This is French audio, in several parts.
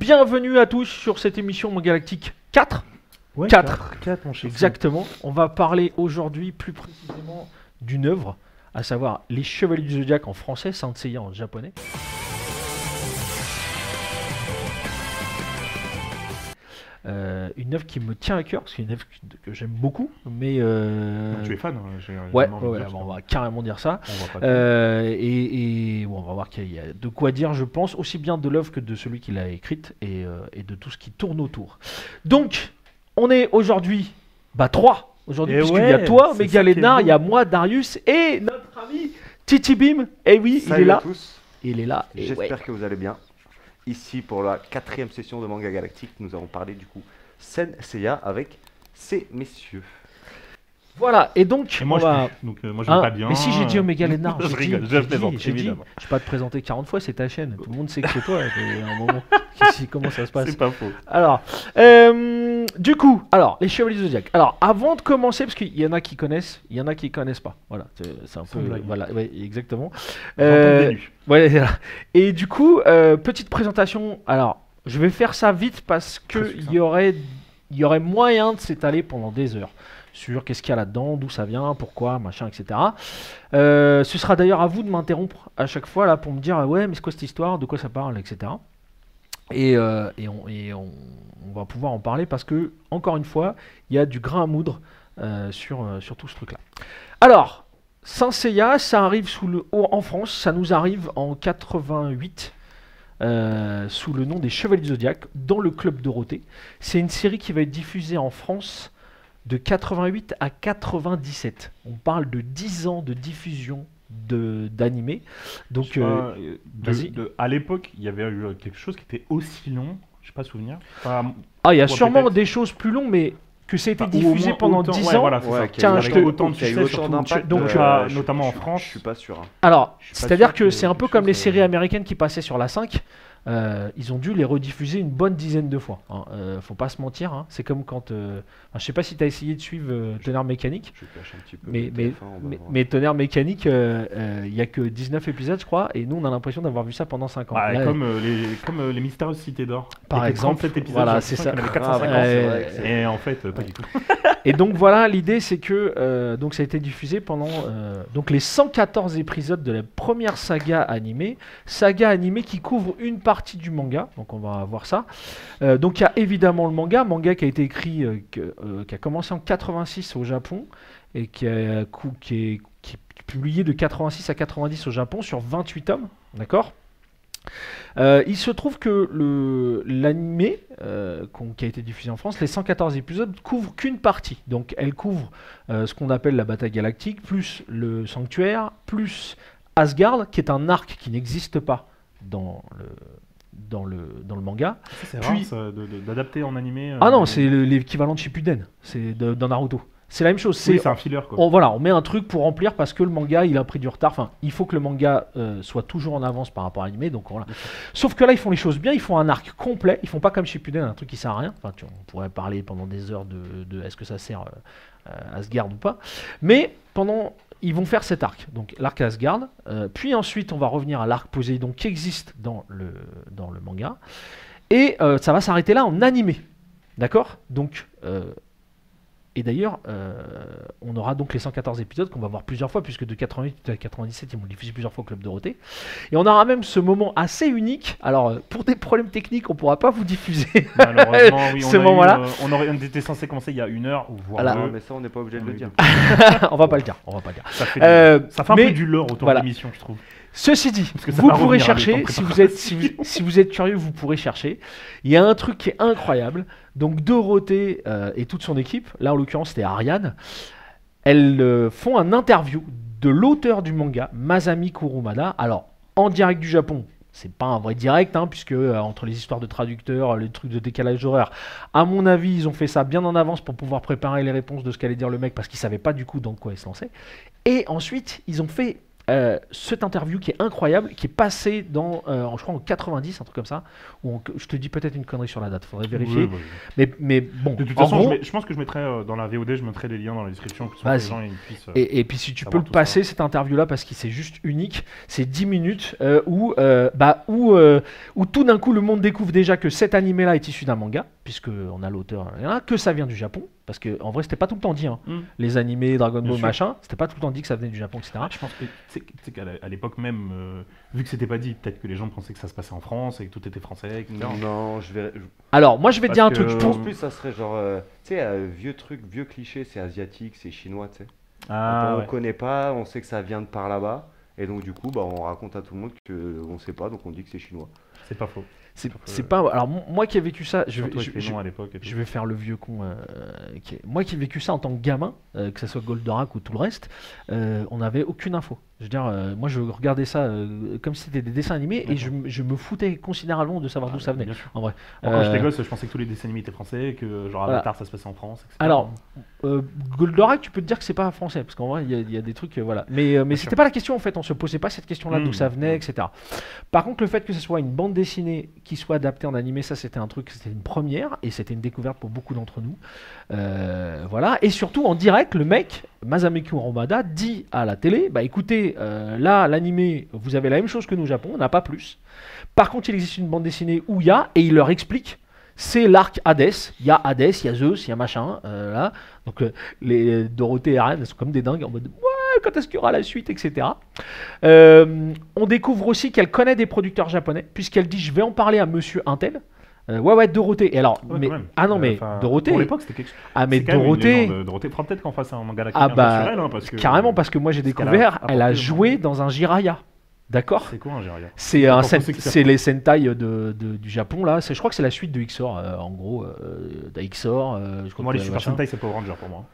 bienvenue à tous sur cette émission Manga Galactique 4. Ouais, 4, 4 mon cher. exactement. On va parler aujourd'hui plus précisément d'une œuvre, à savoir Les Chevaliers du Zodiaque en français, Saint Seiya en japonais. Une œuvre qui me tient à cœur, parce que c'est une œuvre que j'aime beaucoup, mais... Tu es fan, Ouais, on va carrément dire ça. On va pas Et bon, on va voir qu'il y a de quoi dire, je pense, aussi bien de l'œuvre que de celui qui l'a écrite et de tout ce qui tourne autour. Donc, on est aujourd'hui 3 aujourd'hui, Et puisqu'il ouais, y a toi, c'est ça Megalénar, qui est il y a moi, Darius, et notre ami Titi Bim. Et oui, il est Salut à là. tous, Il est là. Et j'espère ouais. que vous allez bien. Ici pour la 4e session de Manga Galactique, nous allons parler du coup Saint Seiya avec ces messieurs. Voilà, et donc, Et moi, on va... moi je vais pas bien. Mais si j'ai dit Omega Lénar, Je rigole, je plaisante, j'ai dit, évidemment. je vais pas te présenter 40 fois, c'est ta chaîne. Tout le monde sait que c'est toi. Il y a un moment. Comment ça se passe? C'est pas faux. Alors, du coup, les Chevaliers du Zodiaque. Alors, avant de commencer, parce qu'il y en a qui connaissent, il y en a qui connaissent pas. Voilà, c'est un peu, blague. voilà, ouais, exactement. J'entends des nus. Ouais, voilà. Et du coup, petite présentation. Alors, je vais faire ça vite parce que Très succinct. il y aurait moyen de s'étaler pendant des heures sur qu'est-ce qu'il y a là-dedans, d'où ça vient, pourquoi, machin, etc. Ce sera d'ailleurs à vous de m'interrompre à chaque fois là pour me dire ouais, mais c'est quoi cette histoire, de quoi ça parle, etc. Et on va pouvoir en parler parce que, encore une fois, il y a du grain à moudre sur tout ce truc-là. Alors, Saint Seiya, ça arrive en France, ça nous arrive en 88 sous le nom des Chevaliers du Zodiaque dans le Club Dorothée. C'est une série qui va être diffusée en France de 88 à 97. On parle de 10 ans de diffusion d'animé. Donc, Je sais pas, vas-y. à l'époque, il y avait eu quelque chose qui était aussi long, je sais pas souvenir. Il y a Ouais, sûrement peut-être. des choses plus longues, mais que ça a été Ou au diffusé moins pendant autant- 10 ouais, ans. voilà, c'est Ouais, ça. qu'il y a Tiens, eu je Avec te- autant de qu'il y a eu succès, autant surtout, d'impact, donc, notamment en je France. suis pas sûr. Hein. Alors, Je suis pas c'est-à-dire sûr que que c'est un peu quelque comme les chose, séries américaines qui passaient sur la 5. Ils ont dû les rediffuser une bonne dizaine de fois. Hein. Faut pas se mentir. Hein. C'est comme quand... je sais pas si tu as essayé de suivre Tonnerre Mécanique. Je cache un petit peu. Mais, le mais, téléphone, on va mais, voir. mais Tonnerre Mécanique, il y a que 19 épisodes, je crois. Et nous, on a l'impression d'avoir vu ça pendant 5 ans. Ouais, Là, comme les Mystérieuses Cités d'Or. Par Il y a que exemple, 37 épisodes, voilà, j'ai c'est l'impression ça. qu'il y en avait 450. Ah, c'est vrai que c'est- Et en fait, pas du tout. Et donc voilà, l'idée c'est que donc ça a été diffusé pendant donc les 114 épisodes de la première saga animée qui couvre une partie du manga. Donc on va voir ça. Donc il y a évidemment le manga qui a été écrit, qui a commencé en 86 au Japon et qui est publié de 86 à 90 au Japon sur 28 tomes, d'accord. Il se trouve que l'animé qui a été diffusé en France, les 114 épisodes couvrent qu'une partie. Donc elle couvre ce qu'on appelle la bataille galactique, plus le sanctuaire, plus Asgard, qui est un arc qui n'existe pas dans le manga. C'est Puis- rare ça, d'adapter en animé. Ah non, c'est l'équivalent de Shippuden, c'est dans Naruto. C'est la même chose. Oui, c'est un filler quoi. On met un truc pour remplir parce que le manga il a pris du retard. Enfin, il faut que le manga soit toujours en avance par rapport à l'animé. Donc voilà. Sauf que là, ils font les choses bien. Ils font un arc complet. Ils font pas comme Shippuden, un truc qui sert à rien. Enfin, on pourrait parler pendant des heures de est-ce que ça sert à Asgard ou pas. Mais ils vont faire cet arc. Donc l'arc Asgard. Puis ensuite, on va revenir à l'arc Poséidon qui existe dans le manga. Et ça va s'arrêter là en animé. D'accord. Donc et d'ailleurs, on aura donc les 114 épisodes qu'on va voir plusieurs fois, puisque de 88 à 97, ils vont le diffuser plusieurs fois au Club Dorothée. Et on aura même ce moment assez unique. Alors, pour des problèmes techniques, on ne pourra pas vous diffuser. Malheureusement, oui, Ce moment-là. on était censé commencer il y a 1 heure, voire Voilà. Non, 2. mais ça, on n'est pas obligé de le dire. On va pas le dire. Ça fait, ça fait un mais- peu du lore autour voilà. de l'émission, je trouve. Ceci dit, Parce que ça vous va pourrez revenir avec chercher, le temps si vous êtes curieux, vous pourrez chercher. Il y a un truc qui est incroyable. Donc Dorothée et toute son équipe, là en l'occurrence c'était Ariane, elles font un interview de l'auteur du manga, Masami Kurumada. Alors, en direct du Japon, c'est pas un vrai direct, hein, puisque entre les histoires de traducteurs, les trucs de décalage horaire, à mon avis, ils ont fait ça bien en avance pour pouvoir préparer les réponses de ce qu'allait dire le mec, parce qu'ils savaient pas du coup dans quoi ils se lançaient. Et ensuite, ils ont fait cette interview qui est incroyable, qui est passée dans, je crois en 90, un truc comme ça, je te dis peut-être une connerie sur la date, faudrait vérifier. Oui, bah, Mais bon, de toute en façon, gros, je pense que je mettrai dans la VOD, je mettrai les liens dans la description pour que les gens ils puissent. et puis si tu peux savoir le tout passer, cette interview-là, parce que c'est juste unique, c'est 10 minutes où tout d'un coup le monde découvre déjà que cet animé-là est issu d'un manga, puisqu'on a l'auteur, que ça vient du Japon, parce qu'en vrai c'était pas tout le temps dit, hein. Les animés, Dragon Bien Ball, sûr. machin, c'était pas tout le temps dit que ça venait du Japon, etc. Je pense que tu sais qu'à l'époque même, vu que c'était pas dit, peut-être que les gens pensaient que ça se passait en France et que tout était français, etc. Non, Alors, moi je vais te dire un Parce truc, que- je je pense. pense plus ça serait genre, tu sais, vieux truc, vieux cliché, c'est asiatique, c'est chinois, tu sais. Ah, On ouais. connaît pas, on sait que ça vient de par là-bas, et donc du coup, bah, on raconte à tout le monde qu'on sait pas, donc on dit que c'est chinois. C'est pas faux. C'est pas. Alors, moi qui ai vécu ça, Surtout avec les noms à l'époque et tout. je vais faire le vieux con. Moi qui ai vécu ça en tant que gamin, que ce soit Goldorak ou tout le reste, on n'avait aucune info. Je veux dire, moi je regardais ça comme si c'était des dessins animés et je me foutais considérablement de savoir d'où ça venait. Bien sûr. En vrai. Moi, quand j'étais gosse, je pensais que tous les dessins animés étaient français, que genre Voilà. Avatar ça se passait en France, etc. Alors, Goldorak, tu peux te dire que c'est pas français, parce qu'en vrai, il y a des trucs, voilà. Mais c'était sûr. pas la question en fait, on se posait pas cette question-là, d'où ça venait, Mm. etc. Par contre, le fait que ce soit une bande dessinée qui soit adaptée en animé, ça c'était un truc, c'était une première, et c'était une découverte pour beaucoup d'entre nous. Voilà, et surtout en direct, le mec, Masameki Urumada, dit à la télé, bah écoutez, là, l'animé, vous avez la même chose que nous au Japon, on n'a pas plus. Par contre, il existe une bande dessinée où il y a, et il leur explique, c'est l'arc Hades. Il y a Hades, il y a Zeus, il y a machin. Là. Donc les Dorothée et Aren, elles sont comme des dingues en mode ouais, quand est-ce qu'il y aura la suite, etc. On découvre aussi qu'elle connaît des producteurs japonais, puisqu'elle dit je vais en parler à monsieur Intel. Ouais, Dorothée. Et alors, Ouais, mais, quand même. ah non, mais Enfin, Dorothée. Pour l'époque, c'était quelque chose. Ah, mais C'est quand même une Dorothée. légende, Dorothée. Faudra peut-être qu'on fasse un manga Ah, bah, sur elle, hein, parce que. Carrément, parce que moi j'ai parce qu'elle a découvert, elle a apporté joué dans un Jiraya. D'accord. C'est quoi un Jiraiya? C'est Pour ceux qui c'est les Sentai du Japon là. Je crois que c'est la suite de XOR en gros. d'XOR. Je crois Moi, que les Super machin. Sentai, c'est Power Ranger pour moi.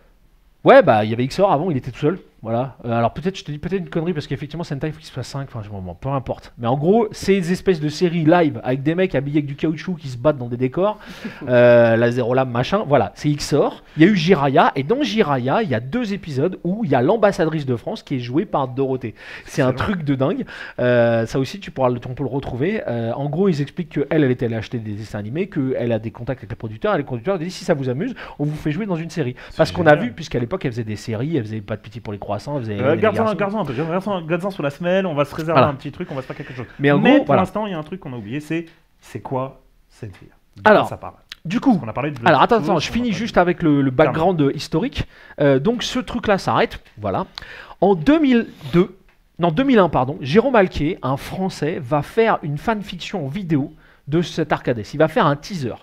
Ouais, bah il y avait XOR avant, il était tout seul. Voilà. Alors peut-être, je te dis peut-être une connerie parce qu'effectivement Sentai il faut qu'il soit 5, enfin peu importe. Mais en gros, c'est des espèces de séries live avec des mecs habillés avec du caoutchouc qui se battent dans des décors, la Zero Lame machin. Voilà, c'est XOR. Il y a eu Jiraya et dans Jiraya, il y a 2 épisodes où il y a l'ambassadrice de France qui est jouée par Dorothée. C'est un truc de dingue. Ça aussi, on peut le retrouver. En gros, ils expliquent qu'elle était allée acheter des dessins animés, qu'elle a des contacts avec les producteurs. Et les producteurs disent si ça vous amuse, on vous fait jouer dans une série. Parce qu'on a génial. vu, puisqu'à l'époque, elle faisait des séries, elle faisait pas de pitié pour les croissants, elle faisait. les garçons. Garde-en sur la semelle, on va se réserver Voilà. un petit truc, on va se faire quelque chose. Mais en Mais gros, pour voilà. l'instant, il y a un truc qu'on a oublié, c'est quoi cette fille? Alors, ça parle. Du coup, On a parlé de alors attends, Bloodstone, je on a finis parlé juste avec le background historique. Donc ce truc-là s'arrête, voilà. En 2001, pardon, Jérôme Alquier, un Français, va faire une fanfiction en vidéo de cet Arcades. Il va faire un teaser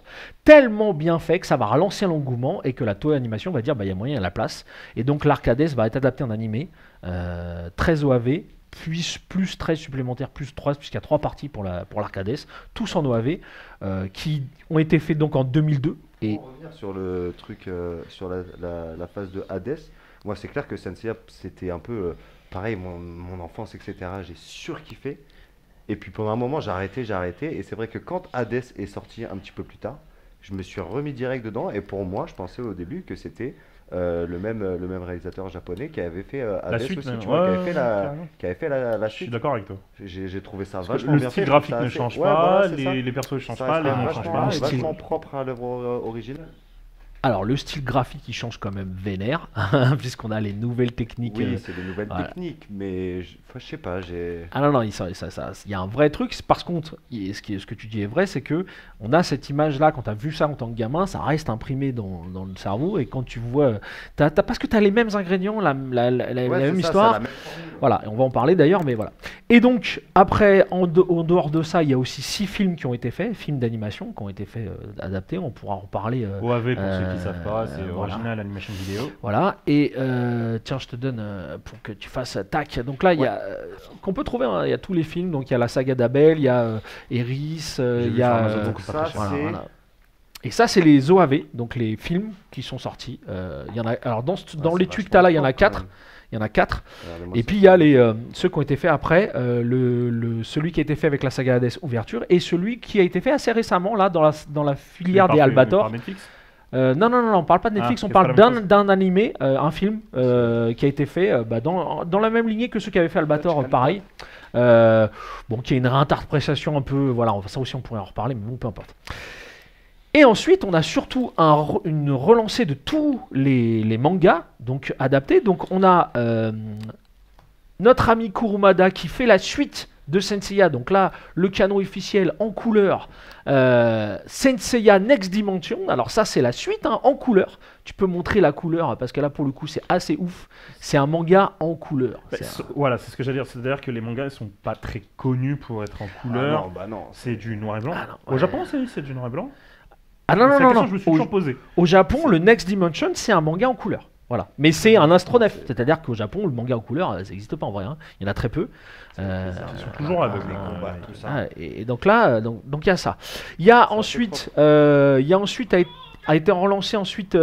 tellement bien fait que ça va relancer l'engouement et que la Toei Animation va dire bah il y a moyen, il y a la place. Et donc l'Arcades va être adapté en animé, 13 OAV, puis plus 13 supplémentaires, plus 3, puisqu'il y a 3 parties pour l'Arcades, tous en OAV, qui ont été faits donc en 2002. Et Pour revenir sur le truc, sur la phase de Hades, moi c'est clair que Senseiya c'était un peu pareil, mon enfance, etc. J'ai surkiffé. Et puis pendant un moment j'ai arrêté. Et c'est vrai que quand Hades est sorti un petit peu plus tard, je me suis remis direct dedans. Et pour moi, je pensais au début que c'était le même réalisateur japonais qui avait fait Hades suite, aussi, même. tu vois, Ouais, qui avait fait carrément. qui avait fait la Je suis suite. d'accord avec toi. J'ai trouvé ça Parce que vachement le bien style fait. graphique Ça ne assez- change ouais, pas, voilà, c'est ça. les persos ne changent Ça pas, reste les quand noms même ne changent vachement, pas. style- vachement propre à l'œuvre originale. alors le style graphique il change quand même vénère, puisqu'on a les nouvelles techniques. Oui, c'est des nouvelles voilà. techniques, mais je sais pas, j'ai. Ah non, il y a un vrai truc. Par contre, ce que tu dis est vrai, c'est que on a cette image-là, quand tu as vu ça en tant que gamin, ça reste imprimé dans le cerveau. Et quand tu vois. Parce que tu as les mêmes ingrédients, la Ouais, même c'est ça, histoire. c'est la même formule. Voilà, et on va en parler d'ailleurs, mais voilà. Et donc, après, en dehors de ça, il y a aussi 6 films qui ont été faits, films d'animation qui ont été faits, adaptés. On pourra en reparler. OAV, pour ceux qui ne savent pas, c'est voilà. Original Animation Video. Voilà, et tiens, je te donne pour que tu fasses tac. Donc là, il y a qu'on peut trouver, hein, il y a tous les films. Donc il y a la saga d'Abel, il y a Eris, J'ai il vu y sur a. Amazon, donc c'est pas très cher. c'est- voilà. Et ça, c'est les OAV, donc les films qui sont sortis. Il y en a, alors dans Ouais, les c'est tucs que t'as là, il y en a vachement 4. propre, quand Il y en a 4. même. Regardez-moi Et ça. puis il y a ceux qui ont été faits après, celui qui a été fait avec la saga Hades Ouverture et celui qui a été fait assez récemment là dans la filière des Par Albator. Netflix. Non, on parle pas de Netflix, on c'est parle pas la même d'un animé, un film qui a été fait dans la même lignée que ceux qui avaient fait Albator, pareil. Qui a une réinterprétation un peu, voilà, ça aussi on pourrait en reparler, mais bon, peu importe. Et ensuite, on a surtout une relancée de tous les mangas donc adaptés. Donc on a notre ami Kurumada qui fait la suite de Senseiya. Donc là, le canon officiel en couleur, Senseiya Next Dimension. Alors ça, c'est la suite en couleur. Tu peux montrer la couleur parce que là, pour le coup, c'est assez ouf. C'est un manga en couleur. Voilà, c'est ce que j'allais dire. C'est-à-dire que les mangas ne sont pas très connus pour être en couleur. Non. C'est du noir et blanc. Non, Au Japon, c'est du noir et blanc. Ah non. Je me suis toujours posé. Au Japon, le Next Dimension, c'est un manga en couleur. Voilà. Mais c'est un astronef. C'est-à-dire qu'au Japon, le manga en couleur, ça n'existe pas en vrai. Il y en a très peu. Ils sont toujours aveugles. Tout ça. Et donc là, donc il y a ça. Il y a ensuite, a été relancé ensuite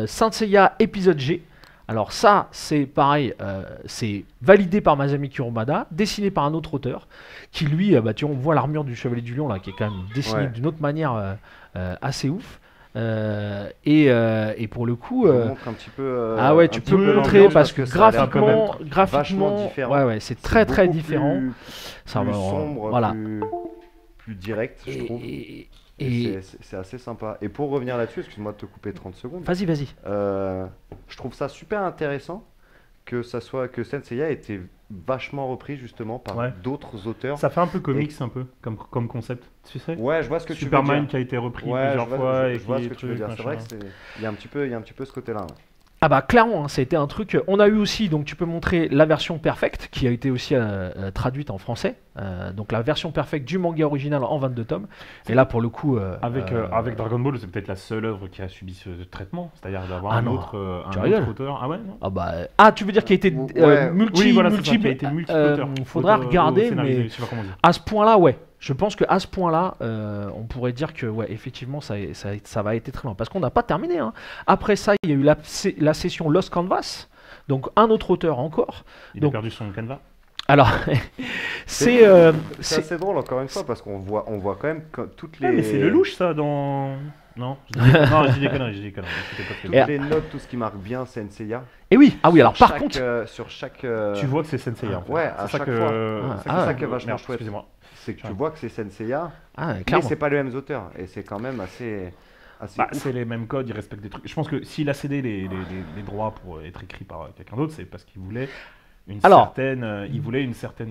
Saint Seiya épisode G. Alors ça, c'est pareil, c'est validé par Masami Kurumada, dessiné par un autre auteur, qui lui, on voit l'armure du Chevalier du Lion là, qui est quand même dessinée d'une autre manière assez ouf. Et pour le coup, montre un petit peu. tu peux montrer parce que graphiquement, ouais, c'est très différent. Ça va sombre, voilà. plus direct, je trouve. Et c'est assez sympa. Et pour revenir là-dessus, excuse-moi de te couper 30 secondes. Vas-y. Je trouve ça super intéressant que Senseiya ait été vachement repris justement par d'autres auteurs. Ça fait un peu comics, un peu comme concept, tu sais. Ouais, je vois ce que tu veux dire. Superman qui a été repris plusieurs fois. Je vois ce que tu veux dire. C'est vrai qu'il y a un petit peu ce côté-là. Ouais. Ah bah clairement, ça a été un truc. On a eu aussi, donc tu peux montrer la version perfecte qui a été aussi traduite en français. Donc la version perfecte du manga original en 22 tomes. Et là pour le coup, avec Dragon Ball, c'est peut-être la seule œuvre qui a subi ce traitement, c'est-à-dire d'avoir un autre auteur. Ah ouais, non. Tu veux dire qu'il a été multi-auteur. Faudra regarder, mais à ce point-là, ouais. Je pense qu'à ce point-là, on pourrait dire que, ouais, effectivement, ça va être très long. Parce qu'on n'a pas terminé. Après ça, il y a eu la session Lost Canvas. Donc, un autre auteur encore. Il a perdu son canevas. Alors, c'est assez drôle, encore une fois, parce qu'on voit quand même toutes les... mais c'est le louche, ça, dans... Non, je dis des conneries. Toutes les notes, tout ce qui marque bien Senseiya. Et oui, alors par contre... sur chaque... Tu vois que c'est Senseiya. Ouais, à chaque fois. C'est ça qui est vachement chouette. Excusez-moi. C'est que tu vois que c'est Senseiya, mais clairement. c'est pas les mêmes auteurs. Et c'est quand même assez c'est les mêmes codes, ils respectent des trucs. Je pense que s'il a cédé les droits pour être écrit par quelqu'un d'autre, c'est parce qu'il voulait un certain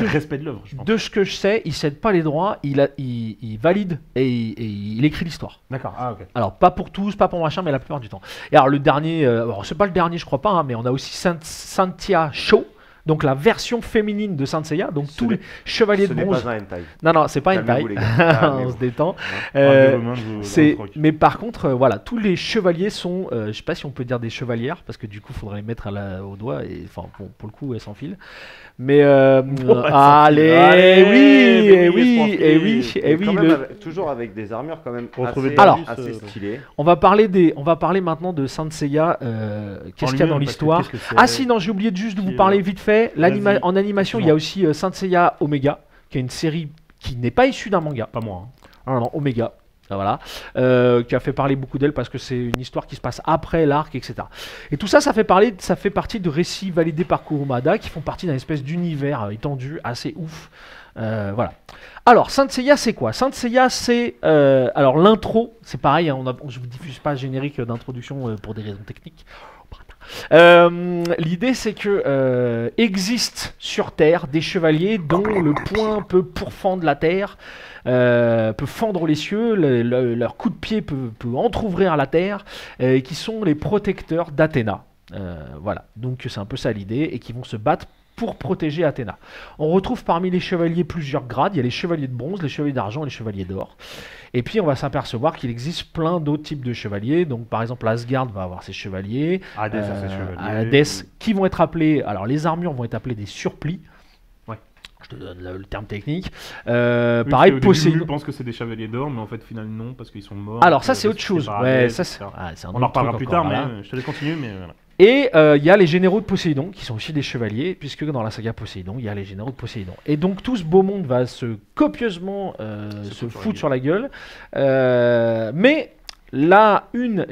respect de l'œuvre. De ce que je sais, il cède pas les droits, il valide et il écrit l'histoire. D'accord, ok. Alors pas pour tous, pas pour machin, mais la plupart du temps. Et alors le dernier, c'est pas le dernier je crois pas, mais on a aussi Saintia Show. Donc la version féminine de Saint Seiya, donc tous les chevaliers de bronze. Ce n'est pas un hentai. Non, c'est pas un hentai. On se détend. Mais par contre, voilà, tous les chevaliers sont, je sais pas si on peut dire des chevalières, parce que du coup, il faudrait les mettre au doigt, et enfin, pour le coup, elles s'enfilent. Mais toujours avec des armures quand même assez stylées. On va parler maintenant de Saint Seiya. Qu'est-ce qu'il y a dans l'histoire? Ah si, non, j'ai oublié juste de vous parler vite fait. En animation, il y a aussi Saint Seiya Omega, qui est une série qui n'est pas issue d'un manga. Pas moi. Non, Omega. Voilà, qui a fait parler beaucoup d'elle parce que c'est une histoire qui se passe après l'arc, etc. Et tout ça, ça fait partie de récits validés par Kurumada qui font partie d'un espèce d'univers étendu assez ouf. Voilà. Alors, Saint Seiya, c'est quoi? Saint Seiya, c'est alors l'intro, c'est pareil. Je vous diffuse pas le générique d'introduction pour des raisons techniques. L'idée c'est que existent sur Terre des chevaliers dont le poing peut pourfendre la Terre, peut fendre les cieux, leur coup de pied peut entrouvrir la Terre, qui sont les protecteurs d'Athéna. Voilà, donc c'est un peu ça l'idée, et qui vont se battre pour protéger Athéna. On retrouve parmi les chevaliers plusieurs grades, il y a les chevaliers de bronze, les chevaliers d'argent et les chevaliers d'or. Et puis on va s'apercevoir qu'il existe plein d'autres types de chevaliers. Donc par exemple Asgard va avoir ses chevaliers. Hades a ses chevaliers. Hades qui vont être appelés, alors les armures vont être appelées des surplis. Ouais. Je te donne le terme technique. Pareil, Poséidon. Je pense que c'est des chevaliers d'or, mais en fait finalement non, parce qu'ils sont morts. Alors ça c'est autre chose. Ouais, ça c'est. On en reparlera plus tard, mais je te laisse continuer. Mais voilà. Et il y a les généraux de Poséidon, qui sont aussi des chevaliers, puisque dans la saga Poséidon, il y a les généraux de Poséidon. Et donc tout ce beau monde va se copieusement se foutre sur la gueule. Mais là,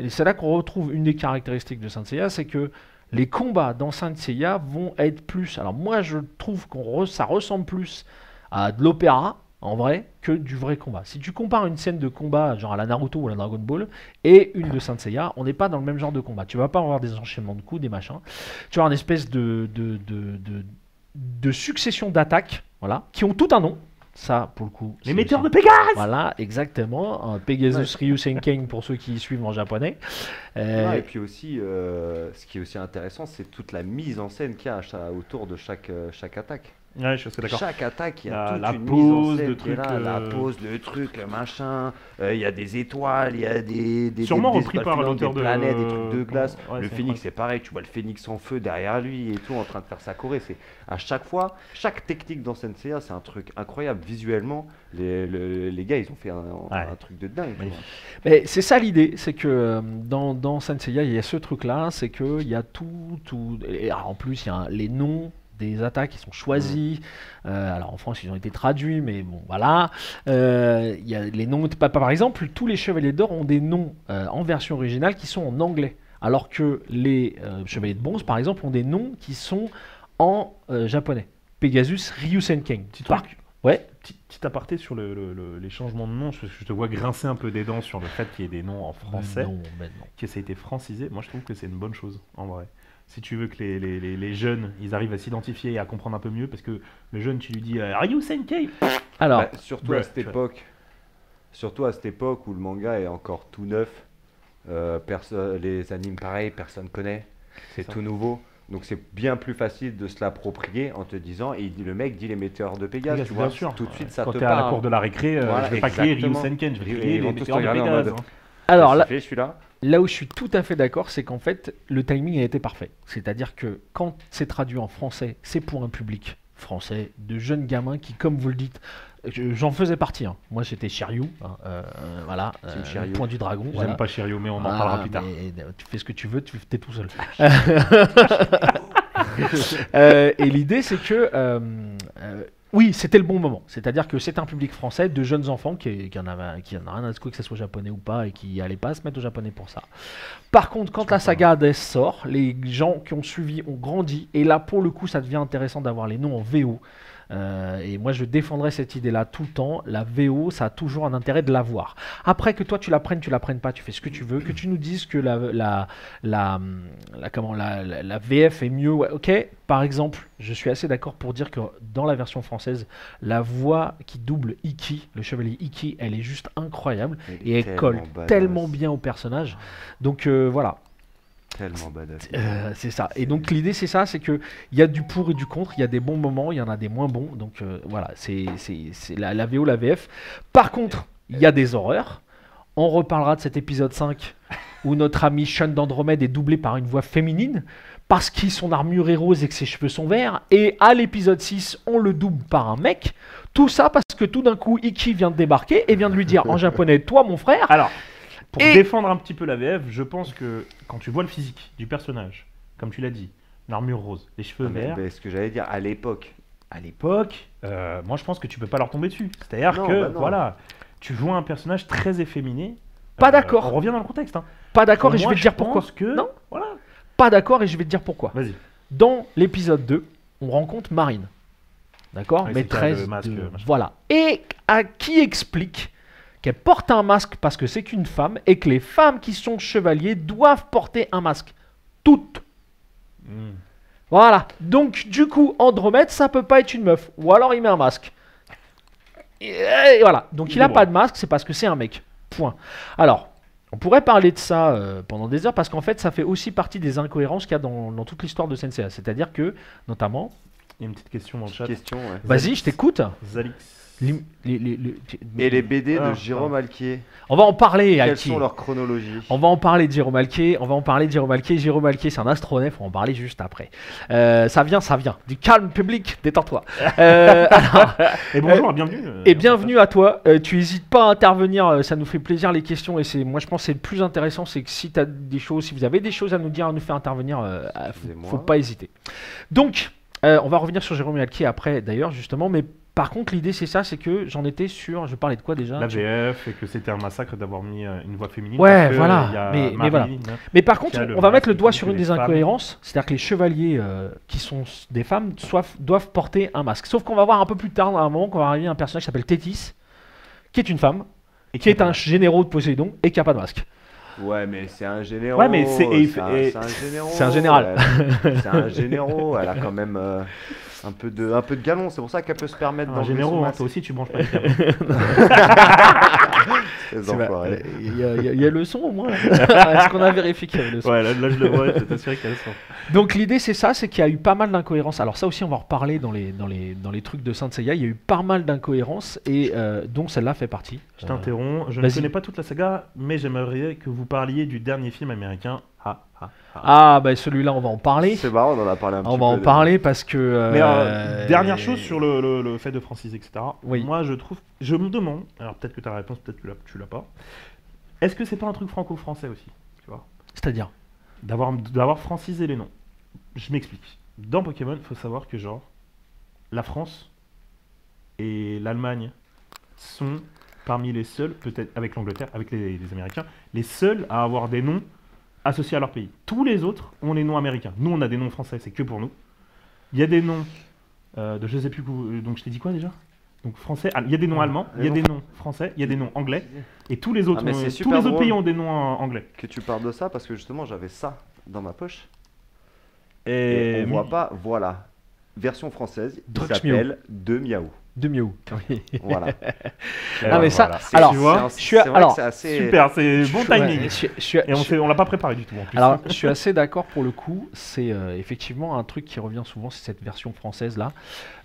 c'est là qu'on retrouve une des caractéristiques de Saint Seiya, c'est que les combats dans Saint Seiya vont être plus. Alors moi, je trouve ça ressemble plus à de l'opéra, en vrai, que du vrai combat. Si tu compares une scène de combat, genre à la Naruto ou à la Dragon Ball, et une de Saint Seiya, on n'est pas dans le même genre de combat. Tu vas pas avoir des enchaînements de coups, des machins. Tu vas avoir une espèce de succession d'attaques, voilà, qui ont tout un nom. Ça, pour le coup. Les metteurs de Pégase. Voilà, exactement. Pegasus Ryusenken pour ceux qui suivent en japonais. Et puis aussi, ce qui est aussi intéressant, c'est toute la mise en scène qu'il y a autour de chaque attaque. Ouais, je suis d'accord. Chaque attaque, il y a toute la une pose, mise en scène le qui est truc, là, la pose, le truc, le machin. Il y a des étoiles, il y a des Sûrement des repris par l'auteur des planètes, des trucs de glace. Ouais, le c'est phénix, c'est pareil. Tu vois le phénix en feu derrière lui et tout, en train de faire sa choré. C'est à chaque fois, chaque technique dans Senseiya, c'est un truc incroyable visuellement. Les gars, ils ont fait un truc de dingue. Mais c'est ça l'idée, c'est que dans Senseiya, il y a ce truc-là, c'est que il y a tout. Et en plus, il y a les noms des attaques qui sont choisis. Alors en France, ils ont été traduits, mais bon, voilà. Il y a les noms. Par exemple, tous les Chevaliers d'Or ont des noms en version originale qui sont en anglais, alors que les Chevaliers de Bronze, par exemple, ont des noms qui sont en japonais. Pegasus Ryusenken. Ouais. Petit aparté sur les changements de nom, je te vois grincer un peu des dents sur le fait qu'il y ait des noms en français, que ça a été francisé. Moi, je trouve que c'est une bonne chose, en vrai. Si tu veux que les jeunes, ils arrivent à s'identifier et à comprendre un peu mieux, parce que le jeune, tu lui dis Ryusenken. Alors, surtout à cette époque où le manga est encore tout neuf, les animes pareils, personne connaît, c'est tout nouveau. Donc c'est bien plus facile de se l'approprier en te disant, et le mec dit les metteurs de Pégase, tu vois, tout de suite ça te parle. Quand t'es à la cour de la récré, je vais pas crier Ryusenken, je vais crier les metteurs de Pégase. Alors là où je suis tout à fait d'accord, c'est qu'en fait, le timing a été parfait. C'est-à-dire que quand c'est traduit en français, c'est pour un public français, de jeunes gamins qui, comme vous le dites, j'en faisais partie. Hein. Moi, j'étais Shiryu, voilà, point du dragon. J'aime pas Shiryu, mais on en parlera plus tard. Tu fais ce que tu veux, tu es tout seul. Et l'idée, c'est que oui, c'était le bon moment. C'est-à-dire que c'est un public français de jeunes enfants qui en a rien à secouer que ça soit japonais ou pas et qui n'allaient pas se mettre au japonais pour ça. Par contre, quand la saga Hades sort, les gens qui ont suivi ont grandi et là, pour le coup, ça devient intéressant d'avoir les noms en VO. Et moi, je défendrai cette idée-là tout le temps. La VO, ça a toujours un intérêt de l'avoir. Après, que toi, tu la prennes pas, tu fais ce que tu veux. Que tu nous dises que la VF est mieux. Ouais, ok, par exemple, je suis assez d'accord pour dire que dans la version française, la voix qui double Ikki, le chevalier Ikki, elle est juste incroyable. Et elle colle tellement bien au personnage. Donc voilà. Tellement badass. C'est ça. Et donc l'idée c'est ça, c'est que il y a du pour et du contre, il y a des bons moments, il y en a des moins bons. Donc voilà, c'est la VO, la VF. Par contre, il y a des horreurs. On reparlera de cet épisode 5 où notre ami Sean d'Andromède est doublé par une voix féminine parce que son armure est rose et que ses cheveux sont verts. Et à l'épisode 6, on le double par un mec. Tout ça parce que tout d'un coup, Ikki vient de débarquer et vient de lui dire en japonais, toi mon frère. Alors. Pour défendre un petit peu la VF, je pense que quand tu vois le physique du personnage, comme tu l'as dit, l'armure rose, les cheveux verts. Ce que j'allais dire, à l'époque, moi je pense que tu peux pas leur tomber dessus. C'est-à-dire que voilà, tu joues un personnage très efféminé. Pas d'accord. On revient dans le contexte. Hein. Pas d'accord et je vais te dire pourquoi. Non. Voilà. Pas d'accord et je vais te dire pourquoi. Vas-y. Dans l'épisode 2, on rencontre Marine. D'accord, maîtresse. Voilà. Et à qui explique qu'elle porte un masque parce que c'est qu'une femme et que les femmes qui sont chevaliers doivent porter un masque. Toutes. Voilà. Donc, du coup, Andromède, ça peut pas être une meuf. Ou alors, il met un masque. Et voilà. Donc, il a pas de masque, c'est parce que c'est un mec. Point. Alors, on pourrait parler de ça pendant des heures parce qu'en fait, ça fait aussi partie des incohérences qu'il y a dans toute l'histoire de Senseiya. C'est-à-dire que, notamment... Il y a une petite question dans le chat. Vas-y, je t'écoute. Zalix. Et les BD de Jérôme Alquier. On va en parler. Quelles sont leurs chronologies? On va en parler de Jérôme Alquier. Jérôme Alquier, c'est un astronef. On va en parler juste après. Ça vient. Du calme public. Détends-toi. Et bonjour, bienvenue. Et bienvenue à toi. Tu n'hésites pas à intervenir. Ça nous fait plaisir les questions. Et moi, je pense que c'est le plus intéressant, c'est que si vous avez des choses à nous dire, à nous faire intervenir, faut pas hésiter. Donc. On va revenir sur Jérôme Alquier après, d'ailleurs, justement, mais Par contre, l'idée c'est ça, c'est que j'en étais sur. Je parlais de quoi déjà? La VF, et que c'était un massacre d'avoir mis une voix féminine. Ouais, parce que, voilà. y a Mais Marie, voilà. hein, Mais par contre, qui a le on va mettre le masque doigt qui sur tue une les des femmes. incohérences, c'est-à-dire que les chevaliers qui sont des femmes doivent porter un masque. Sauf qu'on va voir un peu plus tard, à un moment, qu'on va arriver à un personnage qui s'appelle Thétis, qui est une femme, Et qui est un généraux de Poséidon et qui n'a pas de masque. Ouais, mais c'est un généraux. Ouais, mais c'est un généraux. C'est un général. C'est un généraux. Elle a quand même un peu de galon. C'est pour ça qu'elle peut se permettre Un d'enlever généraux, son hein, masque. toi aussi tu branches pas les câbles. Les enfoirés. Il y a le son au moins. Est-ce qu'on a vérifié qu'il y avait le son? Ouais, là je le vois, je t'assure qu'il y a le son. Donc l'idée c'est ça, c'est qu'il y a eu pas mal d'incohérences. Alors ça aussi on va en reparler dans les trucs de Saint Seiya. Il y a eu pas mal d'incohérences et dont celle-là fait partie. Je t'interromps, je ne vas-y. connais pas toute la saga, mais j'aimerais que vous parliez du dernier film américain. Ah bah celui-là on va en parler. C'est marrant, on en a parlé un petit peu. On va en déjà. parler parce que. Mais dernière chose sur le fait de franciser, etc. Oui. Moi je me demande, alors peut-être que tu as la réponse, peut-être que tu l'as pas. Est-ce que c'est pas un truc franco-français aussi, tu vois, C'est-à-dire. d'avoir francisé les noms? Je m'explique. Dans Pokémon, il faut savoir que genre la France et l'Allemagne sont parmi les seuls, peut-être avec l'Angleterre, avec les Américains, les seuls à avoir des noms associés à leur pays. Tous les autres ont les noms américains. Nous, on a des noms français, c'est que pour nous. Il y a des noms de je sais plus donc je t'ai dit quoi déjà? Donc français, il y a des noms allemands, il y a des noms français, il y a des noms anglais, et tous les autres, Ah, mais c'est tous super les autres drôle. pays ont des noms anglais. Que tu parles de ça parce que justement j'avais ça dans ma poche. Et Et on voit pas, voilà. Version française, il Drugs s'appelle De Miaou. De Miaou. Voilà. Ah, mais ça- voilà. alors, tu vois, je suis alors, c'est assez... super, c'est bon timing. Ouais, Et on l'a pas préparé du tout en plus. Alors, je suis assez d'accord pour le coup. C'est effectivement un truc qui revient souvent, c'est cette version française là.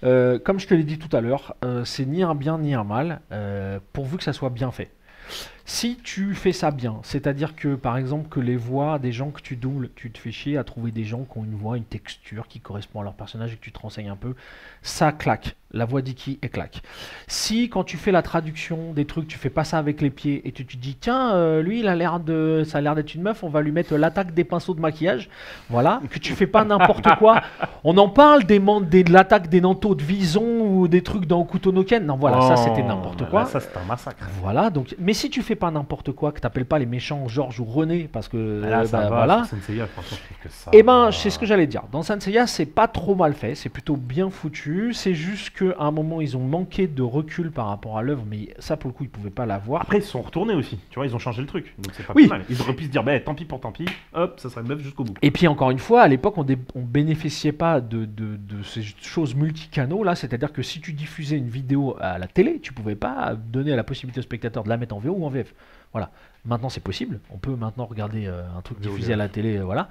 Comme je te l'ai dit tout à l'heure, c'est ni un bien ni un mal, pourvu que ça soit bien fait. Si tu fais ça bien, c'est-à-dire que par exemple que les voix des gens que tu doubles, tu te fais chier à trouver des gens qui ont une voix, une texture qui correspond à leur personnage et que tu te renseignes un peu, ça claque. La voix d'Iki est claque. Si quand tu fais la traduction des trucs, tu fais pas ça avec les pieds et tu te dis tiens, lui ça a l'air d'être une meuf, on va lui mettre l'attaque des pinceaux de maquillage, voilà, que tu fais pas n'importe quoi. On en parle de l'attaque des nantos de Vison ou des trucs dans Hokuto no Ken. Non voilà, ça c'était n'importe quoi. Là, ça c'est un massacre. Voilà, donc, mais si tu fais pas n'importe quoi, que t'appelles pas les méchants Georges ou René, parce que Là, ça va, voilà. sur Senseiya, franchement, je trouve que ça Et ben, va. c'est ce que j'allais dire. Dans Saint Seiya, c'est pas trop mal fait, c'est plutôt bien foutu. C'est juste qu'à un moment, ils ont manqué de recul par rapport à l'œuvre, mais ça, pour le coup, ils pouvaient pas l'avoir. Après, ils se sont retournés aussi, tu vois, ils ont changé le truc, donc c'est pas Oui. plus mal. Ils auraient pu se dire, bah tant pis pour tant pis, hop, ça serait une meuf jusqu'au bout. Et puis encore une fois, à l'époque, on bénéficiait pas de ces choses multicanaux là, c'est-à-dire que si tu diffusais une vidéo à la télé, tu pouvais pas donner la possibilité au spectateur de la mettre en VO ou en VF. Voilà. Maintenant, c'est possible. On peut maintenant regarder un truc VO, diffusé à la télé, voilà.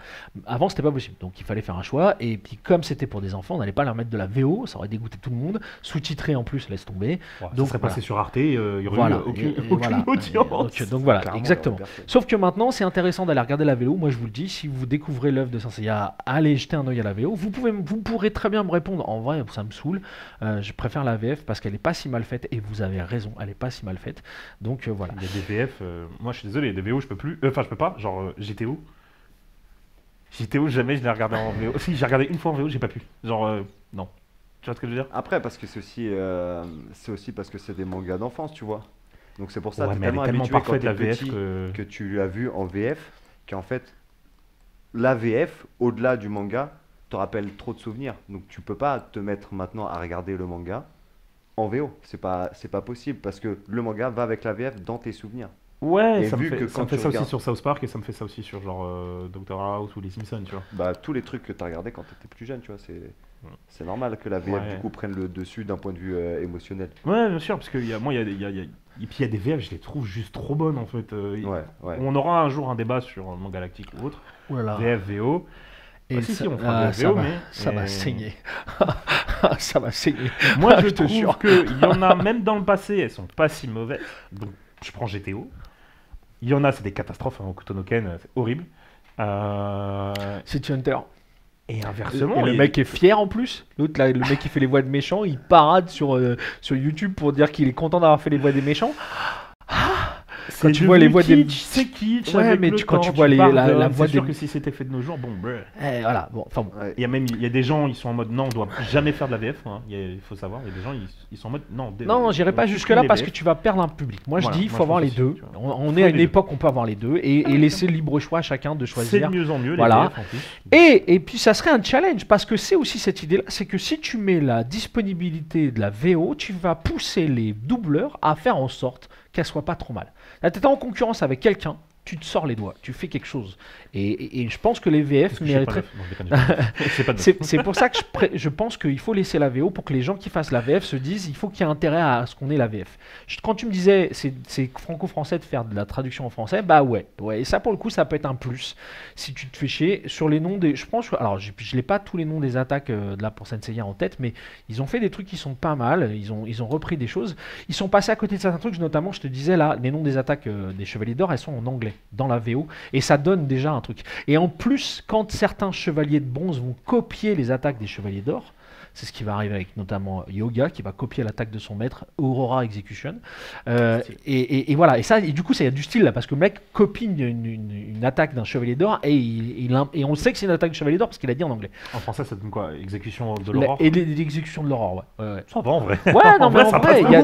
Avant, c'était pas possible. Donc, il fallait faire un choix. Et puis, comme c'était pour des enfants, on n'allait pas leur mettre de la VO. Ça aurait dégoûté tout le monde. Sous-titré en plus, laisse tomber. Ouais, donc, ça serait voilà. passé sur Arte, il y aurait Voilà. eu aucune, Et aucune voilà. audience. Donc voilà, Clairement, exactement. il y aurait personne. Sauf que maintenant, c'est intéressant d'aller regarder la VO. Moi, je vous le dis, si vous découvrez l'œuvre de Saint Seiya, allez jeter un œil à la VO. Vous pourrez très bien me répondre. En vrai, ça me saoule. Je préfère la VF parce qu'elle est pas si mal faite. Et vous avez raison, elle est pas si mal faite. Donc voilà. Il y a des VF, moi je suis désolé, des VO je peux plus, enfin je peux pas, genre GTO. GTO jamais je l'ai regardé en VO. Si j'ai regardé une fois en VO, j'ai pas pu. Genre non. Tu vois ce que je veux dire? Après, parce que c'est aussi parce que c'est des mangas d'enfance, tu vois. Donc c'est pour ça Ouais, que mais elle est tellement habitué quand parfaite t'es la VF petit que... tu l'as vu en VF, qu'en fait, la VF, au-delà du manga, te rappelle trop de souvenirs. Donc tu peux pas te mettre maintenant à regarder le manga en VO. C'est pas possible parce que le manga va avec la VF dans tes souvenirs. Ouais, Et ça me vu fait, que ça me quand fait tu ça aussi regardes- sur South Park et ça me fait ça aussi sur genre Dr House ou les Simpsons, tu vois. Bah, tous les trucs que tu as regardé quand tu étais plus jeune, tu vois, c'est normal que la VF Ouais. du coup prenne le dessus d'un point de vue émotionnel. Ouais, bien sûr, parce que moi, et puis il y a des VF, je les trouve juste trop bonnes en fait. Ouais. On aura un jour un débat sur Manga Galactique ou autre. Voilà. VF, VO. Et si, ça, si, on fera ça VO, va, mais... ça va et- saigner. Ça va saigner. Moi, je Je te trouve jure. qu'il y en a, même dans le passé, elles sont pas si mauvaises. Donc, je prends GTO. Il y en a, c'est des catastrophes. Hein, Hokuto no Ken, c'est horrible. City Hunter. Et Et inversement, le il- mec est fier en plus. L'autre, là, le mec qui fait les voix de méchants, il parade sur YouTube pour dire qu'il est content d'avoir fait les voix des méchants. quand tu vois les voix des... C'est kitsch. Ouais, mais quand tu vois la voix des... C'est sûr que si c'était fait de nos jours, bon, voilà, bon, enfin bon. Il y a des gens, ils sont en mode, non, on doit jamais faire de la VF, hein. Il faut savoir, il y a des gens, ils sont en mode, non. Non, j'irai pas jusque-là parce que tu vas perdre un public. Moi, je dis, il faut avoir les deux. On est à une époque où on peut avoir les deux et laisser le libre choix à chacun de choisir. C'est de mieux en mieux, voilà. Les VF, en plus. Et puis, ça serait un challenge parce que c'est aussi cette idée-là, c'est que si tu mets la disponibilité de la VO, tu vas pousser les doubleurs à faire en sorte qu'elle soit pas trop mal. Là, tu es en concurrence avec quelqu'un, tu te sors les doigts, tu fais quelque chose. Et je pense que les VF mériteraient... C'est pour ça que je pense qu'il faut laisser la VO pour que les gens qui fassent la VF se disent il faut qu'il y ait intérêt à ce qu'on ait la VF. Quand tu me disais c'est franco-français de faire de la traduction en français, bah ouais. Et ça pour le coup ça peut être un plus. Si tu te fais chier sur les noms des... Je pense, alors je n'ai pas tous les noms des attaques de là pour Saint Seiya en tête, mais ils ont fait des trucs qui sont pas mal, ils ont repris des choses. Ils sont passés à côté de certains trucs, notamment je te disais là, les noms des attaques des Chevaliers d'Or, elles sont en anglais, dans la VO, et ça donne déjà un truc. Et en plus, quand certains chevaliers de bronze vont copier les attaques des chevaliers d'or, c'est ce qui va arriver avec notamment Yoga, qui va copier l'attaque de son maître, Aurora Execution. Et voilà, et du coup, ça y a du style là, parce que le mec copie une attaque d'un chevalier d'or, et on sait que c'est une attaque de chevalier d'or parce qu'il a dit en anglais. En français, ça donne quoi? Exécution de l'aurore? Et l'exécution de l'aurore, ouais. Ça va en vrai. Ouais, non, mais en vrai, il y a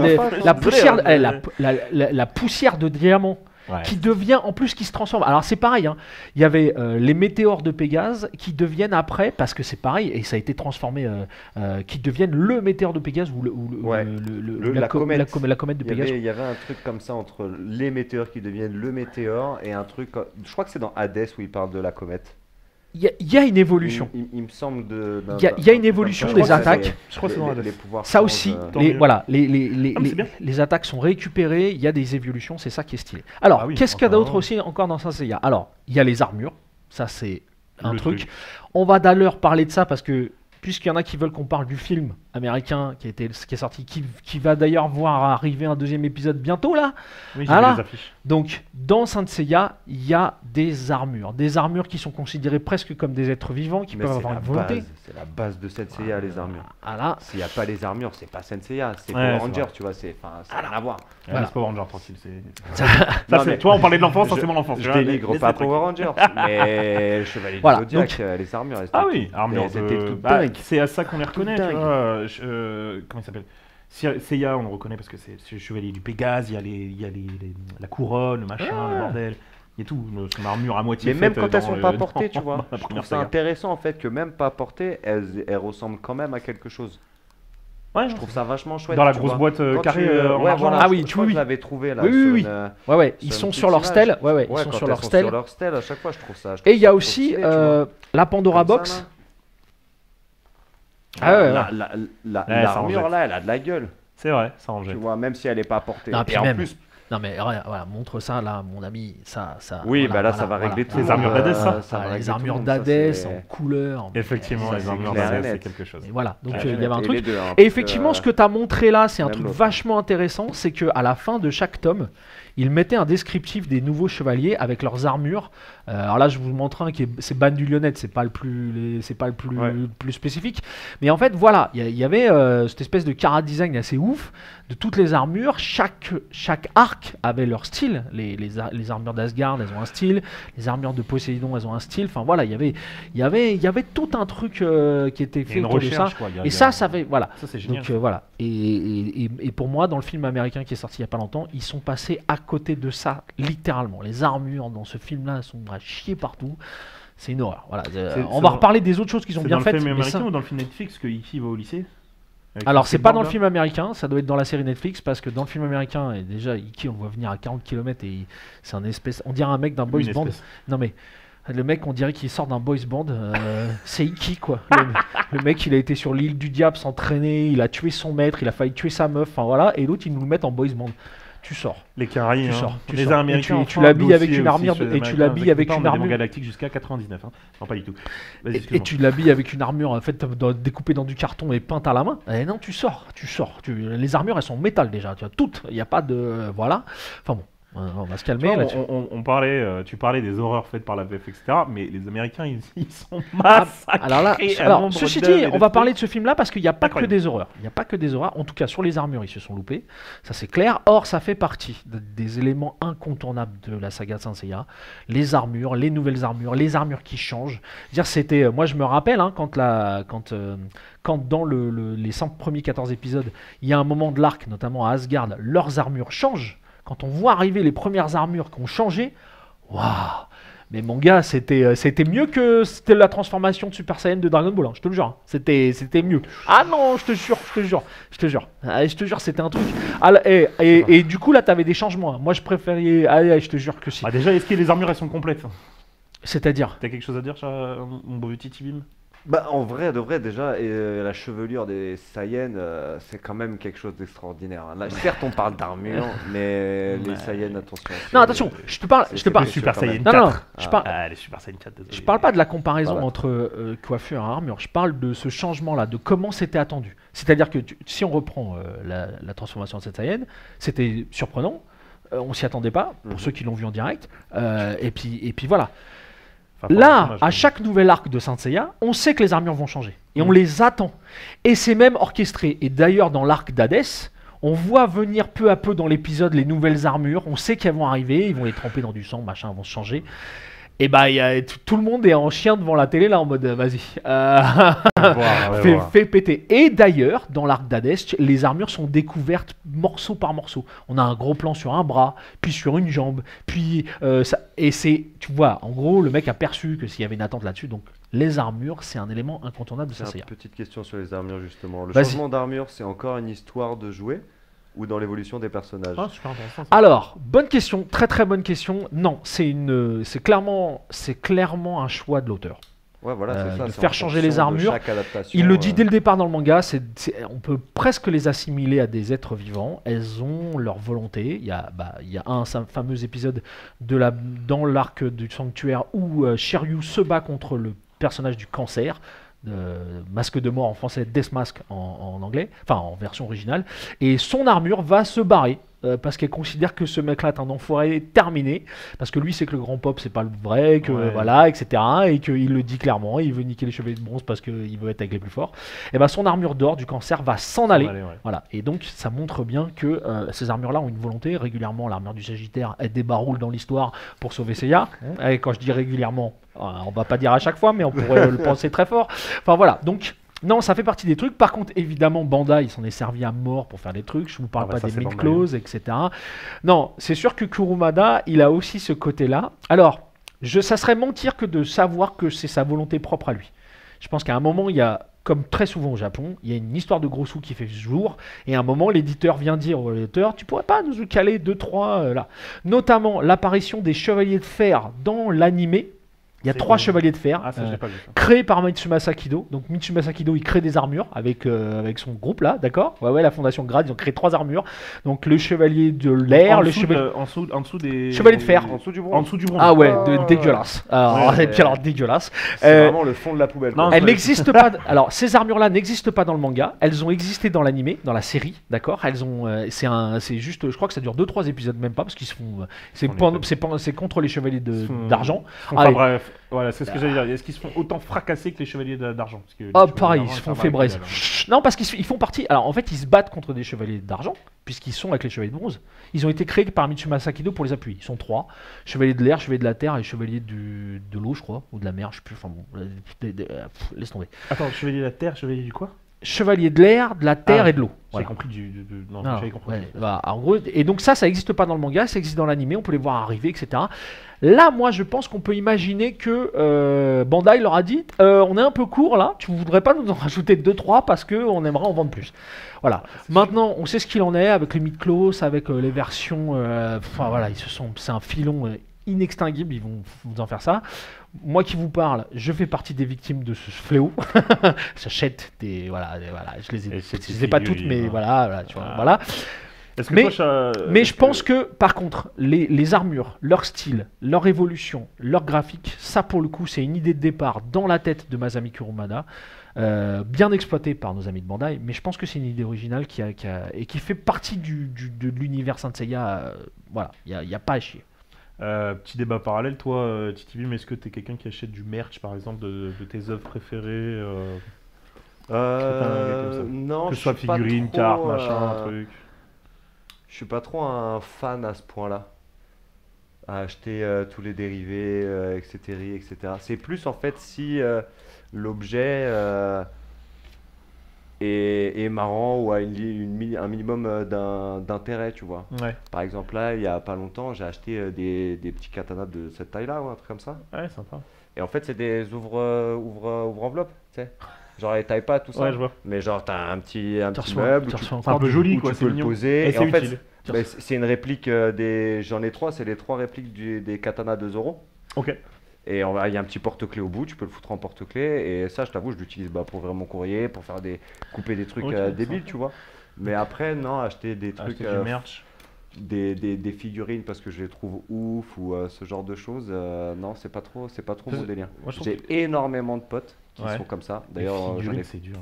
la poussière de diamant. Ouais. Qui devient, en plus, qui se transforme. Alors c'est pareil, hein. Il y avait les météores de Pégase qui deviennent après, parce que c'est pareil, et ça a été transformé, qui deviennent le météore de Pégase ou la comète de Pégase. Il y avait un truc comme ça entre les météores qui deviennent le météore et un truc, je crois que c'est dans Hades où il parle de la comète. Il y a une évolution. Il me semble il y a une évolution des attaques. Je crois que c'est dans les pouvoirs. Ça aussi, les attaques sont récupérées. Il y a des évolutions. C'est ça qui est stylé. Alors, qu'est-ce qu'il y a d'autre aussi encore dans Saint Seiya? Alors, il y a les armures. Ça, c'est un truc. On va d'ailleurs parler de ça parce que puisqu'il y en a qui veulent qu'on parle du film américain qui est sorti, qui va d'ailleurs voir arriver un deuxième épisode bientôt là. Oui, j'ai vu les affiches. Donc dans Saint Seiya, il y a des armures qui sont considérées prestre comme des êtres vivants qui peuvent avoir une volonté. C'est la base de Saint Seiya, les armures. Voilà. S'il n'y a pas les armures, c'est pas Saint Seiya, c'est Power Ranger, tu vois, ça n'a rien à voir. Voilà. C'est Power Ranger, tranquille. Toi, on parlait de l'enfance, ça c'est mon enfance. Je dénigre pas Power Ranger, mais le Chevalier du Zodiac, les armures, c'était tout dingue. C'est à ça qu'on les reconnaît, tu vois. Comment il s'appelle? Seiya, on le reconnaît parce que c'est le chevalier du Pégase, il y a la couronne, le machin, le bordel. Il y a tout, son armure à moitié. Mais même quand elles sont pas portées, tu vois, je trouve ça intéressant en fait que même pas portées, elles ressemblent quand même à quelque chose. Ouais, je trouve ça vachement chouette. Dans la grosse boîte carrée en argent. Ah oui, tu vois, je l'avais trouvé là. Oui. Ouais, ils sont sur leur stèle. Ouais, ils sont sur leur stèle. Sur leur stèle, à chaque fois, je trouve ça. Et il y a aussi la Pandora Box. L'armure là, elle a de la gueule. C'est vrai, ça en jette. Tu vois, même si elle n'est pas portée. Et en plus. Non mais voilà, montre ça là, mon ami, ça. Oui, bah là, ça va régler tout. Les armures d'Hadès, les armures d'Hadès en couleur. Effectivement, les armures d'Hadès, c'est quelque chose. Et voilà, donc il y avait un truc. Et effectivement, ce que tu as montré là, c'est un truc vachement intéressant, c'est que à la fin de chaque tome, ils mettaient un descriptif des nouveaux chevaliers avec leurs armures. Alors là, je vous montre un qui est, c'est Ban du Lyonnette, c'est pas le plus spécifique. Mais en fait, voilà, il y avait cette espèce de chara-design assez ouf de toutes les armures. Chaque arc avait leur style. Les armures d'Asgard, elles ont un style. Les armures de Poséidon, elles ont un style. Enfin voilà, il y avait tout un truc qui était fait autour de ça. Et ça fait voilà. Ça c'est génial. Donc voilà. Et pour moi, dans le film américain qui est sorti il y a pas longtemps, ils sont passés à côté de ça, littéralement. Les armures dans ce film-là sont à chier partout. C'est une horreur. Voilà. On va reparler des autres choses qu'ils ont bien faites. Dans le film américain ou dans le film Netflix que Iki va au lycée? Alors c'est pas dans le film américain, ça doit être dans la série Netflix parce que dans le film américain, et déjà Iki on le voit venir à 40 km et c'est un espèce, on dirait un mec d'un boys band. Non mais le mec on dirait qu'il sort d'un boys band, c'est Iki quoi. Le mec il a été sur l'île du diable s'entraîner, il a tué son maître, il a failli tuer sa meuf, enfin voilà, et l'autre ils nous le mettent en boys band. Tu sors. Les Caraïbes, les Américains. Tu l'habilles avec une armure et tu l'habilles avec une armure galactique jusqu'à 99. Non, pas du tout. Et tu l'habilles avec une armure faite découpée dans du carton et peinte à la main. Et non, tu sors. Les armures elles sont en métal déjà. Tu as toutes. Il n'y a pas de voilà. Enfin bon. On va se calmer là-dessus. Tu parlais des horreurs faites par la VF, etc. Mais les Américains, ils sont massacrés. Alors ceci dit, on va parler de ce film-là parce qu'il n'y a pas que des horreurs. Il n'y a pas que des horreurs. En tout cas, sur les armures, ils se sont loupés. Ça, c'est clair. Or, ça fait partie des éléments incontournables de la saga de Saint Seiya. Les armures, les nouvelles armures, les armures qui changent. Dire, moi, je me rappelle quand dans les 100 premiers 14 épisodes, il y a un moment de l'arc, notamment à Asgard, leurs armures changent. Quand on voit arriver les premières armures qui ont changé, waouh! Mais mon gars, c'était mieux que la transformation de Super Saiyan de Dragon Ball, hein, je te le jure. Hein. C'était mieux. Ah non, je te jure. Je te jure, c'était un truc. Et du coup, là, t'avais des changements. Moi, je préférais. Allez, je te jure que si. Déjà, est-ce que les armures, elles sont complètes? C'est-à-dire? T'as quelque chose à dire, mon beau Titi Bim? Bah, en vrai, de vrai, déjà, la chevelure des Saiyans, c'est quand même quelque chose d'extraordinaire. Là, certes, on parle d'armure, mais les Saiyans, attention. Non, attention, je te parle. Super Saiyan 4. Non, les Super Saiyan 4, désolé. Je parle pas de la comparaison entre coiffure et armure. Je parle de ce changement-là, de comment c'était attendu. C'est-à-dire que si on reprend la transformation de cette Saiyan, c'était surprenant. On s'y attendait pas, pour ceux qui l'ont vu en direct. Et puis voilà. Là, à chaque nouvel arc de Saint Seiya, on sait que les armures vont changer. Et on les attend. Et c'est même orchestré. Et d'ailleurs, dans l'arc d'Hadès, on voit venir peu à peu dans l'épisode les nouvelles armures. On sait qu'elles vont arriver. Ils vont les tremper dans du sang, machin, elles vont se changer. Et bah, tout le monde est en chien devant la télé, là, en mode, vas-y. Fais péter. Et d'ailleurs, dans l'arc d'Hadès, les armures sont découvertes morceau par morceau. On a un gros plan sur un bras, puis sur une jambe, puis et c'est, tu vois, en gros, le mec a perçu que s'il y avait une attente là-dessus, donc les armures, c'est un élément incontournable de Saint Seiya. Petite question sur les armures, justement. Le changement d'armure, c'est encore une histoire de jouer ou dans l'évolution des personnages? Super intéressant, ça. Alors, bonne question, très très bonne question. Non, c'est clairement un choix de l'auteur. Ouais, voilà, c'est ça. De faire changer les armures. Il le dit dès le départ dans le manga, on peut presque les assimiler à des êtres vivants. Elles ont leur volonté. Il y a un fameux épisode dans l'arc du sanctuaire où Shiryu se bat contre le personnage du cancer. Masque de mort en français, Death Mask en anglais, enfin en version originale, et son armure va se barrer parce qu'elle considère que ce mec-là est un enfoiré terminé, parce que lui c'est que le grand pop c'est pas le vrai, que voilà, etc. Et qu'il le dit clairement, il veut niquer les chevaliers de bronze parce qu'il veut être avec les plus forts. Et ben son armure d'or du cancer va s'en aller. Voilà. Et donc ça montre bien que ces armures-là ont une volonté. Régulièrement, l'armure du Sagittaire elle débaroule dans l'histoire pour sauver Seiya. Et quand je dis régulièrement, on va pas dire à chaque fois, mais on pourrait le penser très fort. Enfin voilà, donc non, ça fait partie des trucs. Par contre, évidemment, Bandai, il s'en est servi à mort pour faire des trucs. Je vous parle pas des mid-close, etc. Non, c'est sûr que Kurumada, il a aussi ce côté-là. Alors, ça serait mentir que de savoir que c'est sa volonté propre à lui. Je pense qu'à un moment, il y a, comme très souvent au Japon, il y a une histoire de gros sous qui fait jour, et à un moment, l'éditeur vient dire au lecteur, tu pourrais pas nous caler 2-3 là. Notamment l'apparition des Chevaliers de Fer dans l'animé. Il y a 3 chevaliers de fer créés par Mitsumasa Kido. Donc Mitsumasa Kido, il crée des armures avec son groupe là, d'accord? Ouais, la fondation Grade, ils ont créé 3 armures. Donc le chevalier de l'air, le chevalier en dessous des chevaliers de fer, en dessous du bronze. Ah ouais, dégueulasse. Alors dégueulasse. C'est vraiment le fond de la poubelle. Non, elles n'existent pas. Alors ces armures-là n'existent pas dans le manga. Elles ont existé dans l'animé, dans la série, d'accord? Elles ont, c'est juste, je crois que ça dure 2-3 épisodes même pas parce qu'ils se font, c'est contre les chevaliers d'argent. Bref. Voilà, c'est ce que j'allais dire. Est-ce qu'ils se font autant fracasser que les chevaliers d'argent? Pareil, ils se font fébraise. Non, parce qu'ils font partie. Alors en fait, ils se battent contre des chevaliers d'argent, puisqu'ils sont avec les chevaliers de bronze. Ils ont été créés par Mitsumasa Kido pour les appuyer. Ils sont 3 chevaliers de l'air, chevaliers de la terre et chevaliers de l'eau, je crois, ou de la mer, je sais plus. Enfin bon, laisse tomber. Attends, chevalier de la terre, chevalier du quoi? Chevalier de l'air, de la terre et de l'eau. J'ai compris Non, j'avais compris. En gros, et donc ça n'existe pas dans le manga, ça existe dans l'animé, on peut les voir arriver, etc. Là, moi, je pense qu'on peut imaginer que Bandai leur a dit on est un peu court là, tu voudrais pas nous en rajouter 2-3 parce qu'on aimerait en vendre plus. Voilà. Maintenant, on sait ce qu'il en est avec les mid-close, avec les versions. Enfin voilà, c'est un filon inextinguible, ils vont vous en faire ça. Moi qui vous parle, je fais partie des victimes de ce fléau. J'achète des voilà, je les ai pas toutes, mais voilà, tu vois, voilà. Mais je pense que, par contre, les armures, leur style, leur évolution, leur graphique, ça pour le coup, c'est une idée de départ dans la tête de Masami Kurumada. bien exploité par nos amis de Bandai, mais je pense que c'est une idée originale et qui fait partie de l'univers Saint Seiya. Voilà, il n'y a pas à chier. Petit débat parallèle, toi, Titi, mais est-ce que tu es quelqu'un qui achète du merch, par exemple, de tes œuvres préférées Non, que ce soit figurine, carte, machin, truc. Je suis pas trop un fan à ce point-là. À acheter tous les dérivés, etc. C'est plus en fait si l'objet est marrant ou a un minimum d'intérêt, tu vois. Ouais. Par exemple, là, il y a pas longtemps, j'ai acheté des petits katanas de cette taille-là ou un truc comme ça. Ouais, sympa. Et en fait, c'est des ouvre-enveloppes, tu sais. Genre les tailles pas, tout ça. Ouais, je vois. Mais genre, t'as un petit meuble C'est un peu joli, quoi. tu peux le poser. Et Et en fait, utile. c'est une réplique J'en ai 3, c'est les 3 répliques des katanas de Zoro. Ok. Et il y a un petit porte-clés au bout, tu peux le foutre en porte-clés. Et ça, je t'avoue, je l'utilise pour ouvrir mon courrier, pour couper des trucs Ok, débiles, sympa. tu vois. Mais après, non, acheter des trucs, Acheter du merch. des figurines parce que je les trouve ouf ou ce genre de choses, non, c'est pas trop mon délire. Moi, je trouve J'ai énormément de potes qui Ouais. sont comme ça. Les D'ailleurs, figurines, c'est dur.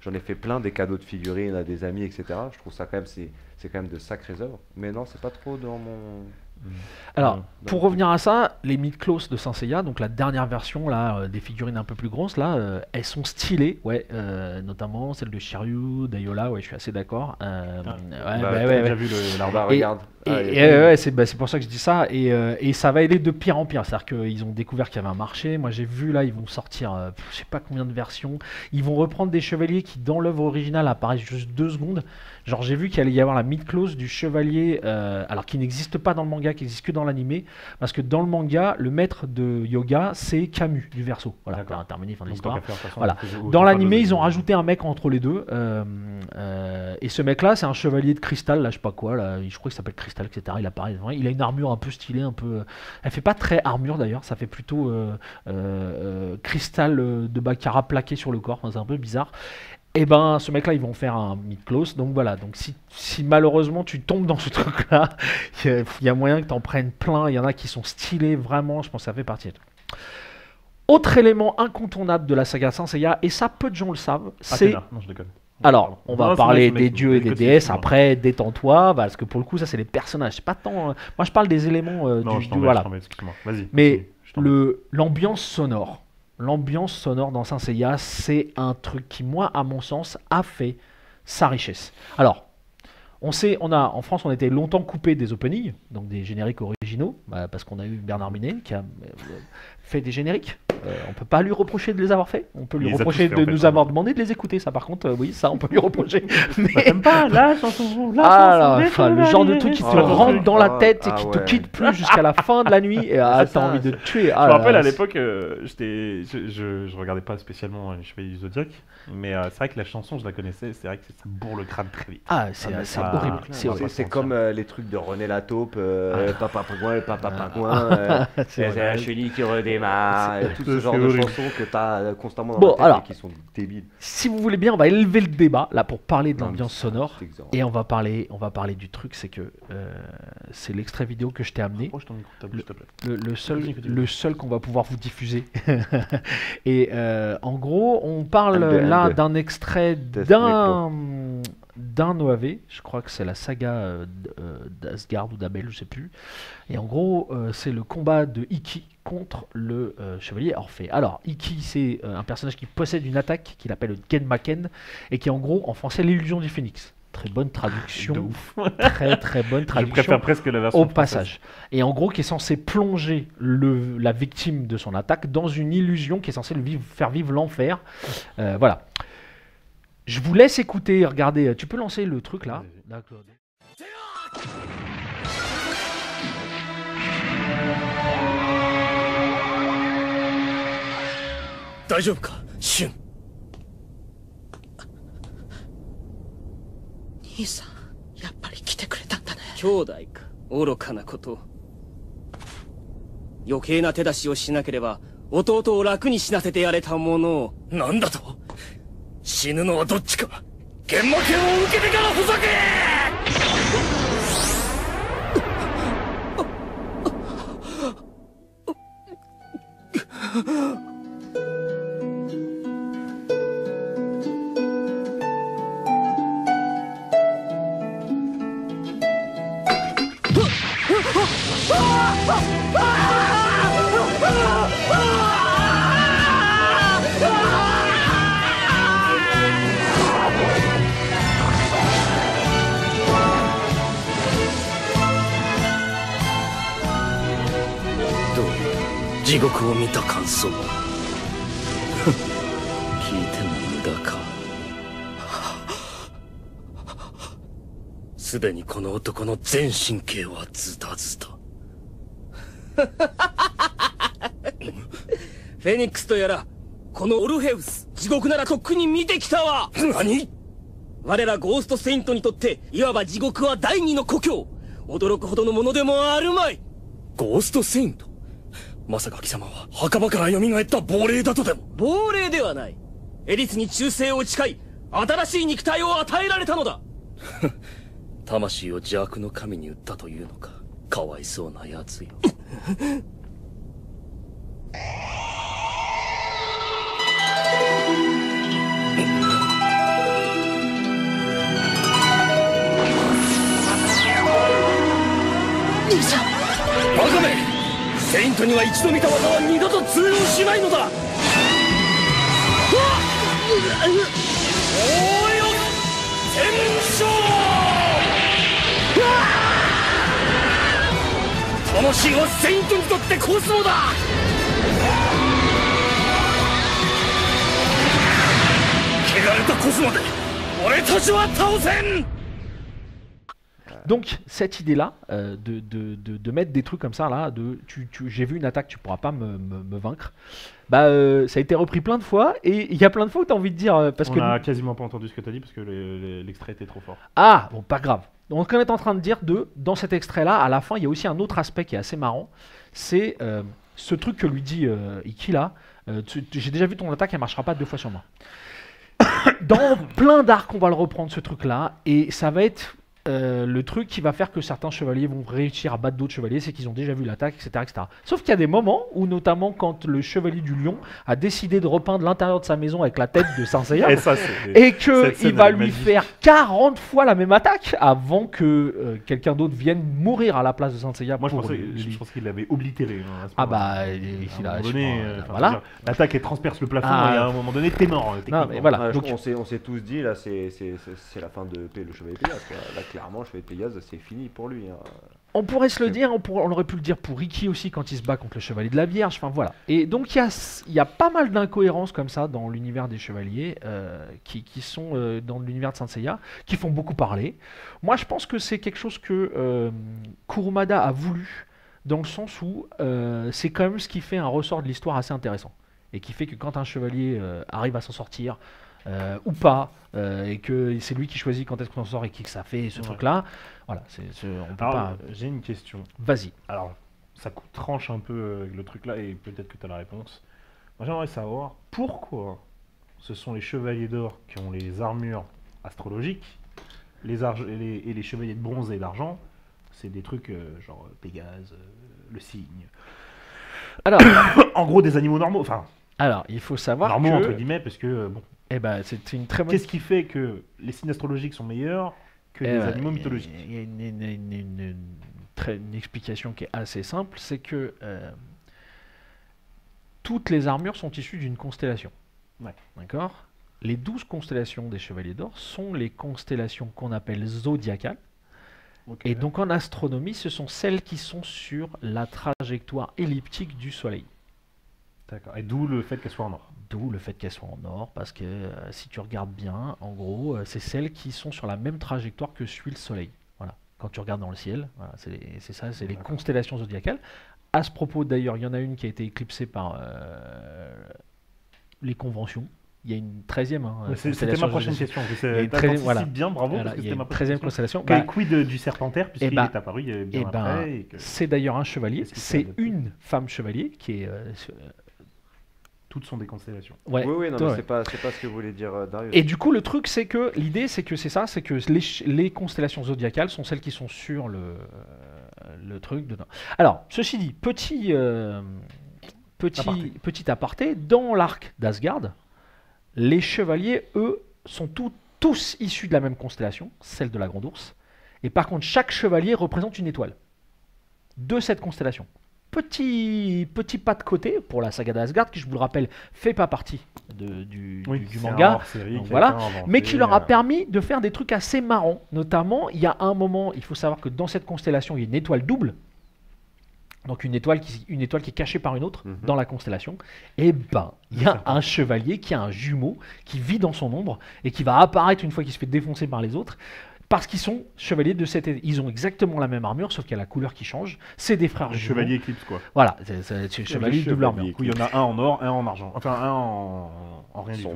j'en ai fait plein des cadeaux de figurines à des amis, etc. Je trouve ça quand même, c'est quand même de sacrées œuvres. Mais non, c'est pas trop dans mon. Alors, dans pour le revenir à ça, les Mid-Close de Saint Seiya, donc la dernière version là, des figurines un peu plus grosses, là, elles sont stylées, ouais, notamment celle de Shiryu, d'Ayola, ouais, je suis assez d'accord. T'as déjà vu l'arbre. Bah, regarde. Ouais, c'est pour ça que je dis ça, et ça va aller de pire en pire, c'est-à-dire qu'ils ont découvert qu'il y avait un marché. Moi j'ai vu là, ils vont sortir, je sais pas combien de versions, ils vont reprendre des chevaliers qui dans l'œuvre originale apparaissent juste 2 secondes. Genre j'ai vu qu'il allait y avoir la mid-close du chevalier, alors qui n'existe pas dans le manga, qui existe que dans l'animé, parce que dans le manga, le maître de yoga c'est Camus du Verseau, voilà, D'accord. interminé, fin de Donc, l'histoire. tant qu'à faire, de toute façon, Voilà. on faisait Dans autant l'animé, pas ils ont de- rajouté un mec entre les deux. Et ce mec-là, c'est un chevalier de cristal, là, je sais pas quoi, là, je crois qu'il s'appelle Cristal, etc. Il apparaît devant. Il a une armure un peu stylée, un peu. Elle fait pas très armure d'ailleurs, ça fait plutôt cristal de Baccarat plaqué sur le corps. Enfin, c'est un peu bizarre. Et ben, ce mec-là, ils vont faire un mid-close. Donc voilà. Donc si malheureusement tu tombes dans ce truc-là, il y a moyen que t'en prennes plein. Il y en a qui sont stylés vraiment. Je pense que ça fait partie. Autre élément incontournable de la saga Saint Seiya, et ça peu de gens le savent, c'est. Athéna. Non, je déconne. Alors, on va Non, parler c'est vrai, des dieux et des côté, déesses, excuse-moi. après, détends-toi, parce que pour le coup, ça, c'est les personnages. C'est pas tant. Moi, je parle des éléments Non, je t'en voilà. excuse-moi. Vas-y. Mais continue, je t'en prie. l'ambiance sonore. L'ambiance sonore dans Saint Seiya, c'est un truc qui, moi, à mon sens, a fait sa richesse. Alors, en France, on était longtemps coupé des openings, donc des génériques originaux, parce qu'on a eu Bernard Minet qui a fait des génériques. On peut pas lui reprocher de les avoir fait. On peut lui Il les a reprocher tous fait, de en fait, nous avoir demandé de les écouter. Ça, par contre, oui, ça, on peut lui reprocher. Mais T'aimes pas la chanson le genre de truc qui te Oh, rentre dans la tête et ah qui ouais. te quitte plus jusqu'à la fin de la nuit. Et t'as ça, envie de te tuer. Je me rappelle à l'époque, je regardais pas spécialement les Chevaliers du Zodiaque, mais c'est vrai que la chanson, je la connaissais. C'est vrai que ça bourre le crâne très vite. Ah, c'est mais ça- horrible. c'est C'est horrible. C'est comme les trucs de René Lataupe, Papa Pingouin, Papa Pingouin, C'est c'est vrai. la chenille qui redémarre, et tout ce c'est genre de horrible. chansons que t'as constamment dans Bon, la tête alors. et qui sont débiles. Si vous voulez bien, on va élever le débat là pour parler de Non, mais l'ambiance sonore. c'est exempt. Et on va parler du truc, c'est que c'est l'extrait vidéo que je t'ai amené. Approche ton micro de ta bouche, s'il te plaît. Le seul qu'on va pouvoir vous diffuser. Et en gros, on parle L2, là L2. d'un extrait Test d'un OAV. Je crois que c'est la saga d'Asgard ou d'Abel, je sais plus. Et en gros, c'est le combat de Iki contre le chevalier Orphée. Alors, Iki, c'est un personnage qui possède une attaque qu'il appelle le Genmaken et qui est en gros, en français, l'illusion du phénix. Très bonne De traduction. ouf. Très très bonne Je traduction préfère presque la version au française. passage. Et en gros, qui est censé plonger la victime de son attaque dans une illusion qui est censée faire vivre l'enfer. Voilà. Je vous laisse écouter, regardez. Tu peux lancer le truc là. Vas-y. D'accord. 大丈夫かシュン兄さんやっぱり来てくれたんだね。兄弟か愚かなことを余計な手出しをしなければ弟を楽に死なせてやれたものをなんだと死ぬのはどっちか幻魔剣を受けてからふざけ地獄を見た感想聞いても無駄か。すでにこの男の全神経はズタズタ。フェニックスとやらこのオルヘウス地獄ならとっくに見てきたわ。何？我らゴーストセイントにとっていわば地獄は第二の故郷。驚くほどのものでもあるまい。ゴーストセイント？まさか貴様は墓場から蘇った亡霊だとでも？亡霊ではない。エリスに忠誠を誓い新しい肉体を与えられたのだ。魂を邪悪の神に売ったというのか。かわいそうなやつよ。兄さん、バカめ！セイントには一度見た技は二度と通用しないのだ。おーよ天章！魂はセイントにとってコスモだ。汚れたコスモで俺たちは倒せん。Donc cette idée-là, de mettre des trucs comme ça, là, j'ai vu une attaque, tu pourras pas me vaincre, bah, ça a été repris plein de fois, et il y a plein de fois où tu as envie de dire... parce on que a quasiment pas entendu ce que tu as dit, parce que l'extrait était trop fort. Ah, bon, pas grave. Donc on est en train de dire, dans cet extrait-là, à la fin, il y a aussi un autre aspect qui est assez marrant, c'est ce truc que lui dit Ikki, là, j'ai déjà vu ton attaque, elle marchera pas 2 fois sur moi. Dans plein d'arcs, on va le reprendre, ce truc-là, et ça va être... le truc qui va faire que certains chevaliers vont réussir à battre d'autres chevaliers, c'est qu'ils ont déjà vu l'attaque, etc., etc. Sauf qu'il y a des moments où, notamment quand le chevalier du lion a décidé de repeindre l'intérieur de sa maison avec la tête de Saint Seiya, et qu'il va lui faire 40 fois la même attaque avant que quelqu'un d'autre vienne mourir à la place de Saint Seiya. Moi, je pense qu'il l'avait oblitéré. Hein, ah bah, voilà. L'attaque, elle transperce le plafond, et à un moment donné, t'es mort. Non, mais voilà. Donc, on s'est tous dit, là, c'est la fin de le chevalier Pégase. Là, clairement, le chevalier Pégase, c'est fini pour lui. Hein. On pourrait se le dire, on aurait pu le dire pour Ikki aussi quand il se bat contre le chevalier de la Vierge. Enfin voilà. Et donc il y a pas mal d'incohérences comme ça dans l'univers des chevaliers qui sont dans l'univers de Saint Seiya, qui font beaucoup parler. Moi je pense que c'est quelque chose que Kurumada a voulu, dans le sens où c'est quand même ce qui fait un ressort de l'histoire assez intéressant. Et qui fait que quand un chevalier arrive à s'en sortir, ou pas, et que c'est lui qui choisit quand est-ce qu'on en sort et qui que ça fait ce truc-là. Voilà, on peut pas... J'ai une question. Vas-y. Alors, ça tranche un peu le truc-là, et peut-être que tu as la réponse. Moi, j'aimerais savoir pourquoi ce sont les chevaliers d'or qui ont les armures astrologiques, et les chevaliers de bronze et d'argent, c'est des trucs genre Pégase, le cygne. Alors, en gros, des animaux normaux. Enfin, alors, il faut savoir normaux, que... entre guillemets, parce que, bon... Eh ben, c'est une très bonne... Qu'est-ce qui fait que les signes astrologiques sont meilleurs que les animaux mythologiques? Il y a une explication qui est assez simple, c'est que toutes les armures sont issues d'une constellation. Ouais. D'accord? Les 12 constellations des Chevaliers d'Or sont les constellations qu'on appelle zodiacales. Okay. Et donc en astronomie, ce sont celles qui sont sur la trajectoire elliptique du Soleil. D'accord. Et d'où le fait qu'elles soient en or. D'où le fait qu'elles soient en or, parce que si tu regardes bien, en gros, c'est celles qui sont sur la même trajectoire que suit le Soleil. Voilà. Quand tu regardes dans le ciel, voilà, c'est ça, c'est les constellations zodiacales. À ce propos, d'ailleurs, il y en a une qui a été éclipsée par les conventions. Il y a une 13e. Hein, c'était ma prochaine question. Voilà. Bien, bravo. Voilà, il y a une 13e constellation. Quid du Serpentaire, puisqu'il est apparu bien après. C'est d'ailleurs un chevalier. C'est une femme chevalier qui est... toutes sont des constellations. Ouais. Oui, non, mais c'est pas ce que voulait dire Darius. Et du coup, le truc, c'est que l'idée, c'est que c'est ça, c'est que les constellations zodiacales sont celles qui sont sur le truc dedans. Alors, ceci dit, petit aparté, dans l'arc d'Asgard, les chevaliers, eux, sont tous issus de la même constellation, celle de la Grande Ourse. Et par contre, chaque chevalier représente une étoile de cette constellation. Petit pas de côté pour la saga d'Asgard, qui, je vous le rappelle, fait pas partie du manga, donc voilà, mais qui leur a permis de faire des trucs assez marrants. Notamment, il y a un moment, il faut savoir que dans cette constellation, il y a une étoile double. Donc une étoile qui est cachée par une autre dans la constellation. Et ben, il y a un chevalier qui a un jumeau qui vit dans son ombre et qui va apparaître une fois qu'il se fait défoncer par les autres. Parce qu'ils sont chevaliers de cette... Ils ont exactement la même armure, sauf qu'il y a la couleur qui change. C'est des frères jumeaux. Chevalier Eclipse, quoi. Voilà, c'est chevalier double armure. Oui, il y en a un en or, un en argent. Enfin, un en rien du tout.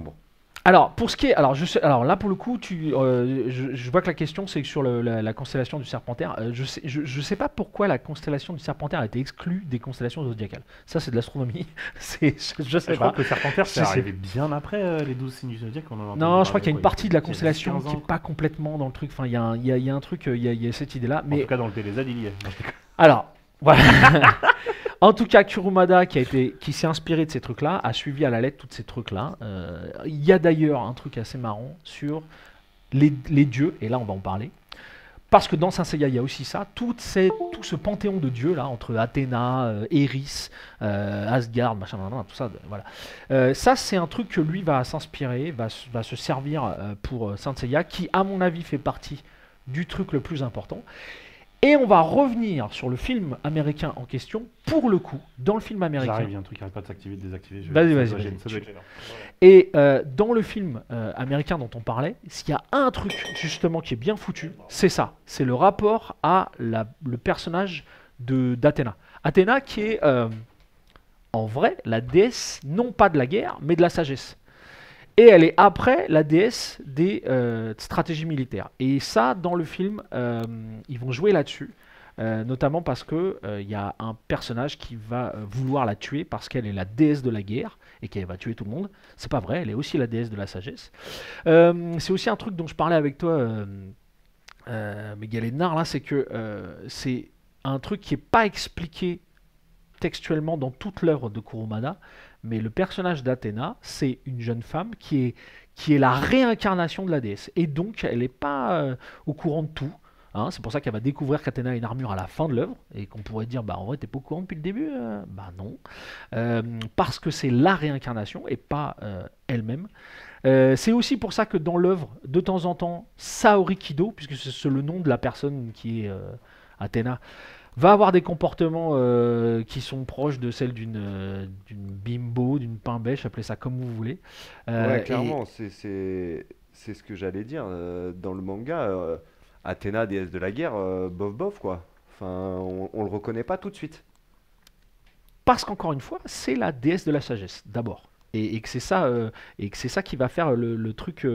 Alors, pour ce qui est, alors là pour le coup, je vois que la question c'est sur la constellation du Serpentaire. Je sais pas pourquoi la constellation du Serpentaire a été exclue des constellations zodiacales. Ça c'est de l'astronomie. Je sais Je pas. crois que le Serpentaire c'est arrivé bien après les 12 signes du zodiaque. Non, je crois qu'il y a une partie de la constellation qui est pas complètement dans le truc. Enfin, il y a un truc, il y a cette idée-là. Mais en tout cas dans le Télézad il y est. Alors, voilà. En tout cas, Kurumada, qui s'est inspiré de ces trucs-là, a suivi à la lettre tous ces trucs-là. Il y a d'ailleurs un truc assez marrant sur les dieux, et là on va en parler. Parce que dans Saint Seiya, il y a aussi ça, tout ce panthéon de dieux, là, entre Athéna, Eris, Asgard, machin, tout ça, voilà. Ça, c'est un truc que lui va s'inspirer, va se servir pour Saint Seiya, qui, à mon avis, fait partie du truc le plus important. Et on va revenir sur le film américain en question, pour le coup, dans le film américain. J'arrive, il y a un truc qui n'arrête pas de s'activer, de désactiver. Vas-y. Et dans le film américain dont on parlait, s'il y a un truc justement qui est bien foutu, c'est ça. C'est le rapport à le personnage d'Athéna. Athéna qui est en vrai la déesse, non pas de la guerre, mais de la sagesse. Et elle est après la déesse des stratégies militaires. Et ça, dans le film, ils vont jouer là-dessus. Notamment parce que y a un personnage qui va vouloir la tuer parce qu'elle est la déesse de la guerre et qu'elle va tuer tout le monde. C'est pas vrai, elle est aussi la déesse de la sagesse. C'est aussi un truc dont je parlais avec toi, Miguel Ednar, là, c'est que c'est un truc qui n'est pas expliqué textuellement dans toute l'œuvre de Kurumada. Mais le personnage d'Athéna, c'est une jeune femme qui est la réincarnation de la déesse. Et donc, elle n'est pas au courant de tout. Hein. C'est pour ça qu'elle va découvrir qu'Athéna a une armure à la fin de l'œuvre. Et qu'on pourrait dire, bah en vrai, t'es pas au courant depuis le début Bah non. Parce que c'est la réincarnation et pas elle-même. C'est aussi pour ça que dans l'œuvre, de temps en temps, Saori Kido, puisque c'est le nom de la personne qui est Athéna, va avoir des comportements qui sont proches de celles d'une bimbo, d'une pain bêche, appelez ça comme vous voulez. Ouais, clairement, c'est ce que j'allais dire. Dans le manga, Athéna, déesse de la guerre, bof, quoi. Enfin, on le reconnaît pas tout de suite. Parce qu'encore une fois, c'est la déesse de la sagesse, d'abord. Et que c'est ça qui va faire le truc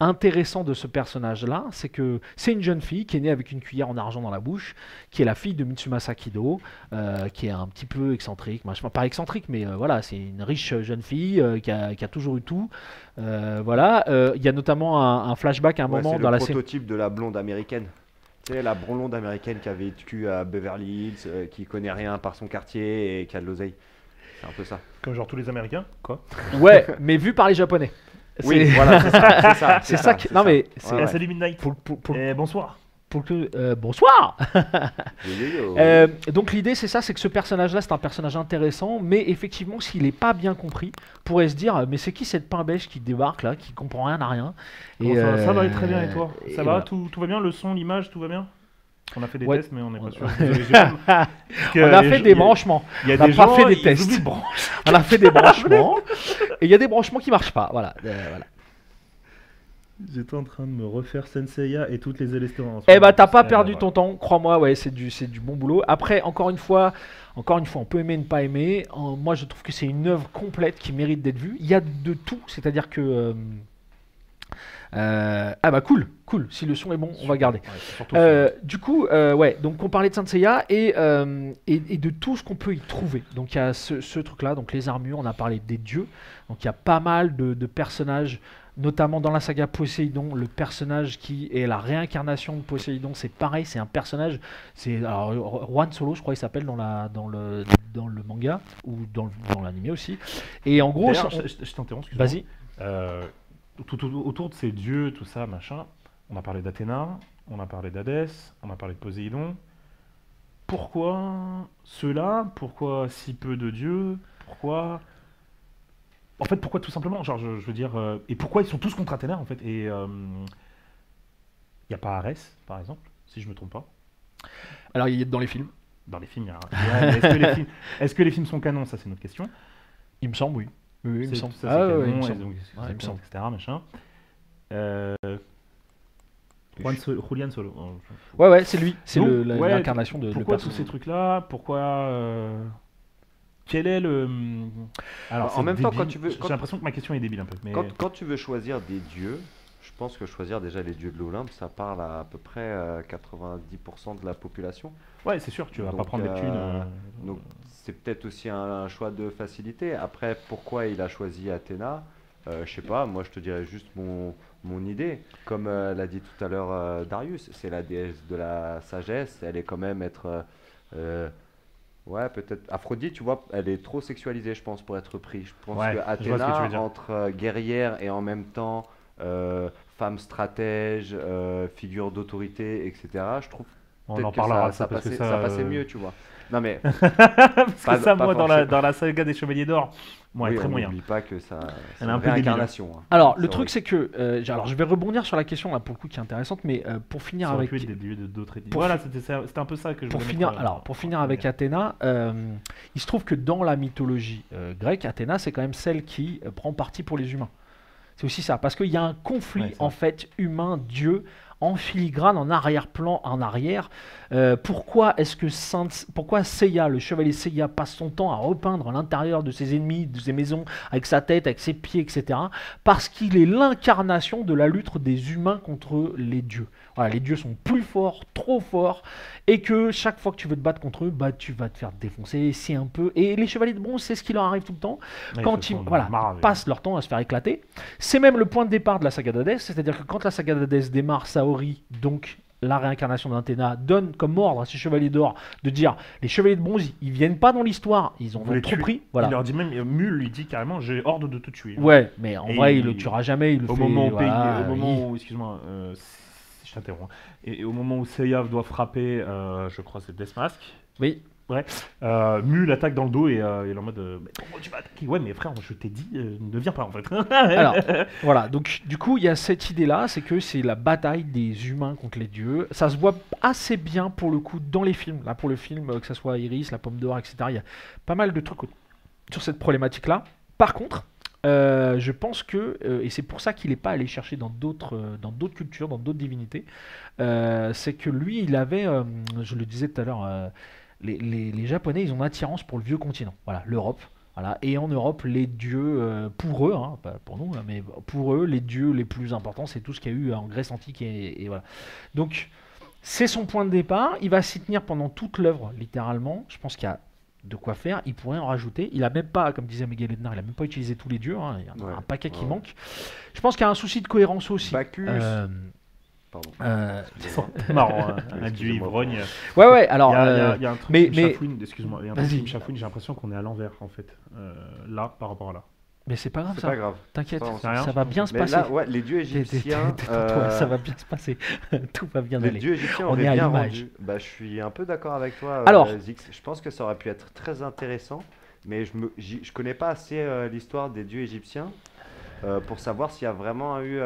intéressant de ce personnage-là, c'est que c'est une jeune fille qui est née avec une cuillère en argent dans la bouche, qui est la fille de Mitsumasa Kido, qui est un petit peu excentrique, pas excentrique, mais voilà, c'est une riche jeune fille qui a toujours eu tout. Voilà, il y a notamment un flashback à un moment dans la série. C'est le prototype de la blonde américaine. Tu sais, la blonde américaine qui a vécu à Beverly Hills, qui connaît rien par son quartier et qui a de l'oseille. C'est un peu ça. Comme genre tous les Américains, quoi. Ouais, mais vu par les Japonais. Oui, voilà, c'est ça. C'est ça. Non mais c'est. Salut Midnight. Bonsoir. Bonsoir. Yo, yo. Donc l'idée c'est ça, c'est que ce personnage-là c'est un personnage intéressant, mais effectivement s'il n'est pas bien compris, on pourrait se dire mais c'est qui cette pain bêche qui débarque là, qui comprend rien à rien. Et ça va très bien et toi? Ça va, voilà. Tout va bien, le son, l'image, tout va bien? On a fait des tests, mais on n'est pas sûr. On a fait des branchements. On n'a pas fait des tests. On a fait des branchements. Et il y a des branchements qui ne marchent pas. Voilà. J'étais en train de me refaire Senseiya et toutes les Elestorans. Eh bah, t'as pas perdu ton temps. Crois-moi, ouais, c'est du bon boulot. Après, encore une fois, on peut aimer, ne pas aimer. Moi, je trouve que c'est une œuvre complète qui mérite d'être vue. Il y a de tout. C'est-à-dire que. Ah bah cool, si le son est bon, on va garder. Ouais, du coup, ouais, donc on parlait de Saint Seiya et de tout ce qu'on peut y trouver. Donc il y a ce truc-là, donc les armures, on a parlé des dieux. Donc il y a pas mal de personnages, notamment dans la saga Poséidon, le personnage qui est la réincarnation de Poséidon, c'est pareil, c'est un personnage, alors Juan Solo, je crois, il s'appelle dans le manga ou dans l'anime aussi. Et en gros, je t'interromps, excuse-moi. Vas-y. Autour de ces dieux, tout ça, machin, on a parlé d'Athéna, on a parlé d'Hadès, on a parlé de Poséidon. Pourquoi ceux-là? Pourquoi si peu de dieux? Pourquoi... En fait, pourquoi tout simplement? Genre, je veux dire... et pourquoi ils sont tous contre Athéna, en fait? Et il n'y a pas Arès, par exemple, si je me trompe pas. Alors, il est dans les films. Dans les films, est-ce que les films sont canons? Ça, c'est une autre question. Il me semble, oui. Oui, il me C'est- semble. ça, c'est Ah, ouais, canon, il me et semble. donc, Ouais, il me semble. etc. Machin. Julian Solo. Ouais, c'est lui. C'est Donc, l'incarnation de Pourquoi le tous ces trucs-là? Pourquoi quel est le. Alors, En c'est même temps, débile. quand tu veux- J'ai l'impression que ma question est débile un peu. Mais... Quand tu veux choisir des dieux, je pense que choisir déjà les dieux de l'Olympe, ça parle à peu près 90% de la population. Ouais, c'est sûr, tu vas pas Donc, prendre des thunes. Donc c'est peut-être aussi un choix de facilité. Après, pourquoi il a choisi Athéna? Je sais pas, moi je te dirais juste mon idée. Comme l'a dit tout à l'heure Darius, c'est la déesse de la sagesse, elle est quand même ouais, peut-être. Aphrodite, tu vois, elle est trop sexualisée, je pense, pour être pris. Je pense Ouais, que je vois ce que tu veux Athéna, dire. entre guerrière et en même temps femme stratège, figure d'autorité, etc., je trouve On peut-être en que parlera ça parce que passait, ça passait mieux, tu vois. Non mais, Parce Pas- que ça, pas moi, forcément. dans la saga des Chevaliers d'Or, moi, oui, très on moyen. n'oublie pas que ça, c'est Elle est un une peu débile, réincarnation. Hein. Alors, le Ça truc, aurait- c'est que. Alors, je vais rebondir sur la question, là, pour le coup, qui est intéressante, mais pour finir Ça aurait avec. pu être des dieux d'autres éditions. Pour Voilà, c'était un peu ça que je Pour voulais finir, mettre, alors, pour finir en avec lumière. Athéna, il se trouve que dans la mythologie grecque, Athéna, c'est quand même celle qui prend parti pour les humains. C'est aussi ça, parce qu'il y a un conflit, Ouais, c'est en vrai. fait, humain-dieu, en filigrane, en arrière-plan, en arrière. Pourquoi est-ce que pourquoi Seiya, le chevalier Seiya, passe son temps à repeindre l'intérieur de ses ennemis, de ses maisons, avec sa tête, avec ses pieds, etc. Parce qu'il est l'incarnation de la lutte des humains contre les dieux. Voilà, les dieux sont plus forts, trop forts, et que chaque fois que tu veux te battre contre eux, bah, tu vas te faire défoncer, c'est un peu... Et les chevaliers de bronze, c'est ce qui leur arrive tout le temps. Ouais, Quand se ils, font voilà, marrer. ils passent leur temps à se faire éclater. C'est même le point de départ de la saga d'Hadès, c'est-à-dire que quand la saga d'Hadès démarre, Saori, donc la réincarnation d'Athéna, donne comme ordre à ses chevaliers d'or de dire les chevaliers de bronze, ils viennent pas dans l'histoire, ils en Vous ont les trop tuez. pris. Voilà. Il leur dit même, Mule lui dit carrément, j'ai ordre de te tuer. Ouais, mais en Et vrai, il il- le tuera jamais, il le Au fait. moment où, voilà, excuse-moi, si je t'interromps, et au moment où Seiya doit frapper, je crois que c'est Deathmask, Oui. Mule attaque dans le dos et il est en mode mais pourquoi tu vas attaquer? Ouais, mais frère, je t'ai dit, ne viens pas en fait. Alors, voilà, donc du coup, il y a cette idée-là, c'est que c'est la bataille des humains contre les dieux. Ça se voit assez bien pour le coup dans les films. Là, pour le film, que ce soit Iris, la Pomme d'Or, etc., il y a pas mal de trucs sur cette problématique-là. Par contre, je pense que, et c'est pour ça qu'il n'est pas allé chercher dans d'autres cultures, dans d'autres divinités, c'est que lui, il avait, je le disais tout à l'heure, les Japonais, ils ont une attirance pour le vieux continent, voilà, l'Europe. Voilà. Et en Europe, les dieux, pour eux, hein, pas pour nous, hein, mais pour eux, les dieux les plus importants, c'est tout ce qu'il y a eu en Grèce antique. Et voilà. Donc, c'est son point de départ. Il va s'y tenir pendant toute l'œuvre, littéralement. Je pense qu'il y a de quoi faire. Il pourrait en rajouter. Il a même pas, comme disait Miguel Ednar, il a même pas utilisé tous les dieux. Hein. Il y en a Ouais, un paquet qui ouais. manque. Je pense qu'il y a un souci de cohérence aussi. Bacchus. Euh, Pardon. C'est marrant, hein, un dieu Excusez-moi. ivrogne. ouais, alors. Il y a un truc mais- qui me mais- chafouine, excuse-moi, il y a un truc Vas-y. qui me chafouine, j'ai l'impression qu'on est à l'envers en fait, là par rapport à là. Mais c'est pas grave C'est ça. pas grave. T'inquiète, C'est rien. ça va bien se Mais passer. là, ouais, les dieux égyptiens. Détends-toi, ça va bien se passer. Tout va bien Les aller. dieux égyptiens On est auraient à bien l'image. rendu. Bah, je suis un peu d'accord avec toi, Alors. Zix. Je pense que ça aurait pu être très intéressant, mais je connais pas assez l'histoire des dieux égyptiens pour savoir s'il y a vraiment eu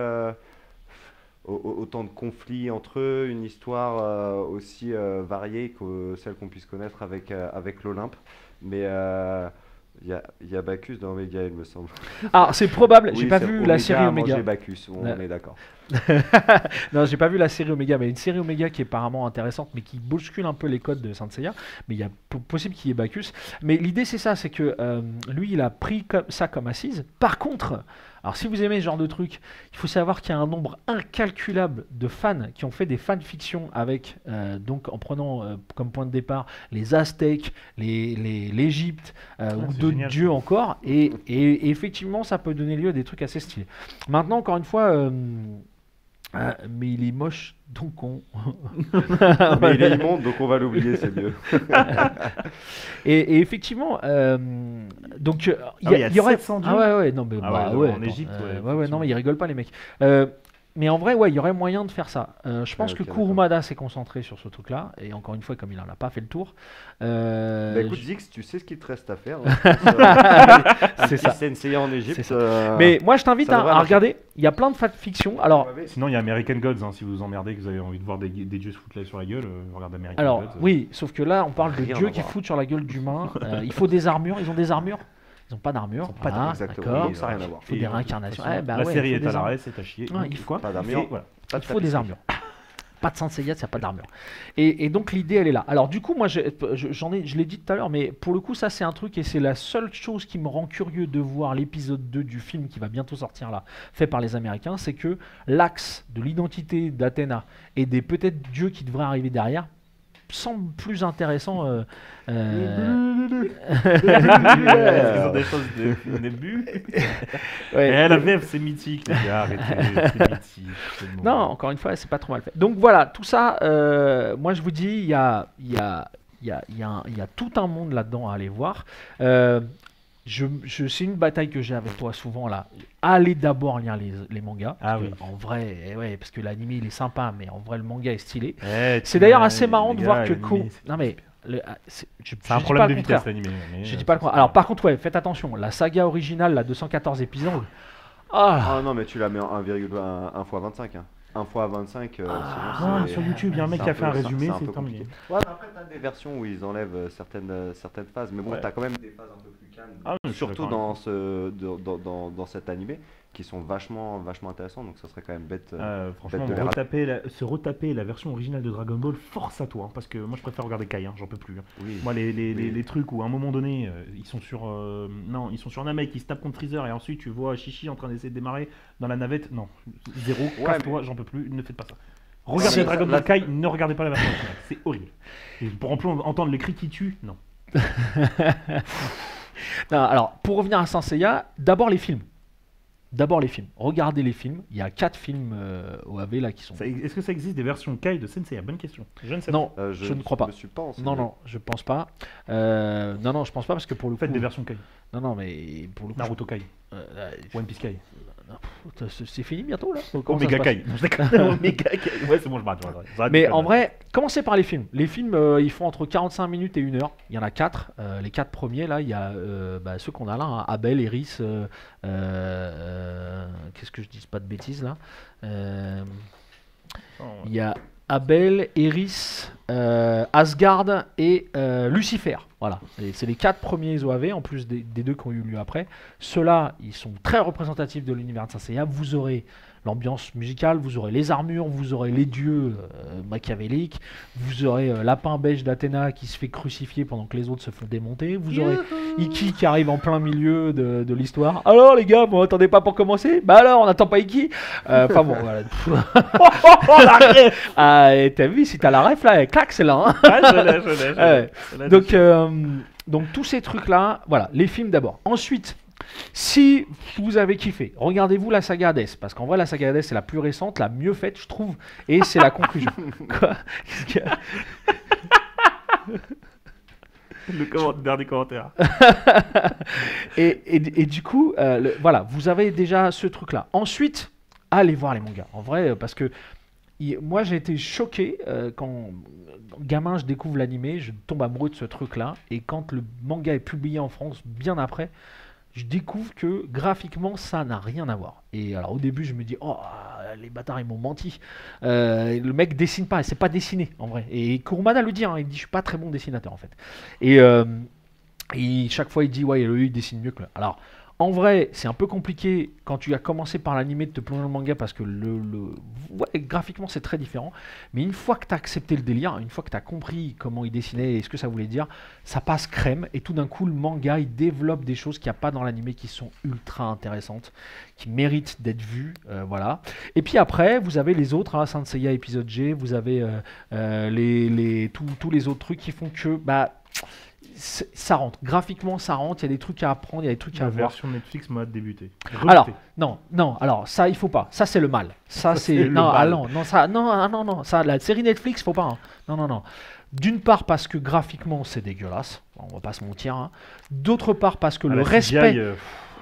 autant de conflits entre eux, une histoire aussi variée que celle qu'on puisse connaître avec l'Olympe. Mais il y a Bacchus dans Omega, il me semble. Ah, c'est probable, j'ai Oui, pas c'est vu Omega la série a Omega. mangé Bacchus, on Ouais. est d'accord. Non, j'ai pas vu la série Omega, mais une série Omega qui est apparemment intéressante, mais qui bouscule un peu les codes de Saint Seiya. Mais il y a possible qu'il y ait Bacchus. Mais l'idée, c'est ça, c'est que lui, il a pris ça comme assise. Par contre, alors si vous aimez ce genre de truc, il faut savoir qu'il y a un nombre incalculable de fans qui ont fait des fanfictions avec, donc en prenant comme point de départ les Aztèques, l'Égypte ou c'est d'autres génial, dieux encore. Et effectivement, ça peut donner lieu à des trucs assez stylés. Maintenant, encore une fois. Mais il est moche, donc on. Mais il est immonde, donc on va l'oublier, c'est mieux. Et effectivement, donc il y a y aurait. 700 dieux. Ah ouais, non, mais Ah bah ouais, ouais. en attends, Égypte, ouais, ouais, non, mais ils rigolent pas les mecs. Mais en vrai, ouais, il y aurait moyen de faire ça. Je pense ok, que d'accord. Kurumada s'est concentré sur ce truc-là. Et encore une fois, comme il n'en a pas fait le tour. Bah écoute, Zix, tu sais ce qu'il te reste à faire. C'est ça. Sensei en Égypte. C'est ça. Mais moi, je t'invite ça à devrait marcher. regarder. Il y a plein de fanfictions. Alors, Sinon, il y a American Gods, hein, si vous vous emmerdez, que vous avez envie de voir des dieux se foutre là sur la gueule, regardez American alors Gods. oui, sauf que là, on parle de Rien dieux à qui voir. foutent sur la gueule d'humains. Il faut des armures. Ils ont des armures? Ils n'ont pas d'armure. Pas Voilà, exactement. d'accord. Donc, ça n'a rien à voir. Il faut des réincarnations. De toute façon, Eh, bah la ouais, série il faut est des à armures. l'arrêt, c'est à chier. Ouais, il faut pas d'armure. Et voilà. Pas Il de faut des tapisserie. armures. Pas de Saint Seiya, il n'y a pas d'armure. Et donc l'idée, elle est là. Alors du coup, moi, je l'ai dit tout à l'heure, mais pour le coup, ça c'est un truc et c'est la seule chose qui me rend curieux de voir l'épisode 2 du film qui va bientôt sortir là, fait par les Américains, c'est que l'axe de l'identité d'Athéna et des peut-être dieux qui devraient arriver derrière semble plus intéressant. Ils ont des choses de début. Ouais. Et la VF, c'est mythique, les gars, arrêtez, c'est mythique. c'est bon. Non, encore une fois, c'est pas trop mal fait. Donc voilà, tout ça, moi je vous dis, il y a tout un monde là-dedans à aller voir. C'est une bataille que j'ai avec toi souvent là. Allez d'abord lire les mangas. Ah parce que oui. En vrai, ouais, parce que l'anime il est sympa, mais en vrai le manga est stylé. Eh, C'est d'ailleurs tu- assez marrant les de gars, voir que l'animé, c'est- non mais je C'est un dis problème pas de le vitesse, contraire. l'animé. mais, Je dis pas le contraire. Alors par contre, ouais, faites attention. La saga originale, la 214 épisodes. Ah non, mais tu la mets en 1,1 x 25. Hein. 1 x 25, sinon Ah, c'est- sur YouTube, il y a un mec c'est qui a fait un peu- résumé, un c'est peu terminé. compliqué. Ouais, mais après, t'as des versions où ils enlèvent certaines phases, mais bon, Ouais. t'as quand même des phases un peu plus calmes, Ah, je suis surtout d'accord dans cet animé, qui sont vachement intéressantes, donc ça serait quand même bête. Franchement, bête de les se retaper la version originale de Dragon Ball, force à toi, hein, parce que moi je préfère regarder Kai, hein, j'en peux plus. Hein. Oui. Moi, Oui. les trucs où à un moment donné, ils sont sur Namek, ils se tapent contre Freezer, et ensuite tu vois Chichi en train d'essayer de démarrer dans la navette. Non, zéro, Ouais, casse-toi, j'en peux plus, ne faites pas ça. Regardez mais Dragon là- Ball Kai, ne regardez pas la version originale, c'est horrible. Et pour entendre les cris qui tuent, non. Non, alors, pour revenir à Saint Seiya, d'abord les films. Regardez les films. Il y a 4 films OAV là qui sont. Est-ce que ça existe des versions Kai de Sensei? Bonne question. Je ne sais Non, pas. je ne crois pas. me suis pas renseigné. Non, je pense pas. Non, je pense pas parce que pour le Faites coup. des versions Kai. Non, mais pour le coup. Naruto Kai, je- One Piece Kai, C'est fini bientôt là Comment ça Omega se passe Kai. Non, je déconne. Omega Kai. Ouais, c'est bon, je m'arrête. Mais en vrai, commencez par les films. Les films, ils font entre 45 minutes et 1 heure. Il y en a 4. Les 4 premiers, là, il y a ceux qu'on a là, hein, Abel, Eris, qu'est-ce que je dis pas de bêtises là Il y a Abel, Eris, Asgard et Lucifer. Voilà, et c'est les 4 premiers OAV, en plus des 2 qui ont eu lieu après. Ceux-là, ils sont très représentatifs de l'univers de Saint Seiya. Vous aurez l'ambiance musicale, vous aurez les armures, vous aurez les dieux machiavéliques, vous aurez Lapin Beige d'Athéna qui se fait crucifier pendant que les autres se font démonter, vous aurez Iki qui arrive en plein milieu de l'histoire. Alors les gars, vous m'attendez pas pour commencer? Bah alors, on n'attend pas Iki. Enfin bon, voilà. Ah, et t'as vu, si t'as la ref là, clac, c'est là. Hein. Ouais. Donc tous ces trucs-là, voilà, les films d'abord. Ensuite, si vous avez kiffé, regardez-vous la saga Hades, parce qu'en vrai la saga Hades c'est la plus récente, la mieux faite je trouve, et c'est la conclusion. Quoi? Dernier commentaire. et du coup, voilà, vous avez déjà ce truc-là. Ensuite, allez voir les mangas, en vrai, parce que moi j'ai été choqué quand gamin je découvre l'animé, je tombe amoureux de ce truc-là, et quand le manga est publié en France bien après, je découvre que graphiquement ça n'a rien à voir. Et alors au début je me dis oh les bâtards ils m'ont menti. Le mec dessine pas, c'est pas dessiné en vrai. Et Kurumada le dit, hein, il dit je suis pas très bon dessinateur en fait. Et chaque fois il dit ouais lui il dessine mieux que le. Alors en vrai c'est un peu compliqué quand tu as commencé par l'animé de te plonger dans le manga parce que ouais, graphiquement c'est très différent. Mais une fois que tu as accepté le délire, une fois que tu as compris comment il dessinait et ce que ça voulait dire, ça passe crème et tout d'un coup le manga il développe des choses qu'il n'y a pas dans l'animé qui sont ultra intéressantes, qui méritent d'être vues, voilà. Et puis après vous avez les autres, hein, Saint Seiya épisode G, vous avez tous les autres trucs qui font que ça rentre, graphiquement ça rentre, il y a des trucs à apprendre, il y a des trucs à La voir. version Netflix m'a débuté. Alors, non, alors ça il faut pas, ça c'est le mal. Ça c'est le non, mal. non, ça la série Netflix faut pas. Hein. Non. D'une part parce que graphiquement c'est dégueulasse, on va pas se mentir. Hein. D'autre part parce que le respect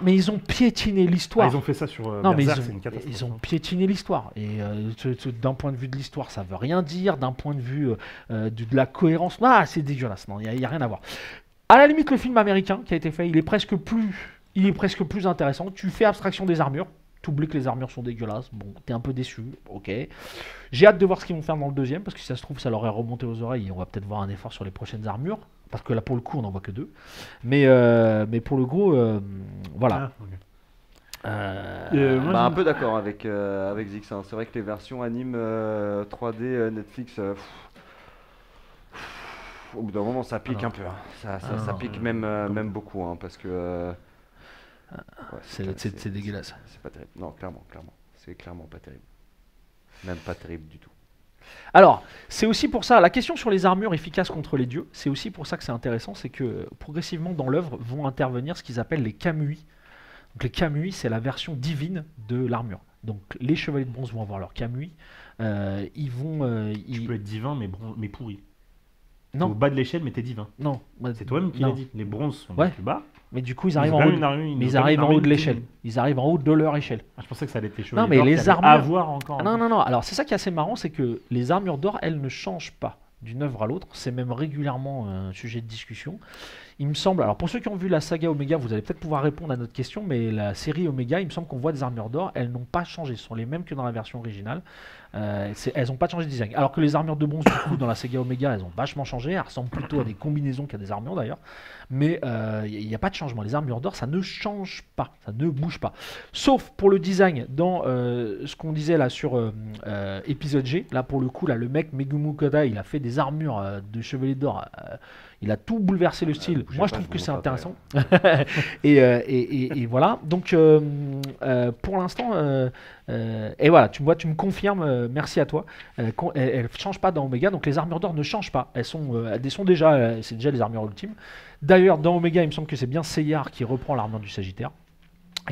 mais ils ont piétiné l'histoire. Ils ont fait ça sur Non, mais Berserk, c'est une catastrophe. ils ont piétiné l'histoire. Et d'un point de vue de l'histoire, ça veut rien dire. D'un point de vue de la cohérence, c'est dégueulasse. Non, il n'y a rien à voir. À la limite, le film américain qui a été fait, il est presque plus intéressant. Tu fais abstraction des armures. Tu oublies que les armures sont dégueulasses. Bon, t'es un peu déçu. Ok. J'ai hâte de voir ce qu'ils vont faire dans le deuxième, parce que si ça se trouve, ça leur est remonté aux oreilles. Et on va peut-être voir un effort sur les prochaines armures. Parce que là, pour le coup, on n'en voit que 2. Mais pour le gros, voilà. Un peu d'accord avec Zix. Hein. C'est vrai que les versions anime 3D Netflix, au bout d'un moment, ça pique un peu. Hein. Ça pique même beaucoup, hein, parce que c'est dégueulasse. C'est pas terrible. Non, clairement. C'est clairement pas terrible. Même pas terrible du tout. Alors, c'est aussi pour ça, la question sur les armures efficaces contre les dieux, c'est aussi pour ça que c'est intéressant, c'est que progressivement dans l'œuvre vont intervenir ce qu'ils appellent les Kamui. Donc les Kamui, c'est la version divine de l'armure. Donc les chevaliers de bronze vont avoir leur Kamui. Tu peux être divin mais pourri. Non. T'es au bas de l'échelle mais t'es divin. Non. C'est toi-même qui l'as dit. Les bronzes sont plus bas. Mais du coup, ils arrivent en haut de l'échelle. Ils arrivent en haut de leur échelle. Je pensais que ça allait être les chevaliers d'or. Non, mais les armures. Avoir encore. Non. Alors, c'est ça qui est assez marrant, c'est que les armures d'or, elles ne changent pas d'une œuvre à l'autre. C'est même régulièrement un sujet de discussion. Il me semble. Alors, pour ceux qui ont vu la saga Omega, vous allez peut-être pouvoir répondre à notre question, mais la série Omega, il me semble qu'on voit des armures d'or. Elles n'ont pas changé. Ce sont les mêmes que dans la version originale. Elles n'ont pas changé de design. Alors que les armures de bronze, du coup, dans la saga Omega, elles ont vachement changé. Elles ressemblent plutôt à des combinaisons qu'à des armures d'ailleurs. Mais il n'y a pas de changement. Les armures d'or, ça ne change pas. Ça ne bouge pas. Sauf pour le design dans ce qu'on disait là sur épisode G. Là, pour le coup, là, le mec Megumu Koda, il a fait des armures de chevalier d'or. Il a tout bouleversé le style. Moi, je trouve que c'est intéressant. et voilà. Donc, pour l'instant, et voilà, tu me confirmes, merci à toi. Elles ne changent pas dans Omega. Donc, les armures d'or ne changent pas. Elles sont déjà, c'est déjà les armures ultimes. D'ailleurs, dans Omega, il me semble que c'est bien Seyar qui reprend l'armure du Sagittaire.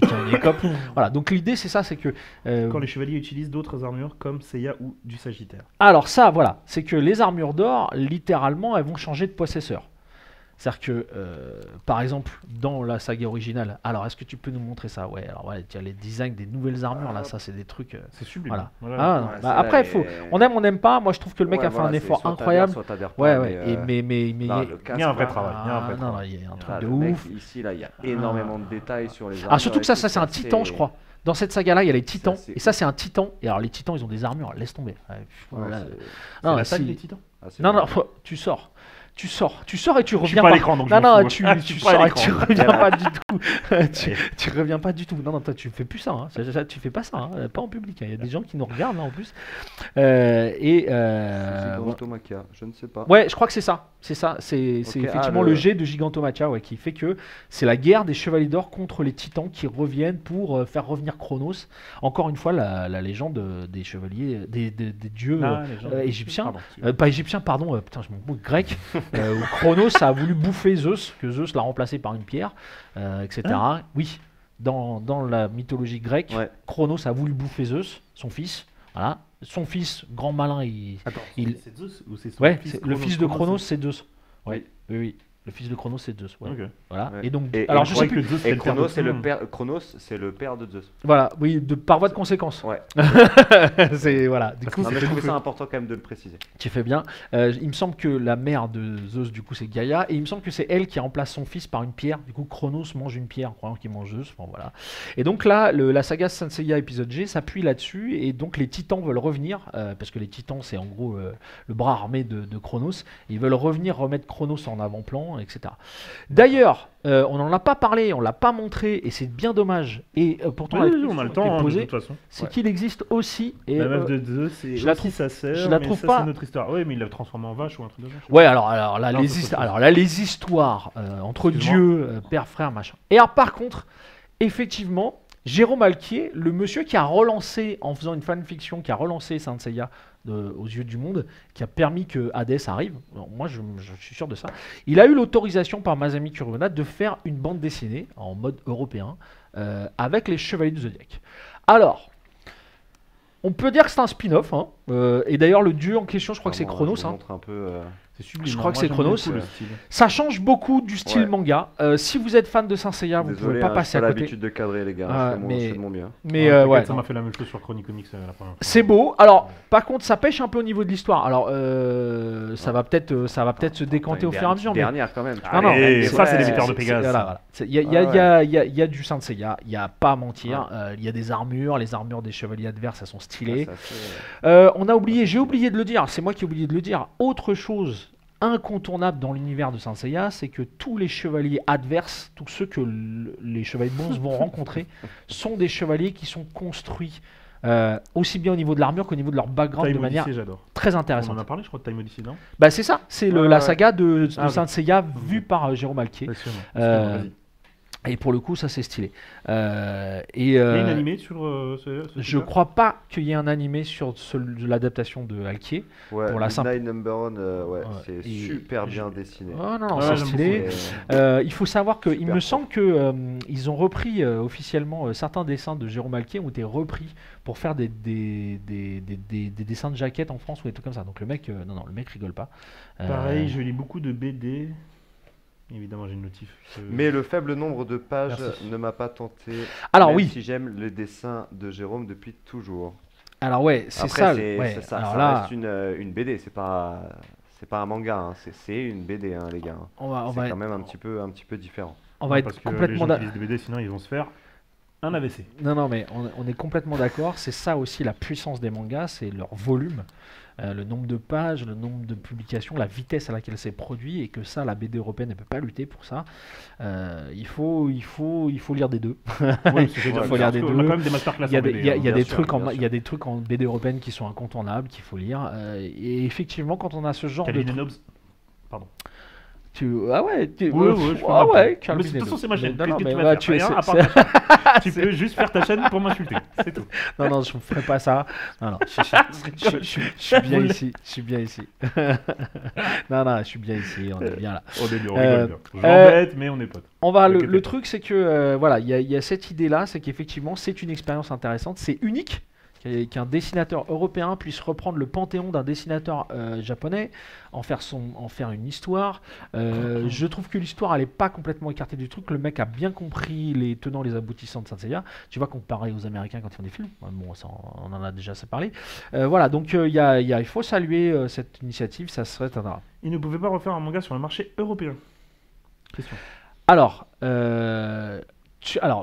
Qui en écope. Voilà, donc l'idée c'est ça, c'est que quand les chevaliers utilisent d'autres armures comme Seiya ou du Sagittaire. Alors ça, voilà, c'est que les armures d'or, littéralement, elles vont changer de possesseur. C'est-à-dire que, par exemple, dans la saga originale, alors est-ce que tu peux nous montrer ça? Ouais, alors ouais, tu as les designs des nouvelles armures, là, ça c'est des trucs... c'est sublime. Voilà. Après, on aime, on n'aime pas. Moi, je trouve que le mec a fait un effort incroyable. Mais il y a un vrai travail. Il y a un truc de ouf. Ici, là, il y a énormément de détails sur les armures. Ah, surtout que ça c'est un titan, je crois. Dans cette saga-là, il y a les titans. Et ça, c'est un titan. Et alors, les titans, ils ont des armures. Laisse tomber. C'est la salle des titans. Non, tu sors et tu reviens pas. Tu reviens pas du tout. Tu reviens pas du tout. Non, toi, tu fais plus ça. Tu fais pas ça. Pas en public. Il y a des gens qui nous regardent là en plus. C'est Gigantomachia, je ne sais pas. Ouais, je crois que c'est ça. C'est effectivement le jet de Gigantomachia, qui fait que c'est la guerre des chevaliers d'or contre les titans qui reviennent pour faire revenir Chronos. Encore une fois, la légende des chevaliers, des dieux égyptiens. Pas égyptiens, pardon. Putain, je m'en fous, grec. Où Chronos a voulu bouffer Zeus, que Zeus l'a remplacé par une pierre, etc. Oui, dans la mythologie grecque, Chronos a voulu bouffer Zeus, son fils. Voilà. Son fils, grand malin, c'est Zeus ou c'est son fils le fils de Chronos, c'est Zeus. Oui. Le fils de Chronos, c'est Zeus. Okay. Voilà. Ouais. Et donc, alors je sais plus. Et Chronos, c'est le père de Zeus. Voilà. Oui, par voie de conséquence. Ouais. C'est voilà. Du coup, je trouvais ça important quand même de le préciser. Tu fais bien. Il me semble que la mère de Zeus, du coup, c'est Gaïa, et il me semble que c'est elle qui remplace son fils par une pierre. Du coup, Chronos mange une pierre en croyant qu'il mange Zeus. Enfin, voilà. Et donc là, la saga Saint Seiya épisode G s'appuie là-dessus, et donc les Titans veulent revenir parce que les Titans, c'est en gros le bras armé de Chronos. Ils veulent revenir remettre Chronos en avant-plan, etc. D'ailleurs, on n'en a pas parlé, on l'a pas montré, et c'est bien dommage. Et pourtant, on a le temps posé, de toute façon. C'est qu'il existe aussi. Et, la meuf de Zeus, c'est je la trouve, sa sœur, je la trouve ça, pas. C'est notre histoire. Oui, mais il l'a transformé en vache ou un truc de vache. Ouais, alors là, les histoires entre dieux, père, frère, machin. Et alors, par contre, effectivement, Jérôme Alquier, le monsieur qui a relancé, en faisant une fanfiction, qui a relancé Saint Seiya aux yeux du monde, qui a permis que Hades arrive, moi je suis sûr de ça, il a eu l'autorisation par Masami Kurumada de faire une bande dessinée en mode européen avec les Chevaliers du Zodiaque. Alors, on peut dire que c'est un spin-off, Et d'ailleurs, le dieu en question, je crois que c'est Vraiment, Chronos. je vous hein. montre un peu. C'est sublime. Je crois que Moi, c'est j'aime Chronos. beaucoup le style. Ça change beaucoup du style Ouais. manga. Si vous êtes fan de Saint Seiya, vous Désolé, pouvez pas hein, passer j'ai pas à côté. l'habitude de cadrer les gars, Ah, je mais- fais de mon mieux. Mais T'inquiète, ouais, ça non. m'a fait la même chose sur Chronic Comics la première fois. C'est beau. Alors, par contre, ça pêche un peu au niveau de l'histoire. Alors, ça va peut-être se décanter au fur et à mesure. Mais... Dernière quand même. tu Non, vois. non, Allez, mais ça, c'est ouais, les victoires de c'est- Pégase. voilà, ça. voilà. Il y a du Saint Seiya, il n'y a pas à mentir. Ouais. Il y a des armures, les armures des chevaliers adverses, elles sont stylées. Ouais, ça, c'est- J'ai oublié de le dire, c'est moi qui ai oublié de le dire. Autre chose incontournable dans l'univers de Saint Seiya, c'est que tous les chevaliers adverses, tous ceux que les chevaliers de bronze vont rencontrer, sont des chevaliers qui sont construits aussi bien au niveau de l'armure qu'au niveau de leur background Time de manière Odyssey, j'adore. très On en intéressante. a parlé, je crois, de Time Odyssey, non? Bah c'est ça, c'est Ouais, la ouais. saga de Ah, Saint oui. Seiya vue par Jérôme Alquier. Passionnant. Euh, Vas-y. Et pour le coup, ça c'est stylé. Il y a une animée sur ce Je truc-là crois pas qu'il y ait un animé sur l'adaptation de Alquier. Ouais, Pour la simple- Midnight Number One, ouais, Ouais. c'est Et- super bien dessiné. Oh non, non, Ouais, c'est j'aime stylé. Et- Il faut savoir que il Super me fort. semble que ils ont repris officiellement certains dessins de Jérôme Alquier ont été repris pour faire des dessins de jaquettes en France ou des trucs comme ça. Donc le mec, non, le mec rigole pas. Pareil, je lis beaucoup de BD. Évidemment, j'ai une notif. Mais le faible nombre de pages Merci. ne m'a pas tenté. Alors même oui. si j'aime le dessin de Jérôme depuis toujours. Alors ouais, c'est Après, ça. c'est Ouais. c'est ça, Alors ça là, reste une BD, c'est pas un manga, hein, c'est une BD, hein, les gars. on va C'est quand même un petit peu différent. on va parce être que complètement les gens qui lisent des BD, sinon ils vont se faire un AVC. Non, mais on est complètement d'accord. C'est ça aussi la puissance des mangas, c'est leur volume, le nombre de pages, le nombre de publications, la vitesse à laquelle c'est produit, et que ça, la BD européenne ne peut pas lutter pour ça. Il faut lire des deux. Oui, c'est Il faut dire, lire des on deux. a quand même des masterclass Il y a en des, BD. il y a- hein. il y a bien des sûr, trucs en, bien il y a des trucs en BD européenne qui sont incontournables, qu'il faut lire. Et effectivement, quand on a ce genre de Calvin et trucs, Hobbes. Pardon. ah ouais, Ouais, je fais ah un peu. ouais, Mais Calvin de toute et façon, Hobbes. c'est ma chaîne. Non, non, Qu'est-ce que mais tu vas bah, faire? Rien, à part c'est- ta chaîne. Tu peux juste faire ta chaîne pour m'insulter. C'est tout. Non, je ne ferai pas ça. Non, je suis bien ici. Je suis bien ici. Non, je suis bien ici. On est bien là. On est bien, on Euh, rigole bien. J'embête, mais on est potes. Le T'inquiète pas. truc, c'est que voilà, il y a cette idée-là, c'est qu'effectivement, c'est une expérience intéressante. C'est unique qu'un dessinateur européen puisse reprendre le panthéon d'un dessinateur japonais, en faire une histoire. Je trouve que l'histoire, elle est pas complètement écartée du truc. Le mec a bien compris les tenants, les aboutissants de Saint Seiya. Tu vois, comparé aux Américains quand ils font des films. Bon, ça, on en a déjà assez parlé. Voilà, donc il faut saluer cette initiative. Ça serait un. Ils ne pouvaient pas refaire un manga sur le marché européen. Question. Alors,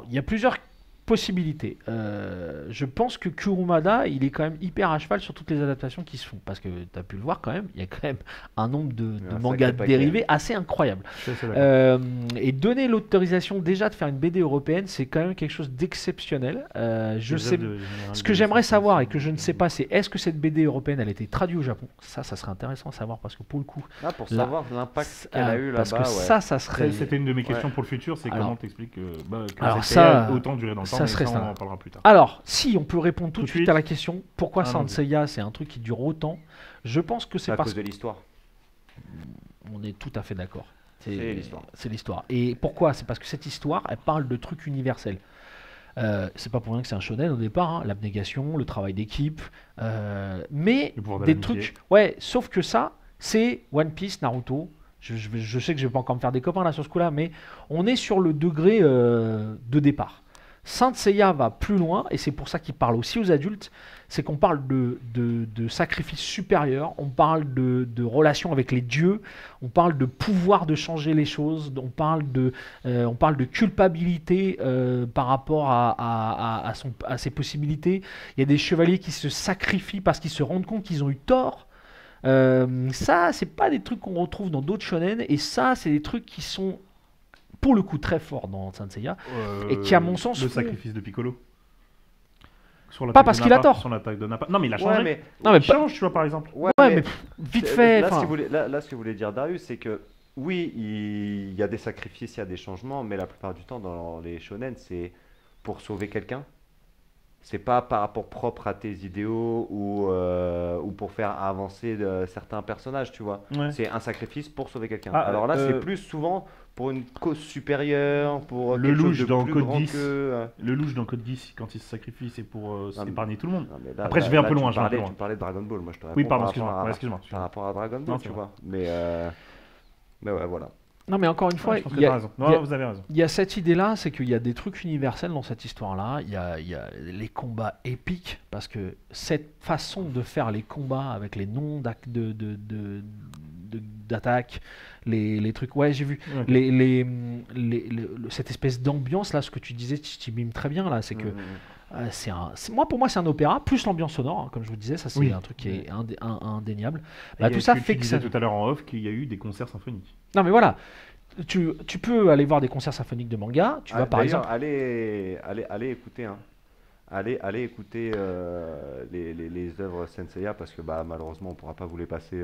il y a plusieurs possibilités. Je pense que Kurumada, il est quand même hyper à cheval sur toutes les adaptations qui se font. Parce que tu as pu le voir quand même, il y a quand même un nombre de Un mangas sacré paquet. dérivés assez incroyable. Je suis assez d'accord. Et donner l'autorisation déjà de faire une BD européenne, c'est quand même quelque chose d'exceptionnel. Ce que j'aimerais savoir et que je ne sais pas, c'est est-ce que cette BD européenne, elle a été traduite au Japon? Ça serait intéressant à savoir parce que pour le coup, Ah, pour Là, savoir l'impact qu'elle a eu parce là-bas, que ouais. ça serait. C'était une de mes questions pour le futur, c'est Alors- comment t'expliques que Alors Saint ça- Seiya a autant duré dans le temps, ça mais serait ça, ça. on en parlera plus tard. Alors, si on peut répondre tout de Tout de suite suite. à la question, pourquoi Saint Allons-y. Seiya c'est un truc qui dure autant? Je pense que c'est C'est à parce cause de l'histoire. qu'on est tout à fait d'accord. C'est l'histoire. C'est l'histoire. Et pourquoi? C'est parce que cette histoire, elle parle de trucs universels. C'est pas pour rien que c'est un shonen au départ, hein, l'abnégation, le travail d'équipe, mais Le pouvoir de des l'amitié. trucs. Ouais, sauf que ça, c'est One Piece, Naruto. Je sais que je vais pas encore me faire des copains là sur ce coup-là, mais on est sur le degré de départ. Saint Seiya va plus loin, et c'est pour ça qu'il parle aussi aux adultes, c'est qu'on parle de sacrifice supérieur, on parle de relations avec les dieux, on parle de pouvoir de changer les choses, on parle de culpabilité par rapport à ses possibilités. Il y a des chevaliers qui se sacrifient parce qu'ils se rendent compte qu'ils ont eu tort. Ça, c'est pas des trucs qu'on retrouve dans d'autres shonen, et ça, c'est des trucs qui sont pour le coup très forts dans Saint Seiya. Et qui, à mon sens, le font- sacrifice de Piccolo. Sur Pas parce qu'il a Nappa, tort. Sur l'attaque de Nappa. Non, mais il a changé. Ouais, mais, Non, mais Il change, tu vois, par exemple. ouais, Ouais, mais mais pff, vite c'est- fait. Là, enfin, ce que voulait dire Darius, c'est que oui, il y a des sacrifices, il y a des changements, mais la plupart du temps, dans les shonen, c'est pour sauver quelqu'un. C'est pas par rapport propre à tes idéaux ou pour faire avancer certains personnages, tu vois. Ouais. C'est un sacrifice pour sauver quelqu'un. Ah, Alors là, c'est plus souvent pour une cause supérieure, pour Le quelque chose louche de dans plus Code grand 10. que... Le louche dans Code 10, quand il se sacrifie, c'est pour mais- épargner tout le monde. Non, mais là, Après, je vais un peu loin, tu je vais un peu loin. parlais de Dragon Ball, moi je te Oui, réponds pardon, par excuse-moi. rapport à- Ouais, excuse-moi. par rapport à Dragon Ball, Non, tu c'est vois. Mais ouais, voilà. Non, mais encore une fois, Ouais, je pense que il y a- t'as raison. il y Non, a- vous avez raison. il y a cette idée-là, c'est qu'il y a des trucs universels dans cette histoire-là. Il y a les combats épiques, parce que cette façon de faire les combats avec les noms d'attaque, les trucs. Ouais, j'ai vu. Ok. Cette espèce d'ambiance, là, ce que tu disais, tu mimes très bien, là, c'est que. Mhm. Pour moi, c'est un opéra, plus l'ambiance sonore, hein, comme je vous disais, ça c'est Oui. un truc qui est indéniable. Et Bah, tout ça tu fait que disais ça. tout à l'heure en off qu'il y a eu des concerts symphoniques. Non, mais voilà. Tu peux aller voir des concerts symphoniques de manga. Tu vas par D'ailleurs, exemple. allez écouter, hein. Allez écouter les œuvres Senseiya parce que bah, malheureusement on pourra pas vous les passer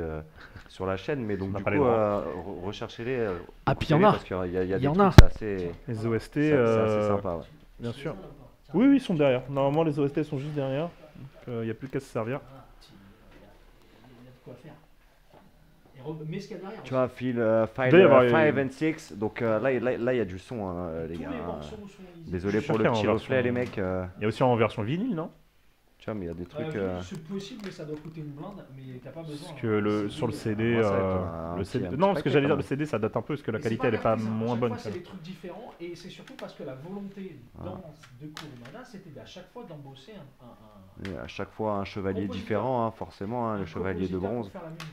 sur la chaîne, mais donc On n'a du pas coup les droits. recherchez-les. Ah, puis il y en écoutez-les a. parce qu'il y a Il y des en trucs, a. c'est assez, Les OST, c'est assez sympa. Ouais. bien sûr. Oui, oui, ils sont derrière. Normalement, les OST sont juste derrière. Il n'y a plus qu'à se servir. Tu vois, File Doit y avoir 5 and 6, donc là il y a du son, hein, les gars. Désolé Je suis pour sûr le qu'il y a petit en reflet, version- les mecs. Il y a aussi en version vinyle, non? Tu vois, mais il y a des trucs. C'est possible, mais ça doit coûter une blinde, mais t'as pas besoin. Parce que sur le CD, Ouais, ça va être un le petit- CD un petit non, parce que paquet, j'allais quand dire le même. CD, ça date un peu, parce que la qualité elle est pas moins bonne. C'est quand même. des trucs différents, et c'est surtout parce que la volonté de Kurumada, c'était à chaque fois d'embaucher Et à chaque fois un chevalier compositeur. différent, hein, forcément, hein, le chevalier de compositeur pour bronze. faire la musique.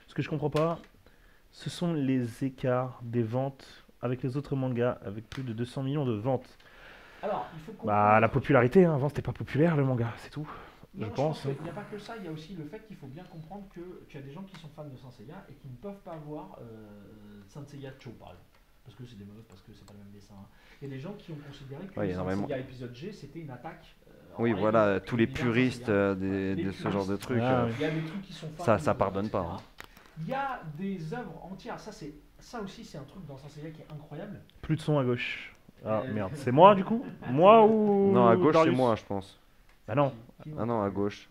Ce que je comprends pas, ce sont les écarts des ventes avec les autres mangas, avec plus de 200 millions de ventes. Alors, il faut Bah, la popularité, hein, avant c'était pas populaire le manga, c'est tout. Non, je pense. qu'il n'y a pas que ça, il y a aussi le fait qu'il faut bien comprendre que tu as des gens qui sont fans de Saint Seiya et qui ne peuvent pas voir Saint Seiya Cho, par exemple. Parce que c'est des meufs, parce que c'est pas le même dessin. Il y a des gens qui ont considéré que Ouais, il y a Saint énormément. Seiya épisode G c'était une attaque. Oui, en voilà, règle, tous les l'univers puristes Saint Seiya. de Les ce genre de puristes. trucs. Ah, oui. Il y a des trucs qui sont fans. Ça pardonne pas, hein. Il y a des œuvres entières, ça aussi c'est un truc dans Saint Seiya qui est incroyable. Plus de son à gauche. Ah merde, c'est moi du coup? Moi ou Non, à gauche, c'est Darius? moi, je pense. Bah non. Ah non, à gauche.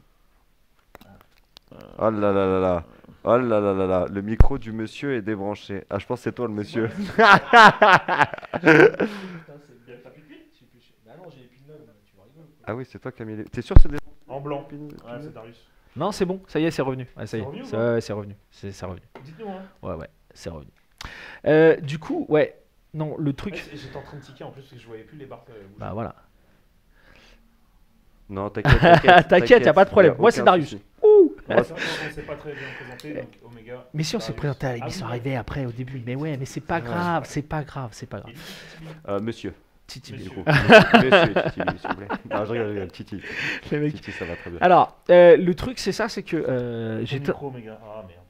Oh là là là là. Oh là là là là. Le micro du monsieur est débranché. Ah, je pense que c'est toi le monsieur. Putain, c'est bien. T'as plus de piles? Bah non, j'ai les piles neuves, tu vas rigoler. Ah oui, c'est toi qui as mis les. T'es sûr que c'est des. En blanc. Ouais, c'est Darius. Non, c'est bon, ça y est, c'est revenu. Ouais, ça y est. C'est revenu ou C'est pas ouais, c'est revenu. C'est revenu. Dites-nous, hein. Ouais, c'est revenu. Du coup, ouais, non, le truc. J'étais en train de tiquer en plus parce que je voyais plus les barres. Bah voilà. Non, t'inquiète. T'inquiète, y a pas de problème. Moi, c'est Darius. Ouh. Moi, On s'est pas très bien présenté, donc Omega. Mais si on s'est Darius. présenté à Ah, l'émission oui, arrivée après au début. Mais ouais, mais c'est pas grave, c'est pas grave, c'est pas grave. Monsieur. Titi, Monsieur. Du coup. Monsieur, Titi, s'il vous plaît. Non, je rigole, Titi. les mecs. Titi, ça va très bien. Alors, le truc, c'est ça, c'est que j'ai. J'ai micro Omega. Ah merde.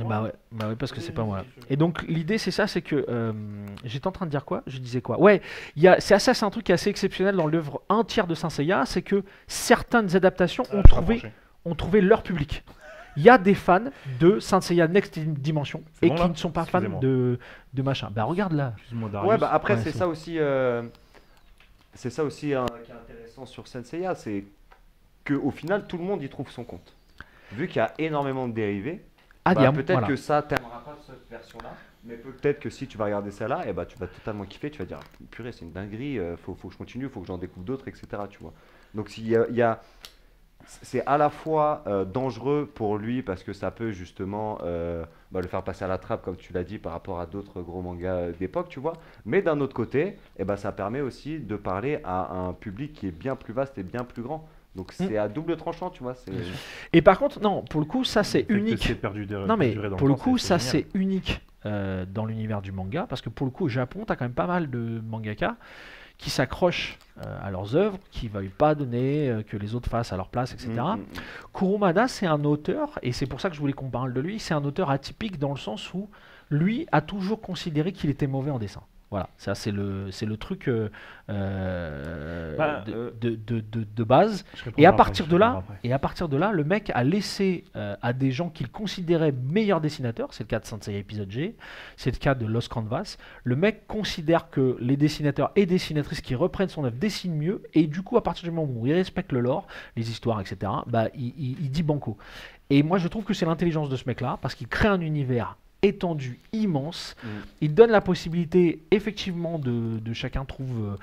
Bah ouais, parce que c'est pas moi. Là. Et donc l'idée c'est ça, c'est que j'étais en train de dire quoi? Je disais quoi? Ouais, c'est un truc qui est assez exceptionnel dans l'œuvre entière de Saint Seiya, c'est que certaines adaptations ont trouvé leur public. Il y a des fans de Saint Seiya Next Dimension C'est et bon, qui là ne sont pas fans Excusez-moi. de machin. Bah regarde là. Excuse-moi Darius. Ouais, bah après, Ouais, c'est c'est ça aussi. C'est ça aussi hein, qui est intéressant sur Senseiya, c'est qu'au final, tout le monde y trouve son compte. Vu qu'il y a énormément de dérivés, Ah, bah, il y a- peut-être voilà. que ça t'aimeras pas cette version-là, mais peut-être que si tu vas regarder celle-là, et bah, tu vas totalement kiffer, tu vas dire purée, c'est une dinguerie, faut que je continue, faut que j'en découvre d'autres, etc. Tu vois. Donc c'est à la fois dangereux pour lui parce que ça peut justement le faire passer à la trappe, comme tu l'as dit, par rapport à d'autres gros mangas d'époque, tu vois. Mais d'un autre côté, ça permet aussi de parler à un public qui est bien plus vaste et bien plus grand. Donc c'est à double tranchant, tu vois. Et par contre, non, pour le coup, ça c'est unique. Non mais perdu dans pour le temps, coup, ça génial. c'est unique dans l'univers du manga, parce que pour le coup au Japon, t'as quand même pas mal de mangaka qui s'accrochent à leurs œuvres, qui ne veulent pas donner que les autres fassent à leur place, etc. Kurumada, c'est un auteur, et c'est pour ça que je voulais qu'on parle de lui, c'est un auteur atypique dans le sens où lui a toujours considéré qu'il était mauvais en dessin. Voilà, ça c'est le truc de base. Et à partir de là, le mec a laissé à des gens qu'il considérait meilleurs dessinateurs, c'est le cas de Saint Seiya épisode G, c'est le cas de Lost Canvas, le mec considère que les dessinateurs et dessinatrices qui reprennent son œuvre dessinent mieux, et du coup à partir du moment où il respecte le lore, les histoires, etc., il dit banco. Et moi je trouve que c'est l'intelligence de ce mec là, parce qu'il crée un univers étendue, immense. Il donne la possibilité, effectivement, de chacun trouve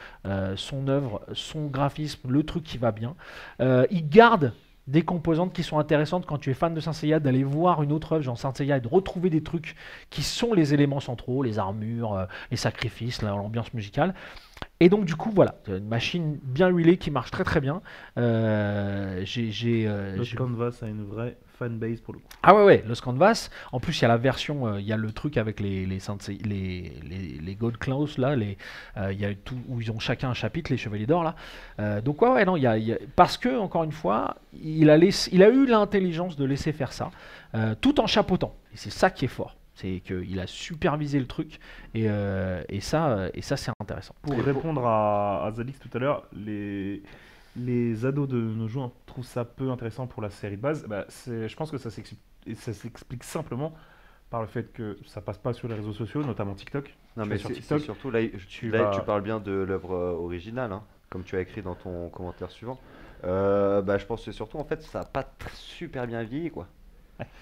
son œuvre, son graphisme, le truc qui va bien. Il garde des composantes qui sont intéressantes quand tu es fan de Saint Seiya, d'aller voir une autre œuvre genre Saint Seiya et de retrouver des trucs qui sont les éléments centraux, les armures, les sacrifices, l'ambiance musicale. Et donc du coup voilà, une machine bien huilée qui marche très très bien. Le Canvas a une vraie fanbase pour le coup. Ah ouais, Lost Canvas. En plus, il y a la version, il y a le truc avec les Gold Claws là, il y a tout où ils ont chacun un chapitre, les Chevaliers d'Or là. Donc ouais, non, parce que encore une fois, il a eu l'intelligence de laisser faire ça, tout en chapeautant. Et c'est ça qui est fort. C'est qu'il a supervisé le truc et ça c'est intéressant. Pour répondre à Zadix tout à l'heure, les ados de nos jours trouvent ça peu intéressant pour la série de base. Je pense que ça s'explique simplement par le fait que ça passe pas sur les réseaux sociaux, notamment TikTok. Non mais c'est surtout là, tu parles bien de l'œuvre originale, hein, comme tu as écrit dans ton commentaire suivant. Je pense que surtout en fait ça n'a pas super bien vieilli quoi.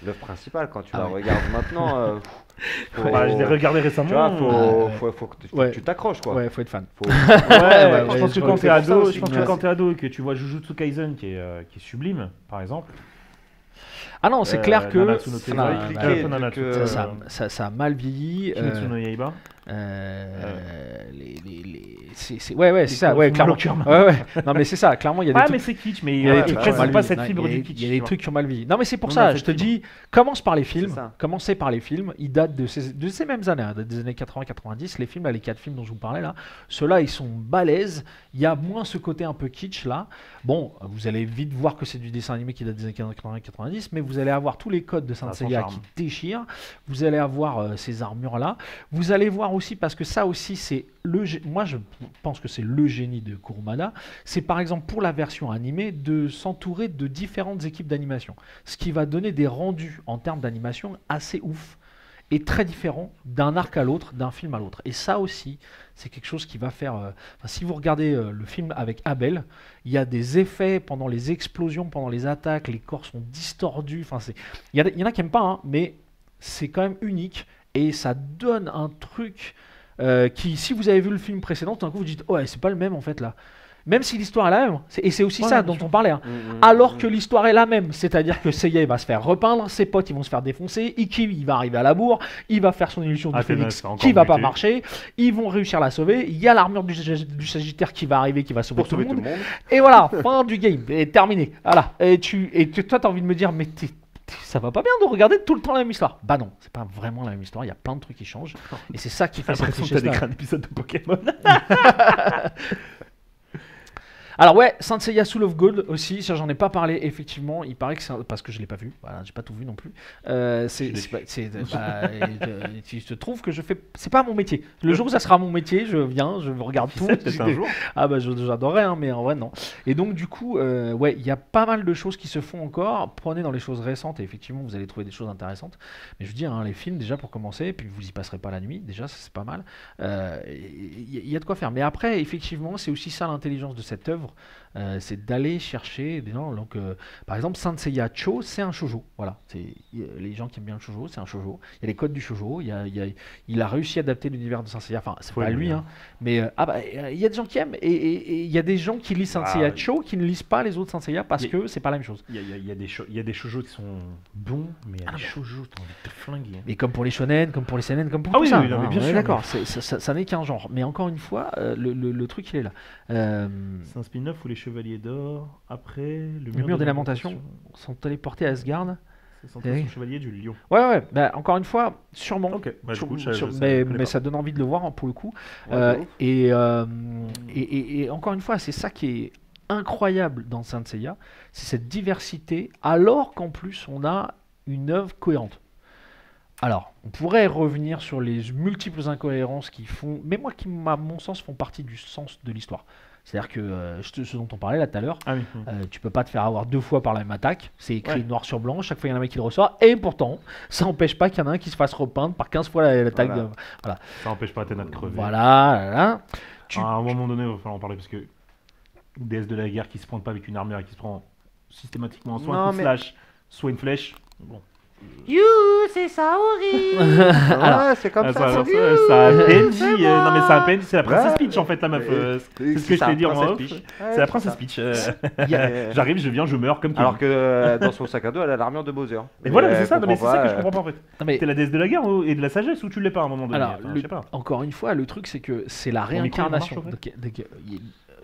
L'œuvre principale, quand tu la regardes maintenant, je l'ai regardé récemment. Tu vois, faut que tu t'accroches quoi. Ouais, faut être fan. Je pense que quand t'es ado et que tu vois Jujutsu Kaisen qui est sublime, par exemple. Ah non, c'est clair que ça a mal vieilli. Kimetsu no Yaiba. C'est ça, clairement. Non mais c'est ça, clairement il y a des trucs. Mais c'est kitsch, mais il y a des trucs qui n'ont pas cette fibre du kitsch. Il y a des trucs qui ont mal vieilli. Non mais c'est pour ça, je te dis, commencez par les films. Ils datent de ces mêmes années, des années 80-90. Les films, là, les 4 films dont je vous parlais là, ceux-là ils sont balèzes. Il y a moins ce côté un peu kitsch là. Bon, vous allez vite voir que c'est du dessin animé qui date des années 80-90, mais vous allez avoir tous les codes de Saint Seiya qui déchirent. Vous allez avoir ces armures là. Vous allez voir aussi, parce que ça aussi c'est moi je pense que c'est le génie de Kurumada, c'est par exemple pour la version animée de s'entourer de différentes équipes d'animation, ce qui va donner des rendus en termes d'animation assez ouf et très différents d'un arc à l'autre, d'un film à l'autre. Et ça aussi c'est quelque chose qui va faire si vous regardez le film avec Abel, il y a des effets pendant les explosions, pendant les attaques, les corps sont distordus, il y en a qui n'aiment pas, hein, mais c'est quand même unique. Et ça donne un truc qui, si vous avez vu le film précédent, tout d'un coup vous dites ouais, c'est pas le même en fait là. Même si l'histoire est la même, et c'est aussi ça dont on parlait. Hein. Alors que l'histoire est la même, c'est-à-dire que Seiya va se faire repeindre, ses potes ils vont se faire défoncer, Iki il va arriver à la bourre, il va faire son illusion du phénix qui va pas marcher, ils vont réussir à la sauver, il y a l'armure du Sagittaire qui va arriver, qui va sauver tout le monde. Et voilà, fin du game, et terminé. Voilà. Et toi t'as envie de me dire mais ça va pas bien de regarder tout le temps la même histoire. Bah non, c'est pas vraiment la même histoire, il y a plein de trucs qui changent. Et c'est ça qui fait cette richesse. T'as décrit un épisode de Pokémon. Alors ouais, Saint Seiya Soul of Gold aussi, ça j'en ai pas parlé, effectivement, il paraît que c'est parce que je l'ai pas vu, voilà, j'ai pas tout vu non plus. Il se trouve que c'est pas mon métier. Le jour où ça sera mon métier, je viens, je regarde tout. Un jour. Ah bah j'adorerais, hein, mais en vrai non. Et donc du coup, ouais, il y a pas mal de choses qui se font encore. Prenez dans les choses récentes et effectivement vous allez trouver des choses intéressantes. Mais je veux dire, hein, les films déjà pour commencer, et puis vous y passerez pas la nuit, déjà ça c'est pas mal. Il y a de quoi faire. Mais après, effectivement, c'est aussi ça l'intelligence de cette œuvre. C'est d'aller chercher des gens. Donc, par exemple, Saint Seiya Cho, c'est un shoujo. Voilà, les gens qui aiment bien le shoujo, c'est un shoujo. Il y a les codes du shoujo. Il a réussi à adapter l'univers de Saint Seiya. Enfin, c'est pas lui, hein, mais il y a des gens qui aiment et il y a des gens qui lisent Saint Seiya Cho qui ne lisent pas les autres Saint Seiya parce que c'est pas la même chose. Il y a des shoujo qui sont bons, mais il y a des shoujo t'as envie de te flinguer. Mais comme pour les shonen, comme pour les seinen, comme pour tout ça. Bien sûr. D'accord, ça n'est qu'un genre. Mais encore une fois, le truc il est là. C'est un spin-off où les Chevaliers d'Or, après le mur des Lamentations sont téléportés à Asgard. C'est le Chevalier du Lion. Ouais, bah, encore une fois, sûrement. Okay. Bah, mais ça donne envie de le voir, hein, pour le coup. Et encore une fois, c'est ça qui est incroyable dans Saint Seiya, c'est cette diversité, alors qu'en plus on a une œuvre cohérente. Alors, on pourrait revenir sur les multiples incohérences qui font, mais moi qui, à mon sens, font partie du sens de l'histoire. C'est-à-dire que ce dont on parlait là tout à l'heure, tu peux pas te faire avoir 2 fois par la même attaque, c'est écrit noir sur blanc, chaque fois il y en a un mec qui le ressort, et pourtant, ça n'empêche pas qu'il y en a un qui se fasse repeindre par 15 fois l'attaque. Voilà. Ça n'empêche pas Athéna de crever. Voilà. À un moment donné, il va falloir en parler, parce que une déesse de la guerre qui se prend pas avec une armure et qui se prend systématiquement soit un coup de slash, soit une flèche, bon. You, c'est Saori. Alors, c'est comme Ah, ça. ça, c'est ça a you, Pendy, c'est non mais ça a Pendy, c'est la princesse Ouais. Peach en fait la meuf. C'est ce que je ça, t'ai dit en Princess off. Peach. Ouais, C'est la princesse ça. Peach. Yeah. Je viens, je meurs comme Alors Kevin. que dans son sac à dos, elle a l'armure de Bowser. Et voilà, elle c'est ça, non, mais c'est comprend ça que pas, je comprends pas en fait. non, mais T'es la déesse de la guerre et de la sagesse ou tu l'es pas à un moment donné? alors, Enfin, le- je sais pas. encore une fois, le truc c'est que c'est la Ton micro, il réincarnation. marche, en fait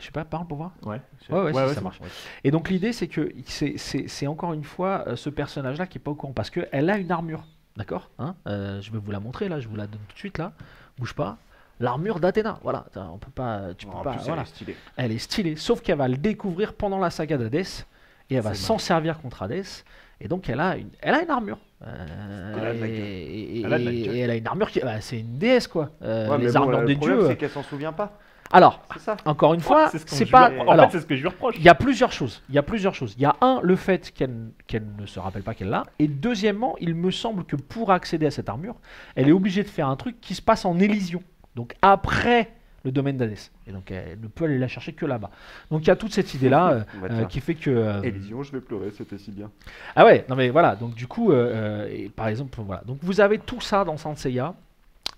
Je sais pas, parle pour voir. Ouais, Ouais, si, ça c'est marche. bon, ouais. Et donc l'idée c'est que c'est encore une fois ce personnage-là qui est pas au courant parce qu'elle a une armure, d'accord, hein. Je vais vous la montrer là, je vous la donne tout de suite là. Bouge pas. L'armure d'Athéna, voilà, on peut pas, tu peux En pas, plus, voilà. elle est stylée. Elle est stylée, sauf qu'elle va le découvrir pendant la saga d'Hadès et elle va C'est s'en servir contre Hadès. Et donc elle a une armure. Elle a de la gueule. Et Elle a de la gueule. elle a une armure qui, bah, c'est une déesse quoi. Ouais, mais Les bon, armures le des problème, dieux. c'est qu'elle s'en souvient pas. Alors, C'est ça. encore une fois, C'est ce qu'on c'est lui pas. reproche. En Alors, fait, c'est ce que je lui reproche. il y a plusieurs choses. Il y a plusieurs choses. Il y a un, le fait qu'elle ne se rappelle pas qu'elle l'a. Et deuxièmement, il me semble que pour accéder à cette armure, elle est obligée de faire un truc qui se passe en Élysion. Donc après le domaine d'Hadès. Et donc elle ne peut aller la chercher que là-bas. Donc il y a toute cette idée-là Bah, tiens. qui fait que... Élysion, je vais pleurer, c'était si bien. Ah ouais, non mais voilà. Donc du coup, et par exemple, voilà. Donc vous avez tout ça dans Saint Seiya.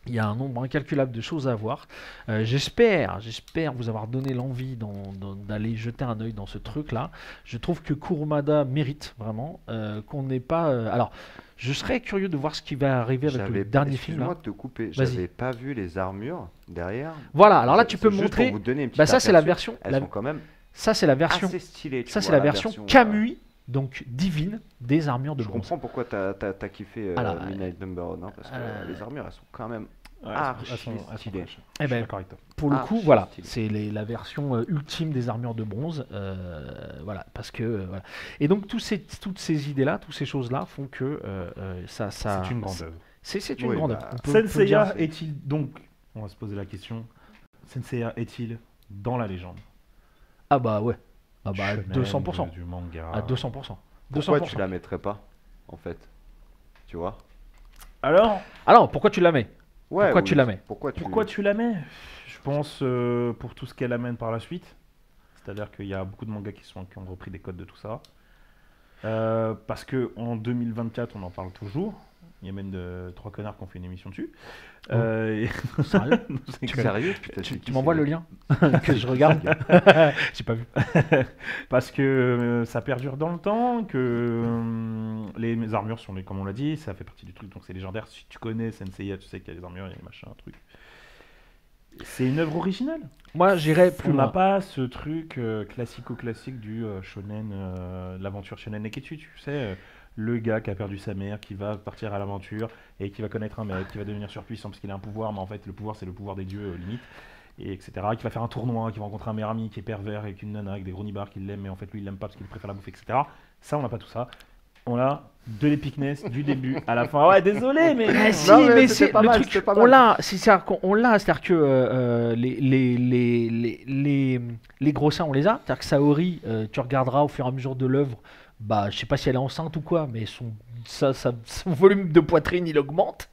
Il y a un nombre incalculable de choses à voir. J'espère vous avoir donné l'envie d'aller jeter un œil dans ce truc-là. Je trouve que Kurumada mérite vraiment qu'on n'ait pas. Alors, je serais curieux de voir ce qui va arriver avec le dernier film. Excuse-moi Là. de te couper, Vas-y. j'avais pas vu les armures derrière. Voilà. Alors là, tu peux me Juste montrer. pour vous donner une petite Bah ça, c'est la aperçu, version. Elles sont quand même Ça, c'est la version. assez stylées. tu Ça, c'est vois, la version Kamui, donc divine des armures de Je bronze. comprends pourquoi t'as kiffé Ah là, Midnight Number 1, hein, parce que les armures, elles sont quand même Ouais, archi elles sont stylées. fraîches. Eh Je suis ben, d'accord avec toi. Pour le Ah, coup, c'est voilà, stylé. c'est la version ultime des armures de bronze. Voilà, parce que voilà. Et donc toutes ces idées-là, toutes ces choses-là font que ça. C'est une grande œuvre. C'est une Oui, grande bah, œuvre. On peut le Senseiya dire. est-il donc, on va se poser la question, Senseiya est-il dans la légende? Ah bah ouais. Ah bah à Shonen, 200%. du manga. À 200%. Pourquoi 200%. tu la mettrais pas, en fait? Tu vois? Alors, Alors, pourquoi tu la mets? Ouais, Pourquoi oui, tu la mets? Pourquoi tu la mets? Je pense pour tout ce qu'elle amène par la suite. C'est-à-dire qu'il y a beaucoup de mangas qui ont repris des codes de tout ça. Parce que en 2024, on en parle toujours. Il y a même 3 connards qui ont fait une émission dessus. Sérieux? Non, c'est Tu que- sérieux? Putain, Tu m'envoies le lien que je regarde. J'ai pas vu. Parce que ça perdure dans le temps, que les armures sont, comme on l'a dit, ça fait partie du truc, donc c'est légendaire. Si tu connais Senseiya, tu sais qu'il y a des armures, il y a des machins, un truc. C'est une œuvre originale. Moi, j'irais plus On n'a loin. pas ce truc classico-classique du shonen, l'aventure shonen Neketsu, tu sais, le gars qui a perdu sa mère, qui va partir à l'aventure et qui va connaître un mec, qui va devenir surpuissant parce qu'il a un pouvoir, mais en fait le pouvoir c'est le pouvoir des dieux limite, et etc. Qui va faire un tournoi, qui va rencontrer un meilleur ami qui est pervers avec une nana avec des gros nibards qui l'aime, mais en fait lui il l'aime pas parce qu'il préfère la bouffe, etc. Ça on n'a pas tout ça. On a de l'épicness du début à la fin. Ouais, désolé, mais Ah, si, Non, mais mais c'était c'est pas le mal, truc. c'était pas On mal. l'a, c'est-à-dire que les gros seins, on les a. C'est-à-dire que Saori, tu regarderas au fur et à mesure de l'œuvre, bah, je sais pas si elle est enceinte ou quoi, mais son volume de poitrine il augmente.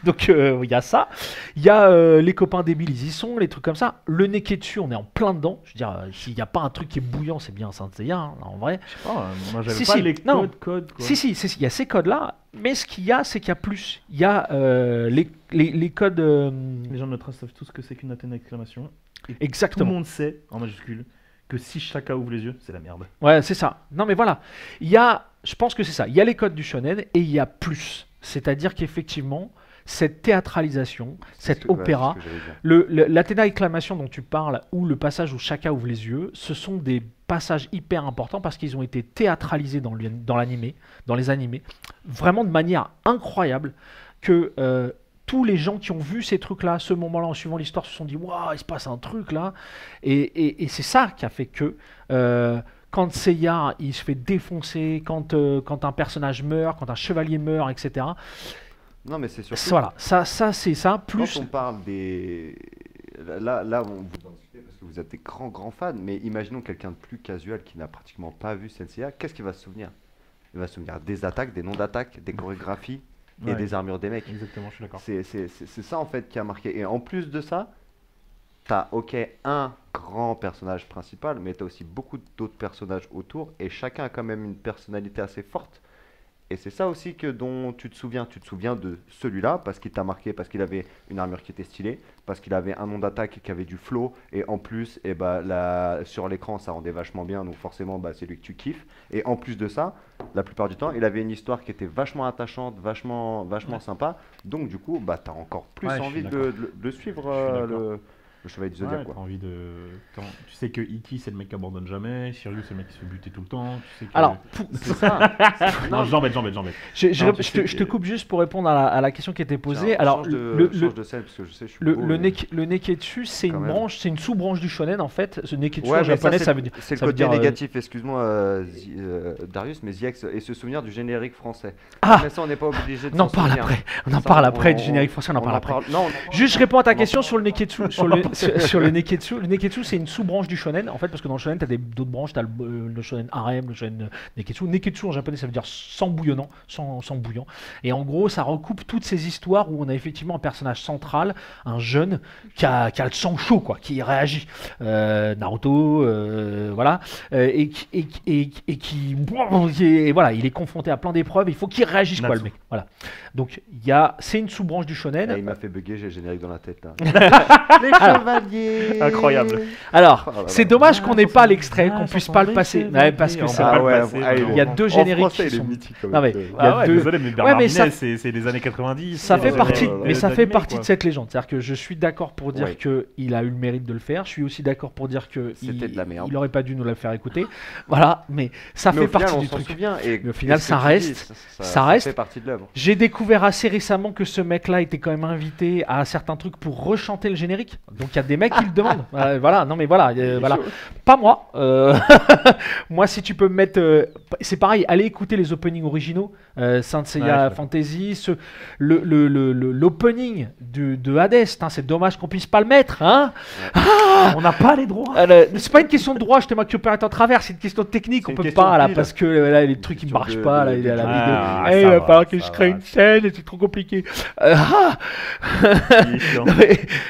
Donc il y a ça. Il y a les copains débiles, ils y sont, les trucs comme ça. Le Neketsu, on est en plein dedans. Je veux dire, s'il n'y a pas un truc qui est bouillant, c'est bien Saint Seiya, hein, en vrai. moi j'avais Si, pas si, les non. codes quoi. Si, il y a ces codes-là, mais ce qu'il y a, c'est qu'il y a plus. Il y a les codes. Les gens de notre race savent tous que c'est qu'une Athéna exclamation. Tout le Exactement. monde sait, en majuscule, que si Shaka ouvre les yeux, c'est la merde. Ouais, c'est ça. Non, mais voilà. Il y a, je pense que c'est ça. Il y a les codes du shonen et il y a plus. C'est-à-dire qu'effectivement, cette théâtralisation, cet opéra, l'Athéna exclamation dont tu parles, ou le passage où Shaka ouvre les yeux, ce sont des passages hyper importants parce qu'ils ont été théâtralisés dans l'animé, dans les animés, vraiment de manière incroyable que tous les gens qui ont vu ces trucs-là, à ce moment-là, en suivant l'histoire, se sont dit « Waouh, il se passe un truc là !» Et c'est ça qui a fait que quand Seiya, il se fait défoncer, quand un personnage meurt, quand un chevalier meurt, etc. Non, mais c'est surtout. Voilà, ça c'est ça, plus... Quand on parle des. Là, on vous en discutez parce que vous êtes des grands fans, mais imaginons quelqu'un de plus casual qui n'a pratiquement pas vu Senseiya, qu'est-ce qu'il va se souvenir? Il va se souvenir des attaques, des noms d'attaques, des chorégraphies et Ouais. des armures des mecs. Exactement, je suis d'accord. C'est ça en fait qui a marqué. Et en plus de ça, t'as un grand personnage principal, mais t'as aussi beaucoup d'autres personnages autour, et chacun a quand même une personnalité assez forte. Et c'est ça aussi dont tu te souviens. Tu te souviens de celui-là parce qu'il t'a marqué, parce qu'il avait une armure qui était stylée, parce qu'il avait un nom d'attaque qui avait du flow, et en plus, sur l'écran, ça rendait vachement bien, donc forcément, c'est lui que tu kiffes. Et en plus de ça, la plupart du temps, il avait une histoire qui était vachement attachante, vachement sympa. Donc du coup, t'as encore plus envie de suivre le Chevalier du Zodiac. T'as envie de... Tu sais que E.T. c'est le mec qui abandonne jamais, Sirius c'est le mec qui se fait buter tout le temps. Tu sais que... Alors, c'est ça. Non, j'embête. Je te coupe juste pour répondre à la question qui était posée. Alors, change de scène parce que je sais, je suis le Neketsu, c'est une branche, c'est une sous-branche du shonen en fait. Ce Neketsu en japonais, ça veut dire. C'est le côté négatif, excuse-moi Darius, mais Ziex et se souvenir du générique français. Mais ça, on n'est pas obligé de On en parle après. On en parle après du générique français, on en parle après. Juste, je réponds à ta question sur le Neketsu. Sur le Neketsu. Le Neketsu, c'est une sous-branche du shonen en fait, parce que dans le shonen, tu as d'autres branches, tu as le shonen harem, le shonen Neketsu. Neketsu en japonais, ça veut dire sans bouillonnant, sans bouillant. Et en gros, ça recoupe toutes ces histoires où on a effectivement un personnage central, un jeune qui a le sang chaud, quoi, qui réagit. Naruto, voilà. Et voilà, il est confronté à plein d'épreuves, il faut qu'il réagisse, quoi, le mec. Voilà. Donc, c'est une sous-branche du shonen. Il m'a fait bugger, j'ai le générique dans la tête, là. Les chevaliers. Incroyable. Alors, c'est dommage qu'on n'ait pas l'extrait, qu'on puisse pas le passer. Parce que il y a deux génériques qui sont mythiques. Désolé, mais Bernard Minet, c'est les années 90. Ça fait partie, mais ça fait partie de cette légende. C'est-à-dire que je suis d'accord pour dire qu'il a eu le mérite de le faire. Je suis aussi d'accord pour dire que il aurait pas dû nous la faire écouter. Voilà, mais ça fait partie du truc. Mais au final, ça reste. Ça fait partie de l'œuvre. J'ai découvert assez récemment que ce mec-là était quand même invité à certains trucs pour rechanter le générique. Donc il y a des mecs qui le demandent. Voilà, non mais voilà. Pas moi. Moi, si tu peux me mettre... c'est pareil, allez écouter les openings originaux. Saint Seiya Fantasy, l'opening de Hades. C'est dommage qu'on puisse pas le mettre. Hein. On n'a pas les droits. C'est pas une question de droit, je te marque en travers, c'est une question de technique. On peut pas là, parce que là, les trucs ils marchent pas. Là, il y a la vidéo. Il va falloir que je crée une scène, c'est trop compliqué.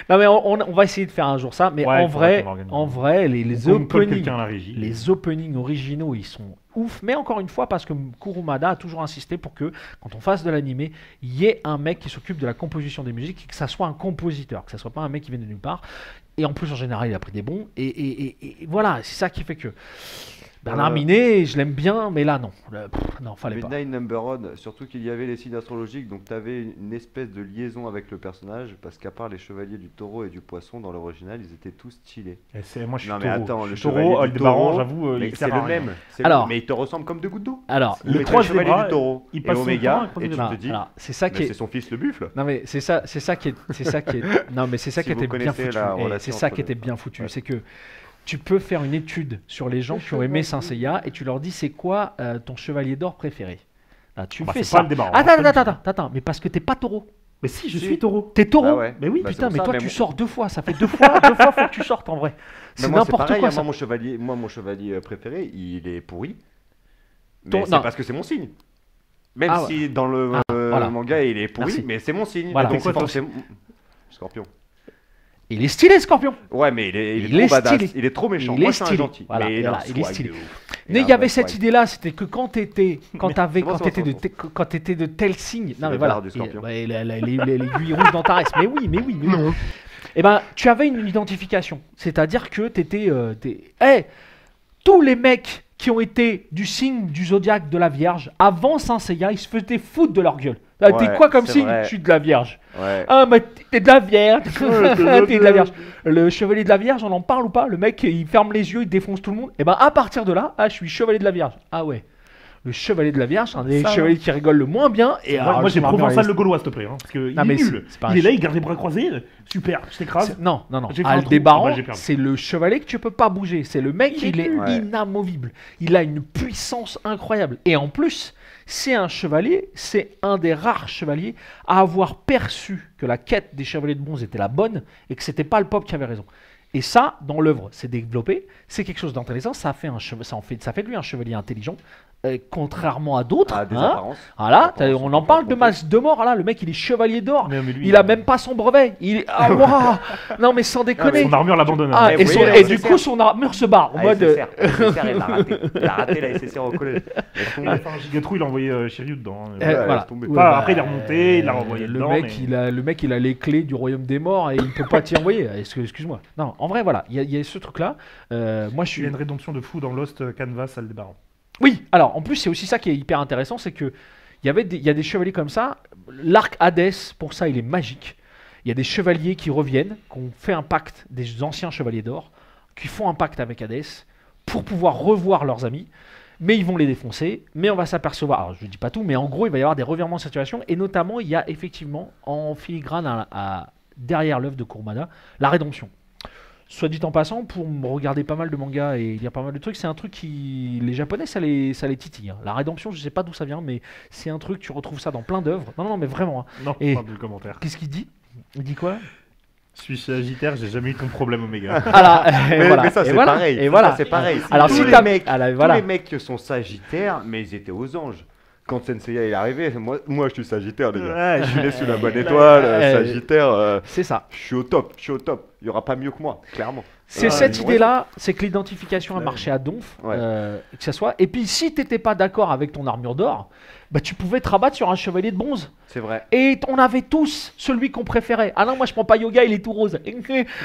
Non mais on va essayer de faire un jour ça, mais en vrai, les openings originaux, ils sont ouf. Mais encore une fois, parce que Kurumada a toujours insisté pour que, quand on fasse de l'animé, il y ait un mec qui s'occupe de la composition des musiques, et que ça soit un compositeur, que ça soit pas un mec qui vient de nulle part. Et en plus, en général, il a pris des bons. Et voilà, c'est ça qui fait que Bernard Minet, je l'aime bien, mais là, non. Non, fallait pas. Midnight Number One, surtout qu'il y avait les signes astrologiques, donc tu avais une espèce de liaison avec le personnage, parce qu'à part les chevaliers du taureau et du poisson, dans l'original, ils étaient tous stylés. Moi, je suis non, mais taureau. attends, le taureau, Aldebaran, j'avoue, c'est le même. Alors, mais ils te ressemblent comme deux gouttes d'eau. Alors, le 3 chevalier du taureau il passe Oméga, et tu te dis, c'est ça qui est... c'est son fils le buffle. Non mais c'est ça qui est non mais c'est ça qui était bien foutu. C'est ça qui était bien foutu, c'est que tu peux faire une étude sur les gens qui ont aimé Saint Seiya et tu leur dis c'est quoi ton chevalier d'or préféré. Là, tu fais ça. Attends, mais parce que t'es pas taureau. Mais si, je suis taureau. T'es taureau. Ah ouais. Mais oui, putain, mais toi tu sors 2 fois, ça fait 2 fois faut que tu sortes en vrai. C'est n'importe quoi ça. Moi mon chevalier préféré, il est pourri. Mais c'est parce que c'est mon signe. Même si dans le manga il est pourri, mais c'est mon signe. Voilà. Donc c'est Scorpion. Il est stylé, Scorpion. Ouais, mais il est trop badass. Il est trop méchant. Moi, je suis un gentil. Voilà, mais il est stylé. Mais il y avait cette idée-là, c'était que quand t'étais de tel signe, non mais voilà, l'aiguille rouge dans ta reste. Mais oui. Et ben, tu avais une identification. C'est-à-dire que t'étais, tous les mecs qui ont été du signe du zodiaque de la Vierge avant Saint Seiya, ils se faisaient foutre de leur gueule. T'es quoi comme signe? Je suis de la Vierge. Ouais. Ah, mais t'es de la Vierge. T'es de la Vierge. Le chevalier de la Vierge, on en parle ou pas? Le mec, il ferme les yeux, il défonce tout le monde. Et ben, à partir de là, je suis chevalier de la Vierge. Ah ouais. Le chevalier de la Vierge, c'est un des chevaliers qui rigole le moins bien. Et moi j'ai Provençal le Gaulois, s'il te plaît. Parce qu'il est nul. Il est là, il garde les bras croisés. Super, je t'écrase. Non. Aldébaran, c'est le chevalier que tu peux pas bouger. C'est le mec, il est inamovible. Il a une puissance incroyable. Et en plus, c'est un chevalier, c'est un des rares chevaliers à avoir perçu que la quête des chevaliers de bronze était la bonne et que c'était pas le peuple qui avait raison. Et ça, dans l'œuvre, c'est développé, c'est quelque chose d'intéressant, ça fait de lui un chevalier intelligent, contrairement à d'autres. Ah, des hein. apparences. Voilà, Apparences, on en parle de masque de mort, là, le mec il est chevalier d'or, il a même pas son brevet, ah, waouh, non mais sans déconner. Son armure l'abandonne. Ah, Mais oui, et du coup son armure se barre, en Ah, mode... SSR, il l'a raté. Il a raté la SSR au collège. Il a fait un gigatrou, il a envoyé Shiryu dedans. hein. voilà. laisse tomber. Ouais, Enfin, bah, après il est remonté, il l'a renvoyé le dedans. mec, mais- le mec, il a les clés du royaume des morts et il peut pas t'y envoyer. Excuse-moi. Non, en vrai, voilà, il y a ce truc-là. Moi, je Il y a suis. une rédemption de fou dans Lost Canvas Aldebaran. Oui. Alors, en plus, c'est aussi ça qui est hyper intéressant, c'est que il y a des chevaliers comme ça. L'arc Hadès, pour ça, il est magique. Il y a des chevaliers qui reviennent, qui ont fait un pacte, des anciens chevaliers d'or, qui font un pacte avec Hadès pour pouvoir revoir leurs amis. Mais ils vont les défoncer, mais on va s'apercevoir, alors je ne dis pas tout, mais en gros il va y avoir des revirements de situation, et notamment il y a effectivement en filigrane derrière l'œuvre de Kurumada, la rédemption. Soit dit en passant, pour me regarder pas mal de mangas et lire pas mal de trucs, c'est un truc qui... Les japonais, ça les titille. Hein. La rédemption, je sais pas d'où ça vient, mais c'est un truc, tu retrouves ça dans plein d'œuvres. Non, mais vraiment. Hein. Non, Et- pas de commentaire. Qu'est-ce qu'il dit? Il dit quoi? Je suis Sagittaire, j'ai jamais eu ton problème Oméga. Ah là, Mais ça, et c'est voilà, pareil. et voilà. Ça, c'est pareil. Alors Tous si les t'as... mecs, Ah là, tous voilà. les mecs qui sont sagittaires, mais ils étaient aux anges. Quand Senseiya est arrivé, moi je suis sagittaire, les gars. Ouais, Je suis né sous la bonne étoile, sagittaire, C'est ça. je suis au top, je suis au top. Il y aura pas mieux que moi, clairement. C'est Ah, cette ils ont idée-là, c'est que l'identification a Ouais. marché à donf, Ouais. que ça soit. Et puis si t'étais pas d'accord avec ton armure d'or, bah tu pouvais te rabattre sur un chevalier de bronze. C'est vrai. Et on avait tous celui qu'on préférait. Ah non, moi je prends pas Yoga, il est tout rose.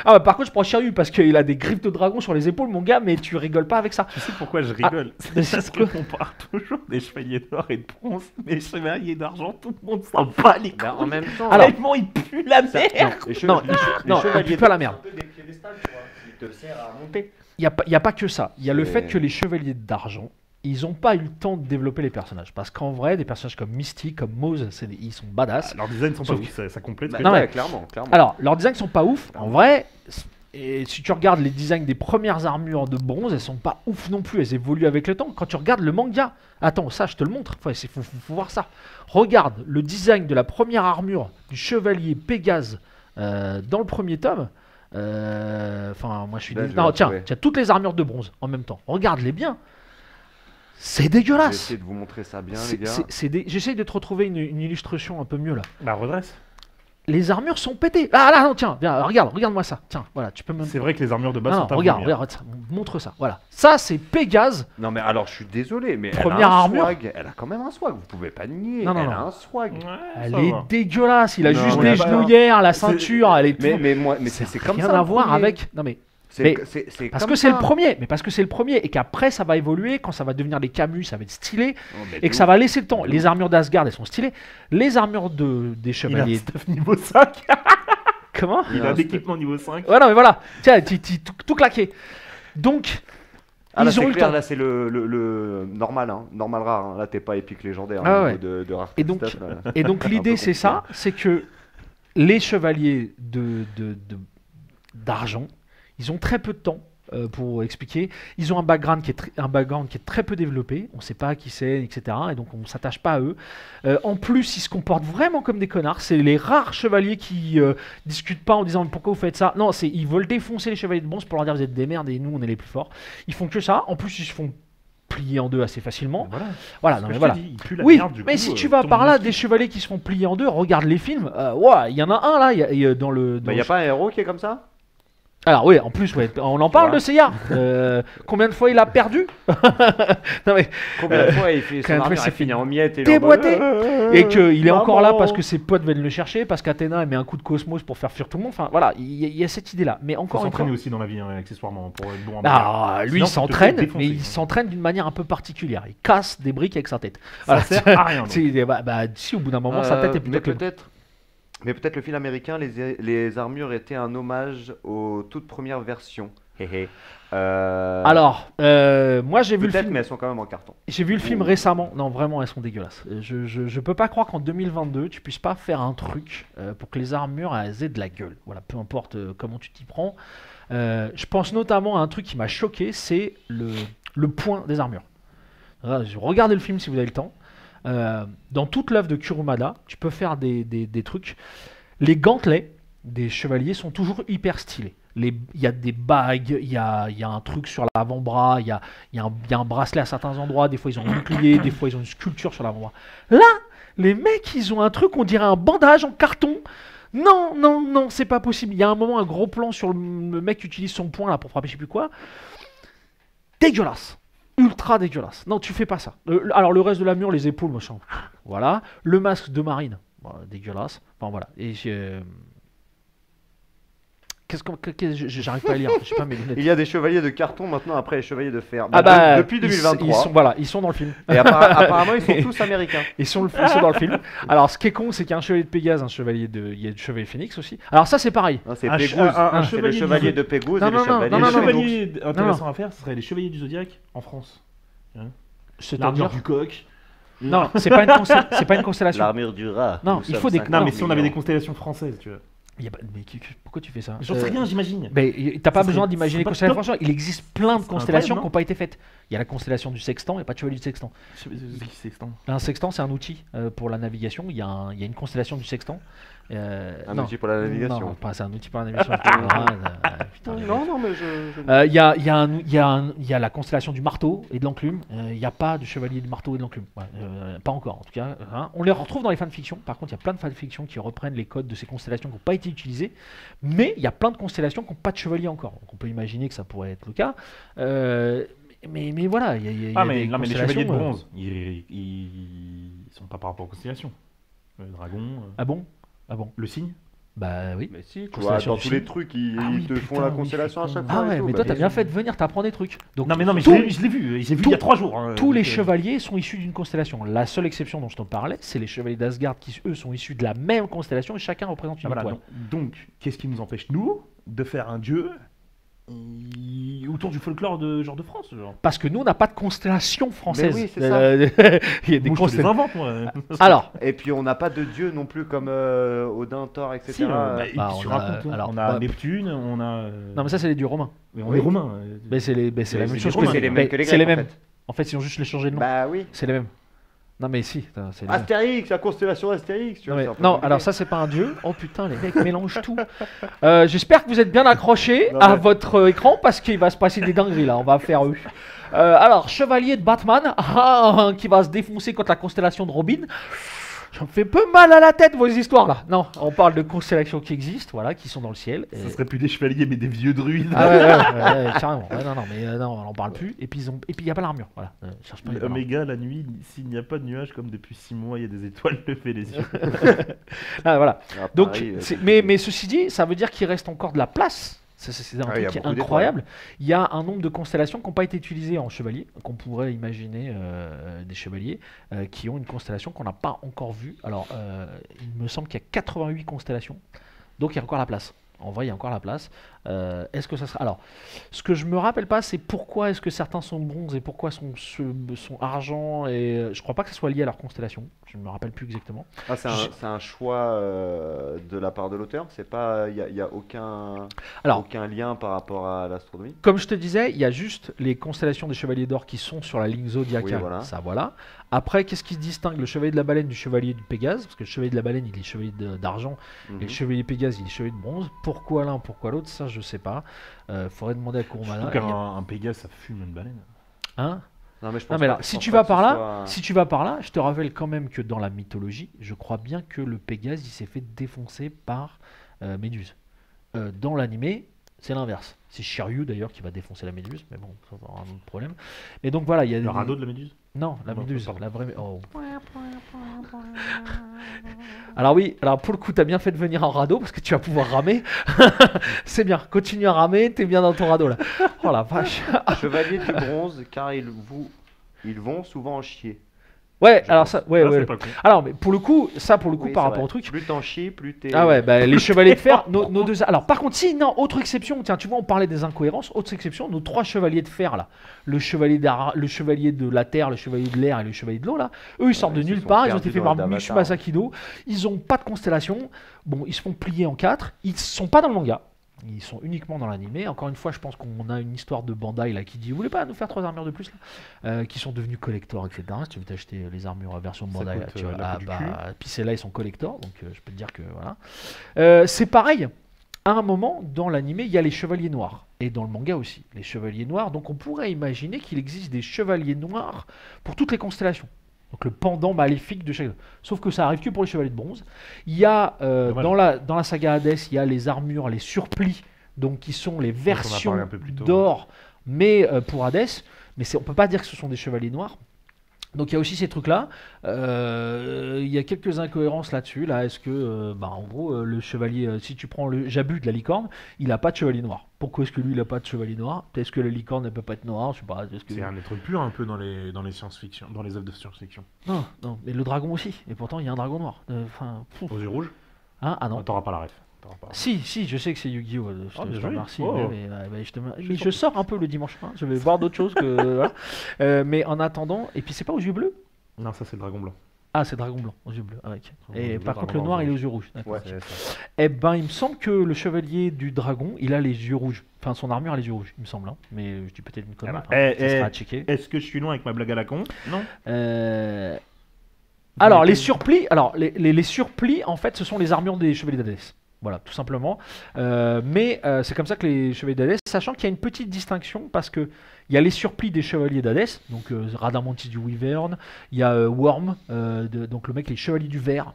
Ah bah, par contre je prends Shiryu parce qu'il a des griffes de dragon sur les épaules, mon gars, mais tu rigoles pas avec ça. Tu sais pourquoi je rigole mais C'est parce c'est qu'on parle toujours des chevaliers d'or et de bronze, mais les chevaliers d'argent, tout le monde s'en bat les couilles. Bah, en même temps, Alors- Tellement ils puent la merde. Non, non, chevaliers pas la merde. c'est un peu des piédestals, tu vois, qui te servent à monter. Il n'y a pas que ça. Il y a le C'est- fait que les chevaliers d'argent, ils n'ont pas eu le temps de développer les personnages. Parce qu'en vrai, des personnages comme Misty, comme Mose, ils sont badass. Leurs designs sont pas Sauf ouf, ça complète. ce Bah, que non, tu mais- clairement. Alors, leurs designs sont pas ouf. En vrai, et si tu regardes les designs des premières armures de bronze, elles sont pas ouf non plus. Elles évoluent avec le temps. Quand tu regardes le manga, attends, ça, je te le montre. Faut voir ça. Regarde le design de la première armure du chevalier Pégase dans le premier tome. Enfin, moi, je suis. Là, je vais Non, la tiens, trouver. toutes les armures de bronze en même temps. Regarde-les bien. C'est Je vais dégueulasse. essayer de vous montrer ça bien, C'est- les gars. J'essaye de te retrouver une illustration un peu mieux là. Bah redresse. Les armures sont pétées. Ah là, non, tiens, viens, regarde-moi ça. Tiens, voilà, tu peux me. C'est vrai que les armures de base Non, sont à regarde, vomir. regarde ça, montre ça. Voilà. Ça, c'est Pégase. Non, mais alors, je suis désolé, mais Première elle a un armure. swag. Elle a quand même un swag, vous pouvez pas nier. Non, non, elle non. a un swag. Ouais, Elle ça est va. dégueulasse. Il a Non, juste mais les pas- genouillères, la ceinture. Elle est. Mais c'est comme rien ça. à le voir premier. avec. Non mais C'est- mais c'est parce comme que c'est le ça. premier. Mais parce que c'est le premier et qu'après ça va évoluer quand ça va devenir les Camus, ça va être stylé Oh, mais et que de ça ouf. va laisser le temps. De Les ouf. armures d'Asgard, elles sont stylées. Les armures des Il a un chevaliers. stuff niveau 5. Comment? Il a un un stuff. équipement niveau 5. Ouais, non mais voilà. Tiens, tout claqué. Donc Ah, là, ils ont c'est eu le clair, temps. là, c'est le normal, hein. Normal rare. Hein. Là, t'es pas épique légendaire. Ah au ouais. niveau de rareté Et de donc, stats, là. et donc Un peu l'idée c'est compliqué. ça, c'est que les chevaliers d'argent, ils ont très peu de temps pour expliquer. Ils ont un background qui est très peu développé. On ne sait pas qui c'est, etc. Et donc on ne s'attache pas à eux. En plus, ils se comportent vraiment comme des connards. C'est les rares chevaliers qui discutent pas en disant mais pourquoi vous faites ça. Non, ils veulent défoncer les chevaliers de bronze pour leur dire vous êtes des merdes et nous on est les plus forts. Ils font que ça. En plus, ils se font plier en deux assez facilement. Voilà. Voilà, Ce non que mais je voilà. te dis, il pue la Oui, merde, du mais coup, si tu vas ton par là, muscle. des chevaliers qui se font plier en deux, regarde les films. Ouais, il y en a un là, il y a dans le. Bah, y a pas un héros qui est comme ça? Alors oui, en plus, ouais, on en parle Ouais. de Seiya. Combien de fois il a perdu? Non mais Combien de fois il fait combien son de fois armure c'est a fini en miettes et il est en déboîté. mode, Et qu'il est encore là parce maman. que ses potes viennent le chercher, parce qu'Athéna elle met un coup de cosmos pour faire fuir tout le monde. Enfin voilà, il y a cette idée-là. Mais Faut encore une fois. s'entraîner aussi dans la vie, hein, accessoirement, pour être bon en bagarre. Ah, lui Sinon, il tu te fais s'entraîne, défoncer. mais il s'entraîne d'une manière un peu particulière. Il casse des briques avec sa tête. Ça sert à rien. donc. Si au bout d'un moment sa tête est mais plutôt que. peut-être le film américain, les armures étaient un hommage aux toutes premières versions. Hé hé. Alors, moi j'ai vu le peut-être, film. mais elles sont quand même en carton. J'ai vu le film récemment. Non, vraiment, elles sont dégueulasses. Je peux pas croire qu'en 2022, tu puisses pas faire un truc pour que les armures elles aient de la gueule. Voilà, peu importe comment tu t'y prends. Je pense notamment à un truc qui m'a choqué, c'est le point des armures. Regardez le film si vous avez le temps. Dans toute l'œuvre de Kurumada, tu peux faire des trucs. Les gantelets des chevaliers sont toujours hyper stylés. Il y a des bagues, il y a un truc sur l'avant-bras, il y a un bracelet à certains endroits, des fois ils ont un bouclier, des fois ils ont une sculpture sur l'avant-bras. Là, les mecs, ils ont un truc, on dirait un bandage en carton. Non, non, non, c'est pas possible. Il y a un moment, un gros plan sur le mec qui utilise son poing là pour frapper je sais plus quoi. Dégueulasse. Ultra dégueulasse. Non, tu fais pas ça. Alors le reste de la mur, les épaules, machin. Voilà. Le masque de marine, dégueulasse. Enfin voilà. Et j'arrive pas à lire. Je sais pas mes lunettes. Il y a des chevaliers de carton maintenant après les chevaliers de fer. Depuis 2023. Ils sont dans le film. Et apparemment, ils sont tous américains. Ils sont dans le film. Alors, ce qui est con, c'est qu'il y a un chevalier de Pégase, il y a le chevalier Phénix aussi. Alors ça, c'est pareil. C'est le chevalier de Pégase et le chevalier de chevalier intéressant à faire, ce serait les chevaliers du Zodiaque en France. C'est-à-dire du coq. Non, c'est pas une constellation. L'armure du rat. Non, il faut des. Non, mais si on avait des constellations françaises, tu vois. Mais pourquoi tu fais ça? J'en sais rien, j'imagine. Mais t'as pas besoin d'imaginer les constellations françaises. Il existe plein de constellations qui n'ont pas été faites. Il y a la constellation du sextant, il n'y a pas de chevalier du sextant. Un sextant, c'est un outil pour la navigation. Il y a une constellation du sextant. Un outil pour la navigation. Non, pas c'est un outil pour la navigation. Non, mais il y a la constellation du marteau et de l'enclume. Il n'y a pas de chevalier du marteau et de l'enclume. Pas encore, en tout cas. On les retrouve dans les fanfictions. Par contre, il y a plein de fanfictions qui reprennent les codes de ces constellations qui n'ont pas été utilisées. Mais il y a plein de constellations qui n'ont pas de chevalier encore. Donc on peut imaginer que ça pourrait être le cas. Mais voilà, il y a mais les chevaliers de bronze, ils sont pas par rapport aux constellations. Le dragon. Ah bon? Le cygne? Bah oui. Mais si, tu vois, dans tous les trucs, ils te font la constellation à chaque fois. Ah ouais, mais toi t'as bien fait de venir, t'apprends des trucs. Donc, non mais je l'ai vu il y a 3 jours. Tous les chevaliers sont issus d'une constellation. La seule exception dont je t'en parlais, c'est les chevaliers d'Asgard qui eux sont issus de la même constellation et chacun représente une étoile. Donc, qu'est-ce qui nous empêche nous de faire un dieu autour du folklore de France, genre. Parce que nous on n'a pas de constellation française. Mais oui, c'est ça. Il y a des constellations. Alors, et puis on n'a pas de dieu non plus comme Odin, Thor, etc. Si, on a Neptune, on a. Non mais ça c'est les dieux romains. Mais on est romains. Mais c'est la même chose. C'est les mêmes que les Grecs. En fait, ils ont juste les changé de nom. Bah oui. C'est les mêmes. Non mais si. Astérix, la constellation Astérix. Tu vois, non, alors ça c'est pas un dieu. Oh putain, les mecs mélangent tout. J'espère que vous êtes bien accrochés à votre écran parce qu'il va se passer des dingueries là. On va faire eux. Alors, chevalier de Batman qui va se défoncer contre la constellation de Robin. Ça me fait peu mal à la tête vos histoires là. Non, on parle de constellations qui existent, voilà, qui sont dans le ciel. Ça serait plus des chevaliers mais des vieux druides. Ah ouais, carrément. Non, on n'en parle plus. Et puis il n'y a pas l'armure, voilà. Oméga la nuit, s'il n'y a pas de nuages comme depuis 6 mois, il y a des étoiles, levez les yeux. Voilà. Donc, mais ceci dit, ça veut dire qu'il reste encore de la place. C'est un truc qui est incroyable. Il y a un nombre de constellations qui n'ont pas été utilisées en chevalier, qu'on pourrait imaginer des chevaliers qui ont une constellation qu'on n'a pas encore vue. Alors, il me semble qu'il y a 88 constellations, donc il y a encore la place. En vrai, il y a encore la place. Est-ce que ça sera... Alors, ce que je me rappelle pas, c'est pourquoi est-ce que certains sont bronze et pourquoi sont argent. Et je crois pas que ce soit lié à leur constellation. Je me rappelle plus exactement. Ah, c'est un choix de la part de l'auteur. C'est pas, il y a aucun lien par rapport à l'astronomie. Comme je te disais, il y a juste les constellations des chevaliers d'or qui sont sur la ligne zodiacale. Oui, voilà. Ça, voilà. Après, qu'est-ce qui distingue le chevalier de la baleine du chevalier du Pégase? Parce que le chevalier de la baleine, il est chevalier d'argent, et le chevalier Pégase, il est chevalier de bronze. Pourquoi l'un, pourquoi l'autre? Ça, je sais pas. Faudrait demander à Kurumada. Un Pégase, ça fume une baleine. Hein? Non, mais si tu vas par là, je te rappelle quand même que dans la mythologie, je crois bien que le Pégase, il s'est fait défoncer par Méduse. Dans l'animé, c'est l'inverse. C'est Shiryu d'ailleurs qui va défoncer la Méduse, mais bon, ça va avoir un autre problème. Et donc voilà, il y a le radeau de la Méduse. Non, la Méduse, la vraie. Oh. Alors oui, alors pour le coup, t'as bien fait de venir en radeau parce que tu vas pouvoir ramer. C'est bien, continue à ramer, t'es bien dans ton radeau là. Oh la vache. Chevalier du bronze, car ils vont souvent en chier. Ouais, alors ça, ouais. Alors, mais pour le coup, Oui, par rapport au truc. Plus t'en chies, plus t'es. Ah ouais, bah les chevaliers de fer, nos deux. Alors, par contre, si, non, autre exception, tiens, tu vois, on parlait des incohérences, autre exception, nos 3 chevaliers de fer là, le chevalier de la terre, le chevalier de l'air et le chevalier de l'eau là, eux ils sortent de nulle part, ils ont été faits par Mitsumasa Kido, ils ont pas de constellation, bon, ils se font plier en 4, ils sont pas dans le manga. Ils sont uniquement dans l'animé. Encore une fois, je pense qu'on a une histoire de Bandai là qui dit vous voulez pas nous faire 3 armures de plus là qui sont devenus collector, etc. Si tu veux t'acheter les armures version Bandai, là, puis celles-là ils sont collector, donc je peux te dire que voilà. C'est pareil à un moment, dans l'animé, il y a les chevaliers noirs. Et dans le manga aussi, les chevaliers noirs. Donc on pourrait imaginer qu'il existe des chevaliers noirs pour toutes les constellations. Donc le pendant maléfique de chaque... Sauf que ça arrive que pour les chevaliers de bronze. Il y a, dans la saga Hades, il y a les armures, les surplis, donc qui sont les versions d'or, mais pour Hades. Mais on ne peut pas dire que ce sont des chevaliers noirs. Donc il y a aussi ces trucs-là. Il y a quelques incohérences là-dessus. Là, est-ce que, en gros, le chevalier, si tu prends le Jabu de la licorne, il n'a pas de chevalier noir. Pourquoi est-ce que lui, il n'a pas de chevalier noir? Est-ce que la licorne ne peut pas être noire? Je sais pas. C'est un être pur un peu dans les science-fiction, dans les œuvres de science-fiction. Non, mais le dragon aussi. Et pourtant, il y a un dragon noir. Aux yeux rouges? Hein? Ah non. T'auras pas la ref. Si, je sais que c'est Yu-Gi-Oh! Je te remercie. Mais je sors un peu le dimanche. Je vais voir d'autres choses que. Mais en attendant, et puis c'est pas aux yeux bleus? Non, ça c'est le dragon blanc. Ah, c'est dragon blanc, aux yeux bleus. Ah, okay. Et par contre, le noir, il est aux yeux rouges. Ouais, eh ben, il me semble que le chevalier du dragon, il a les yeux rouges. Enfin, son armure a les yeux rouges, il me semble. Hein. Mais je dis peut-être une connerie. Ça sera à checker. Est-ce que je suis loin avec ma blague à la con? Non. Alors, les surplis, les surplis, en fait, ce sont les armures des chevaliers d'Hadès. Voilà, tout simplement. Mais c'est comme ça que les chevaliers d'Hadès, sachant qu'il y a une petite distinction, parce que il y a les surplis des chevaliers d'Hadès, donc Radamantis du Wyvern, il y a Worm, donc le mec, les chevaliers du verre.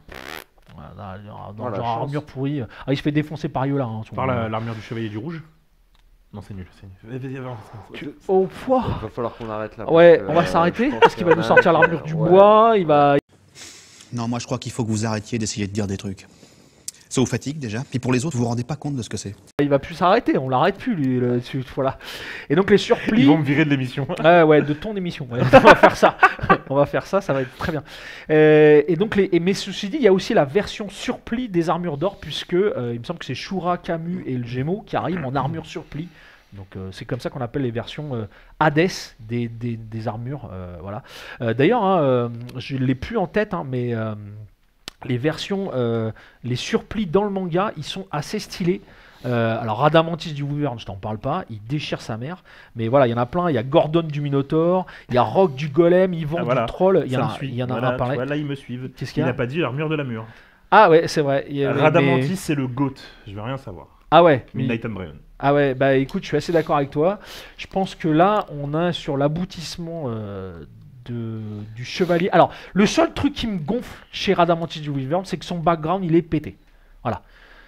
Voilà, dans genre armure pourrie. Ah, il se fait défoncer par Yola. Hein, par l'armure du chevalier du rouge? Non, c'est nul. Oh, il va falloir qu'on arrête là. Ouais, on va s'arrêter, parce qu'il va nous sortir l'armure du bois, il va... Non, moi je crois qu'il faut que vous arrêtiez d'essayer de dire des trucs. Ça vous fatigue déjà, puis pour les autres, vous vous rendez pas compte de ce que c'est. Il va plus s'arrêter, on l'arrête plus lui, voilà. Et donc les surplis... Ils vont me virer de l'émission. Ouais, de ton émission. Ouais. On va faire ça. On va faire ça, ça va être très bien. Et donc mais ceci dit, il y a aussi la version surplis des armures d'or, puisque il me semble que c'est Shura, Camus et le Gémeaux qui arrivent en armure surplis. Donc c'est comme ça qu'on appelle les versions Hades des armures. Voilà. D'ailleurs, hein, je ne l'ai plus en tête, hein, mais... les versions, les surplis dans le manga, ils sont assez stylés. Alors Radamantis du Wyvern, je t'en parle pas, il déchire sa mère. Mais voilà, il y en a plein. Il y a Gordon du Minotaure, il y a Rock du Golem, Yvan du Troll. Il y en a un par là. Là, ils me suivent. Qu'est-ce qu'il y a? Il n'a pas dit l'armure de la mure. Ah ouais, c'est vrai. Radamantis, c'est le GOAT. Je veux rien savoir. Ah ouais. Midnight Embryon. Ah ouais, bah écoute, je suis assez d'accord avec toi. Je pense que là, on a sur l'aboutissement... du chevalier. Alors, le seul truc qui me gonfle chez Radamantis du Wyvern, c'est que son background, il est pété. Voilà.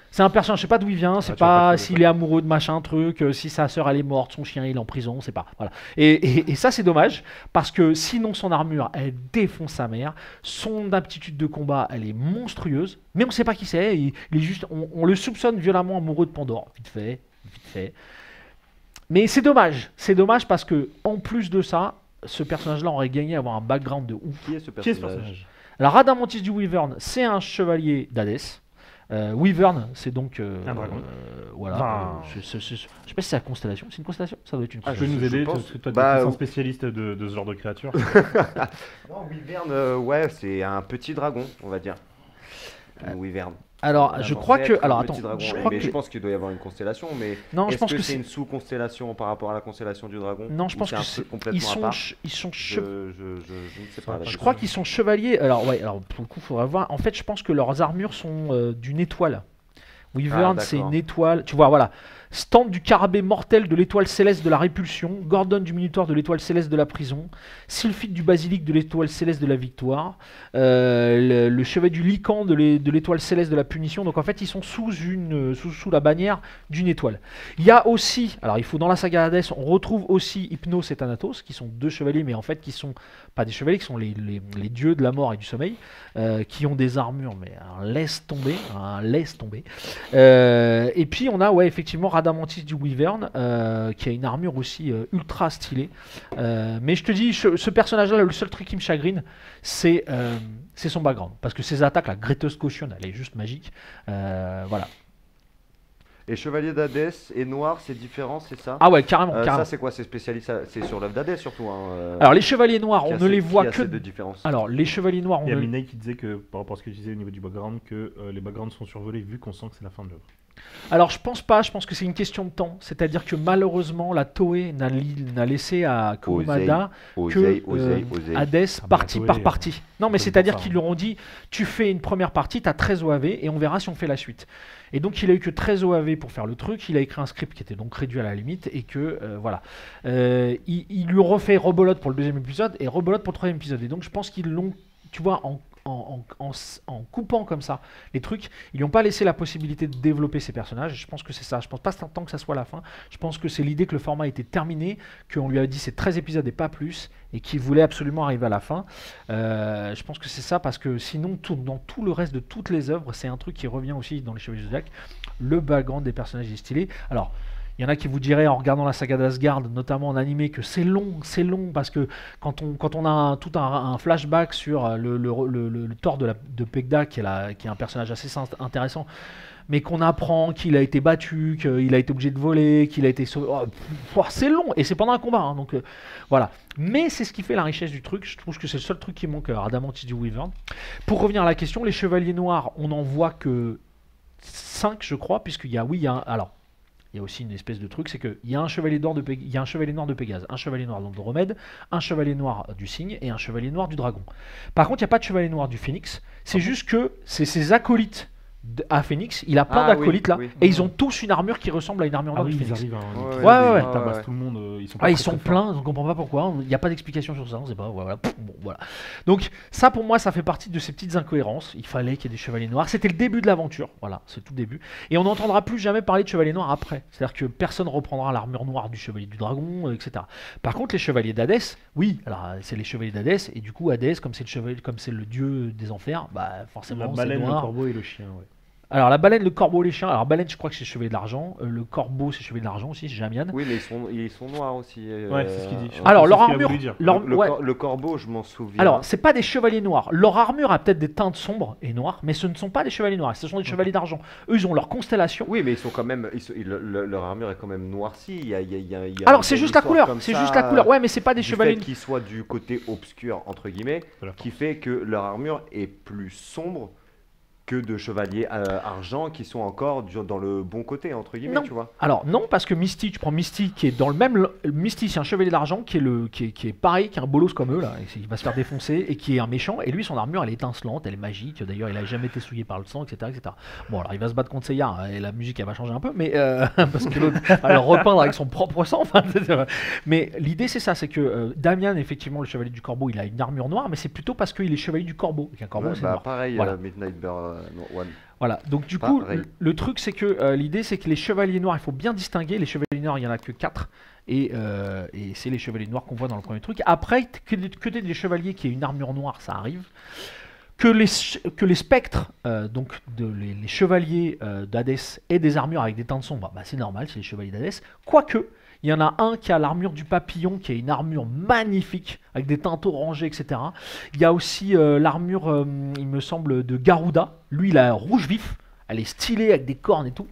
C'est un personnage, je sais pas d'où il vient, c'est pas s'il est amoureux de machin truc, si sa sœur elle est morte, son chien il est en prison, c'est pas. Voilà. Et ça c'est dommage, parce que sinon son armure, elle défonce sa mère, son aptitude de combat, elle est monstrueuse, mais on sait pas qui c'est, il est juste, on le soupçonne violemment amoureux de Pandore, vite fait. Mais c'est dommage parce que en plus de ça, ce personnage-là aurait gagné à avoir un background de ouf. Qui est ce personnage? Alors, Radamantis du Wyvern, c'est un chevalier d'Hadès. Wyvern, c'est donc... un dragon. Voilà. Je sais pas si c'est la constellation. C'est une constellation? Ça doit être une constellation. Tu peux nous aider? Toi, tu es un spécialiste de ce genre de créature. Non, Wyvern, ouais, c'est un petit dragon, on va dire. Wyvern. Alors, je crois que... Alors, attends. Je pense qu'il doit y avoir une constellation, mais non, est-ce que c'est une sous-constellation par rapport à la constellation du dragon? Non, je pense que c'est complètement à part. Ils sont je ne sais pas. Je crois qu'ils sont chevaliers. Alors, pour le coup, il faudra voir. En fait, je pense que leurs armures sont d'une étoile. Wyvern, c'est une étoile. Tu vois, voilà. Stand du carabée mortel de l'étoile céleste de la répulsion, Gordon du Minotaure de l'étoile céleste de la prison, Sylphide du basilic de l'étoile céleste de la victoire, le chevet du Lycan de l'étoile céleste de la punition. Donc en fait ils sont sous la bannière d'une étoile. Il y a aussi, alors il faut dans la saga Hades, on retrouve aussi Hypnos et Thanatos, qui sont deux chevaliers, mais en fait qui sont pas des chevaliers, qui sont les dieux de la mort et du sommeil, qui ont des armures, mais laisse tomber. Et puis on a effectivement Radamantis du Wyvern, qui a une armure aussi ultra stylée. Mais je te dis, ce personnage-là, le seul truc qui me chagrine, c'est son background. Parce que ses attaques, la Greatest Caution, elle est juste magique. Voilà. Et Chevalier d'Hadès et Noir, c'est différent, c'est ça? Ah ouais, carrément. Ça, c'est quoi? C'est spécialiste, c'est sur l'œuvre d'Hadès surtout. Hein, Alors, les Chevaliers Noirs, on ne les voit que. De différence. Alors, les Chevaliers Noirs, Il y a Minei qui disait que, par rapport à ce que tu disais au niveau du background, que les backgrounds sont survolés vu qu'on sent que c'est la fin de l'œuvre. Alors je pense pas, je pense que c'est une question de temps. C'est-à-dire que malheureusement la Toei n'a laissé à Kurumada que Hades partie par partie. Non mais c'est-à-dire qu'ils leur ont dit tu fais une première partie, tu as 13 OAV et on verra si on fait la suite. Et donc il a eu que 13 OAV pour faire le truc, il a écrit un script qui était donc réduit à la limite et que voilà. Il lui refait rebelote pour le deuxième épisode et rebelote pour le troisième épisode. Et donc je pense qu'ils l'ont, tu vois, en coupant comme ça les trucs, ils lui ont pas laissé la possibilité de développer ses personnages. Je pense que c'est ça. Je pense pas tant que ça soit la fin. Je pense que c'est l'idée que le format était terminé, qu'on lui a dit c'est 13 épisodes et pas plus, et qu'il voulait absolument arriver à la fin. Je pense que c'est ça parce que sinon, dans tout le reste de toutes les œuvres, c'est un truc qui revient aussi dans les Chevaliers du Zodiac. Le background des personnages est stylé. Alors. Il y en a qui vous diraient en regardant la saga d'Asgard, notamment en animé, que c'est long parce que quand on a tout un flashback sur le Thor de Pegda, qui est un personnage assez intéressant, mais qu'on apprend qu'il a été battu, qu'il a été obligé de voler, qu'il a été sauvé. C'est long, et c'est pendant un combat, hein, donc voilà. Mais c'est ce qui fait la richesse du truc. Je trouve que c'est le seul truc qui manque à Adamantis du Wyvern. Pour revenir à la question, les Chevaliers Noirs, on n'en voit que 5, je crois, puisqu'il y a, alors. Il y a aussi une espèce de truc, c'est qu'il y a un chevalier noir de Pégase, un chevalier noir d'Andromède, un chevalier noir du Cygne et un chevalier noir du Dragon. Par contre, il n'y a pas de chevalier noir du Phénix, c'est juste que c'est ses acolytes à Phoenix, il a plein d'acolytes là, et ils ont tous une armure qui ressemble à une armure noire du Phoenix. Ils arrivent, ouais. Ils tabassent tout le monde, ils sont pleins, on ne comprend pas pourquoi, il n'y a pas d'explication sur ça, on sait pas, voilà. Donc ça pour moi ça fait partie de ces petites incohérences, il fallait qu'il y ait des chevaliers noirs, c'était le début de l'aventure, voilà, c'est tout le début, et on n'entendra plus jamais parler de chevaliers noirs après, c'est-à-dire que personne reprendra l'armure noire du chevalier du dragon, etc. Par contre les chevaliers d'Hadès, oui, alors c'est les chevaliers d'Hadès, et du coup Hadès, comme c'est le dieu des enfers, bah forcément c'est noir. La baleine, le corbeau et le chien, ouais. Alors la baleine, le corbeau, les chiens. Alors baleine, je crois que c'est chevalier de l'argent. Le corbeau, c'est chevalier de l'argent aussi, c'est Jamian. Oui, mais ils sont noirs aussi. Ouais, c'est ce qu'il dit. Alors leur armure, le corbeau, je m'en souviens. Alors c'est pas des chevaliers noirs. Leur armure a peut-être des teintes sombres et noires, mais ce ne sont pas des chevaliers noirs. Ce sont des chevaliers d'argent. Eux, ils ont leur constellation. Oui, mais ils sont quand même. Leur armure est quand même noircie. Il y a alors c'est juste la couleur. C'est juste la couleur. Ouais, mais c'est pas des chevaliers. Qui soient du côté obscur entre guillemets, qui fait que leur armure est plus sombre que de chevaliers argent qui sont encore dans le bon côté entre guillemets, tu vois. Alors non, parce que Misty, tu prends Misty qui est dans le même. Misty, c'est un chevalier d'argent qui est pareil, qui est un bolos comme eux là, il va se faire défoncer et qui est un méchant. Et lui, son armure, elle est étincelante, elle est magique. D'ailleurs, il a jamais été souillé par le sang, etc., etc. Bon, alors il va se battre contre Seiya et la musique elle va changer un peu, mais parce que l'autre va le repeindre avec son propre sang. Mais l'idée c'est ça, c'est que Damian, effectivement, le chevalier du corbeau, il a une armure noire, mais c'est plutôt parce qu'il est chevalier du corbeau. Et qu'un corbeau, c'est noir. Pareil, voilà. Midnight Bear. One. Voilà, donc du coup, le truc c'est que l'idée c'est que les chevaliers noirs, il faut bien distinguer. Les chevaliers noirs, il n'y en a que 4, et c'est les chevaliers noirs qu'on voit dans le premier truc. Après, que des chevaliers qui aient une armure noire, ça arrive. Que les spectres, donc les chevaliers d'Hadès, aient des armures avec des teintes sombres, bah, c'est normal, c'est les chevaliers d'Hadès. Quoique, il y en a un qui a l'armure du papillon, qui a une armure magnifique, avec des teintes orangées, etc. Il y a aussi l'armure, il me semble, de Garuda. Lui, il a rouge vif, elle est stylée avec des cornes et tout.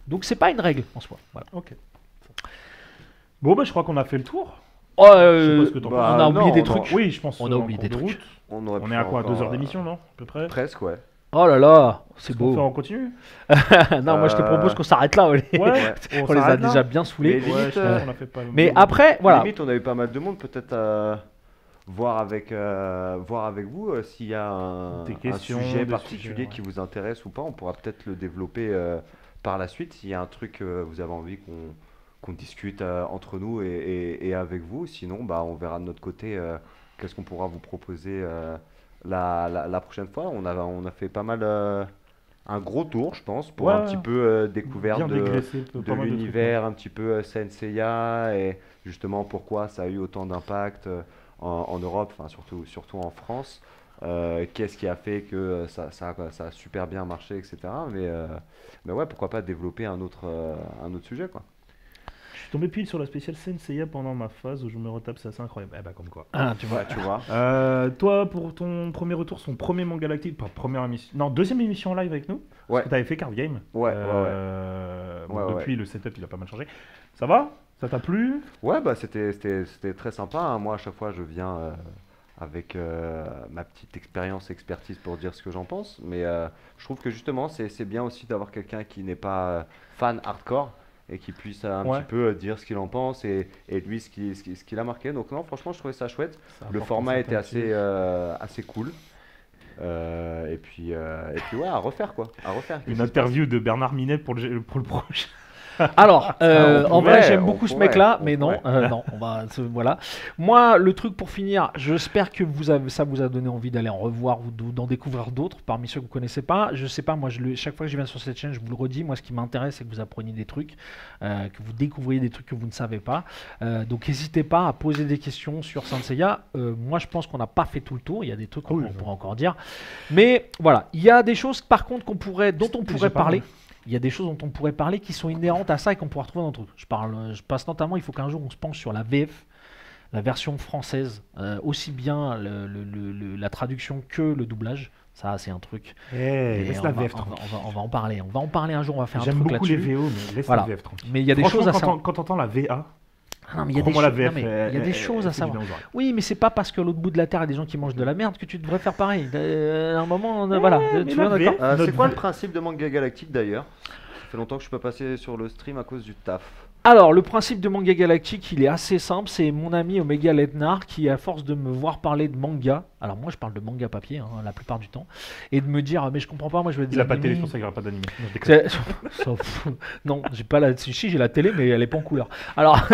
Donc c'est pas une règle en soi. Voilà. Ok. Bon, bah je crois qu'on a fait le tour. On a oublié des trucs. Oui, je pense. On a oublié des trucs. On est à quoi, 2 heures d'émission, non, à peu près? Presque, ouais. Oh là là, c'est beau. On continue. Non, moi je te propose qu'on s'arrête là. Ouais, on les a déjà bien saoulés. Mais après, voilà. Limite, on a eu pas mal de monde, peut-être voir avec vous s'il y a un sujet particulier qui vous intéresse ou pas. On pourra peut-être le développer par la suite. S'il y a un truc vous avez envie qu'on discute entre nous et avec vous. Sinon, bah, on verra de notre côté qu'est-ce qu'on pourra vous proposer la prochaine fois. On a fait pas mal un gros tour, je pense, pour un petit peu découverte de l'univers, un petit peu Saint Seiya, et justement pourquoi ça a eu autant d'impact en Europe, enfin surtout en France. Qu'est-ce qui a fait que ça a super bien marché, etc. Mais ouais, pourquoi pas développer un autre sujet, quoi. Je suis tombé pile sur la spéciale Saint Seiya pendant ma phase où je me retape, c'est assez incroyable. Eh bah, comme quoi. Ah, tu vois. Toi, pour ton premier retour, son premier manga galactique, pas première émission, non, deuxième émission en live avec nous. Parce que t'avais fait Card Game. Depuis, le setup, il a pas mal changé. Ça va? Ça t'a plu? Ouais, bah c'était très sympa, hein. Moi, à chaque fois, je viens avec ma petite expertise pour dire ce que j'en pense. Mais je trouve que justement, c'est bien aussi d'avoir quelqu'un qui n'est pas fan hardcore et qui puisse un petit peu dire ce qu'il en pense et lui ce qu'il a marqué. Donc non, franchement, je trouvais ça chouette. Le format était assez cool. Et puis ouais, à refaire quoi. Une interview de Bernard Minet pour le prochain. Alors, en vrai, j'aime on beaucoup ce pourrait, mec-là, on mais non, non, voilà. Moi, le truc pour finir, j'espère que ça vous a donné envie d'aller en revoir ou d'en découvrir d'autres parmi ceux que vous connaissez pas. Je sais pas, moi, chaque fois que je viens sur cette chaîne, je vous le redis, moi, ce qui m'intéresse, c'est que vous appreniez des trucs, que vous découvriez des trucs que vous ne savez pas. Donc, n'hésitez pas à poser des questions sur Saint Seiya. Moi, je pense qu'on n'a pas fait tout le tour. Il y a des trucs qu'on pourrait encore dire, mais voilà, il y a des choses, par contre, dont on pourrait parler. Il y a des choses dont on pourrait parler qui sont inhérentes à ça et qu'on pourra retrouver dans le truc. Je passe notamment, il faut qu'un jour on se penche sur la VF, la version française, aussi bien la traduction que le doublage. Ça, c'est un truc. Laisse la VF tranquille. On va en parler. On va en parler un jour, on va faire un truc là-dessus. là-dessus. J'aime beaucoup les VO, mais laisse la VF tranquille. Mais il y a des choses à savoir. Quand t'entends la VA, non, mais il y a des choses à savoir. Oui, mais c'est pas parce que à l'autre bout de la terre il y a des gens qui mangent de la merde que tu devrais faire pareil. À un moment, voilà. Tu vois, d'accord. C'est quoi le principe de Manga Galactique d'ailleurs? Ça fait longtemps que je peux passer sur le stream à cause du taf. Alors, le principe de Manga Galactique, il est assez simple. C'est mon ami Omega Letnar qui, à force de me voir parler de manga, alors moi je parle de manga papier la plupart du temps, et de me dire mais je comprends pas, moi je veux des Il a pas de télé, c'est pour ça qu'il n'y aura pas d'anime. Non, j'ai pas la. Si, j'ai la télé, mais elle est pas en couleur. Alors,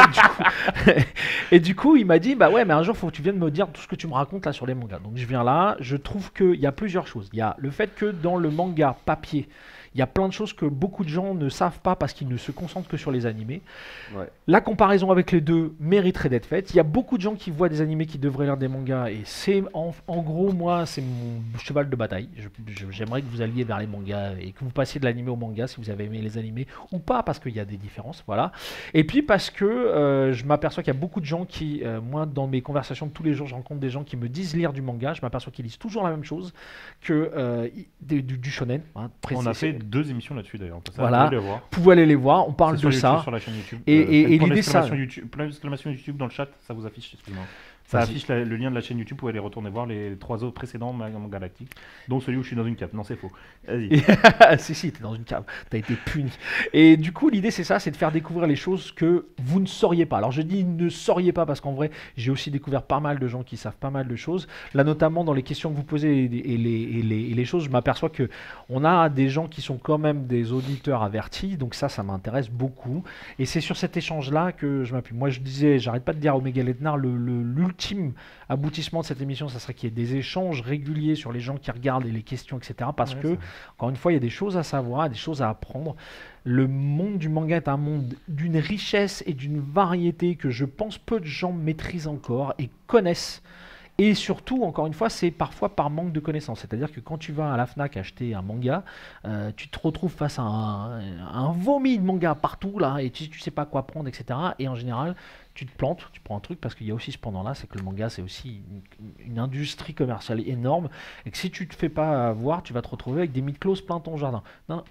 du coup, il m'a dit bah ouais, mais un jour faut que tu viennes me dire tout ce que tu me racontes là sur les mangas. Donc je viens là. Je trouve qu'il y a plusieurs choses. Il y a le fait que dans le manga papier, il y a plein de choses que beaucoup de gens ne savent pas parce qu'ils ne se concentrent que sur les animés. Ouais. La comparaison avec les deux mériterait d'être faite. Il y a beaucoup de gens qui voient des animés qui devraient lire des mangas et c'est en gros, moi, c'est mon cheval de bataille. J'aimerais que vous alliez vers les mangas et que vous passiez de l'animé au manga si vous avez aimé les animés ou pas parce qu'il y a des différences. Voilà. Et puis parce que je m'aperçois qu'il y a beaucoup de gens qui, moi, dans mes conversations de tous les jours, je rencontre des gens qui me disent lire du manga. Je m'aperçois qu'ils lisent toujours la même chose que du shonen. On a fait 2 émissions là-dessus d'ailleurs. Voilà, vous pouvez aller les voir, on parle de ça. Sur la chaîne YouTube. Et l'idée ça. Plein d'exclamations YouTube dans le chat, ça vous affiche, excusez-moi. Ça affiche le lien de la chaîne YouTube, vous pouvez aller retourner voir les 3 autres précédents Manga Galactique, dont celui où je suis dans une cave. Non, c'est faux. Vas-y. si, t'es dans une cave, t'as été puni. Et du coup, l'idée c'est ça, c'est de faire découvrir les choses que vous ne sauriez pas. Alors je dis ne sauriez pas parce qu'en vrai, j'ai aussi découvert pas mal de gens qui savent pas mal de choses. Là, notamment dans les questions que vous posez et les choses, je m'aperçois que on a des gens qui sont quand même des auditeurs avertis, donc ça m'intéresse beaucoup. Et c'est sur cet échange-là que je m'appuie. Moi, je disais, j'arrête pas de dire à Omega Letnar, l'ultime aboutissement de cette émission, ça serait qu'il y ait des échanges réguliers sur les gens qui regardent et les questions, etc. Parce que, encore une fois, il y a des choses à savoir, des choses à apprendre. Le monde du manga est un monde d'une richesse et d'une variété que je pense peu de gens maîtrisent encore et connaissent. Et surtout, encore une fois, c'est parfois par manque de connaissances. C'est-à-dire que quand tu vas à la FNAC acheter un manga, tu te retrouves face à un vomi de manga partout, là, et tu sais pas quoi prendre, etc. Et en général, tu te plantes, tu prends un truc, parce qu'il y a aussi ce pendant-là, c'est que le manga, c'est aussi une industrie commerciale énorme, et que si tu te fais pas voir, tu vas te retrouver avec des mythos plein ton jardin. Non,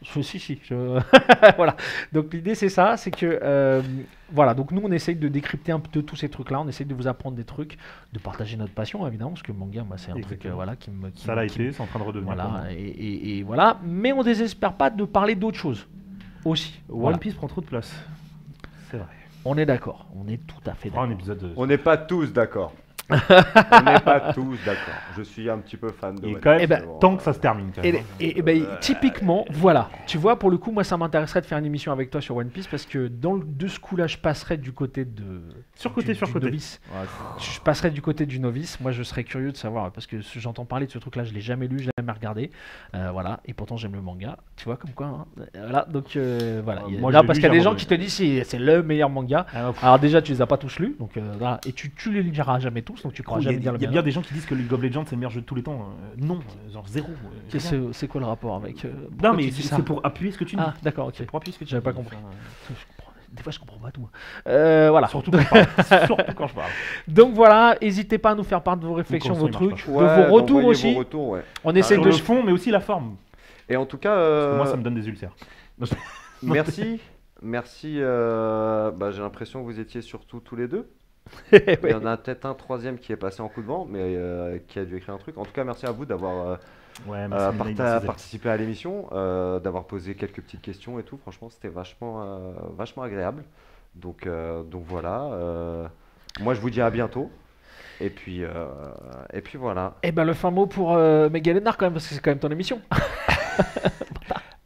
voilà. Donc l'idée, c'est ça, c'est que... voilà, donc nous on essaye de décrypter un peu tous ces trucs-là, on essaye de vous apprendre des trucs, de partager notre passion évidemment, parce que le manga, moi, c'est un truc voilà, qui me... Ça l'a été, c'est en train de redevenir. Voilà, et voilà, mais on désespère pas de parler d'autres choses aussi. One Piece prend trop de place, c'est vrai. On est d'accord, on est tout à fait d'accord. On n'est pas tous d'accord. On n'est pas tous d'accord. Je suis un petit peu fan de One Piece. Tant que ça se termine. Typiquement, voilà. Tu vois, pour le coup, moi, ça m'intéresserait de faire une émission avec toi sur One Piece parce que de ce coup-là, je passerais du côté de. Surcoté. Novice. Ouais, je passerais du côté du novice. Moi, je serais curieux de savoir parce que j'entends parler de ce truc-là, je l'ai jamais lu, je l'ai jamais regardé. Voilà. Et pourtant, j'aime le manga. Tu vois, comme quoi. Hein. Voilà. Donc, voilà. Là, parce qu'il y a des gens qui te disent c'est le meilleur manga. Alors, déjà, tu les as pas tous lus. Donc, voilà. Et tu les liras jamais tous. Donc tu crois jamais dire le Il y a bien des gens qui disent que League of Legends c'est le meilleur jeu de tous les temps. Non, genre zéro. C'est quoi le rapport avec non mais c'est pour appuyer ce que tu dis. Ah d'accord, ok. C'est pour appuyer ce que tu dis. J'avais pas compris. Des fois je comprends pas tout. Voilà. Surtout quand je parle. Surtout quand je parle. Donc voilà, n'hésitez pas à nous faire part de vos réflexions, vos trucs, de vos retours aussi. On essaie de le fond mais aussi la forme. Et en tout cas, parce que moi ça me donne des ulcères. Merci. J'ai l'impression que vous étiez surtout tous les deux. Il y en a peut-être un troisième qui est passé en coup de vent, mais qui a dû écrire un truc. En tout cas, merci à vous d'avoir participé à l'émission, d'avoir posé quelques petites questions et tout. Franchement, c'était vachement agréable. Donc voilà. Moi, je vous dis à bientôt. Et puis voilà. Et ben le fin mot pour Mega Lénard quand même, parce que c'est quand même ton émission.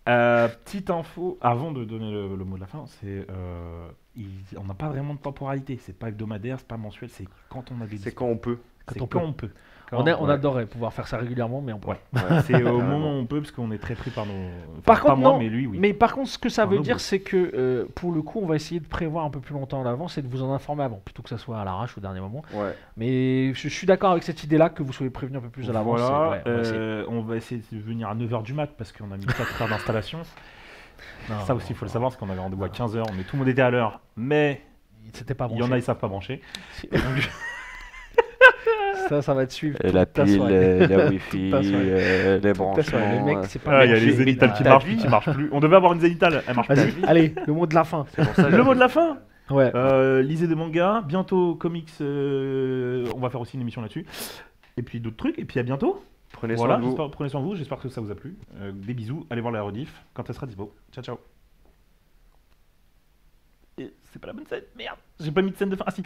Petite info, avant de donner le mot de la fin, c'est on n'a pas vraiment de temporalité. C'est pas hebdomadaire, c'est pas mensuel, c'est quand on a des. C'est quand on peut. Quand on peut. On adorerait pouvoir faire ça régulièrement, mais on peut. C'est au moment où on peut, parce qu'on est très pris par nos. Par contre, pas moi, non. mais lui, oui. Mais par contre, ce que ça veut dire, c'est que pour le coup, on va essayer de prévoir un peu plus longtemps à l'avance et de vous en informer avant, plutôt que ça soit à l'arrache au dernier moment. Ouais. Mais je suis d'accord avec cette idée-là, que vous soyez prévenu un peu plus à l'avance. Voilà. On va essayer de venir à 9h du mat, parce qu'on a mis 4 heures d'installation. Ça aussi, il faut le savoir, parce qu'on avait rendez-vous à 15h, mais tout le monde était à l'heure. Mais c'était pas il y en a, ils savent pas brancher. Donc... Ça va te suivre. Et la pile, la wifi, les branchements. Les mecs, c'est pas il y a les zénithales qui marchent plus. On devait avoir une zénithale, elle marche plus. Allez, le mot de la fin. Le mot de la fin. Ouais. Lisez des mangas, bientôt comics, on va faire aussi une émission là-dessus. Et puis d'autres trucs, et puis à bientôt. Prenez soin de vous. Prenez soin de vous, j'espère que ça vous a plu. Des bisous, allez voir la rediff quand elle sera dispo. Ciao ciao. Et c'est pas la bonne scène, merde. J'ai pas mis de scène de fin. Ah si.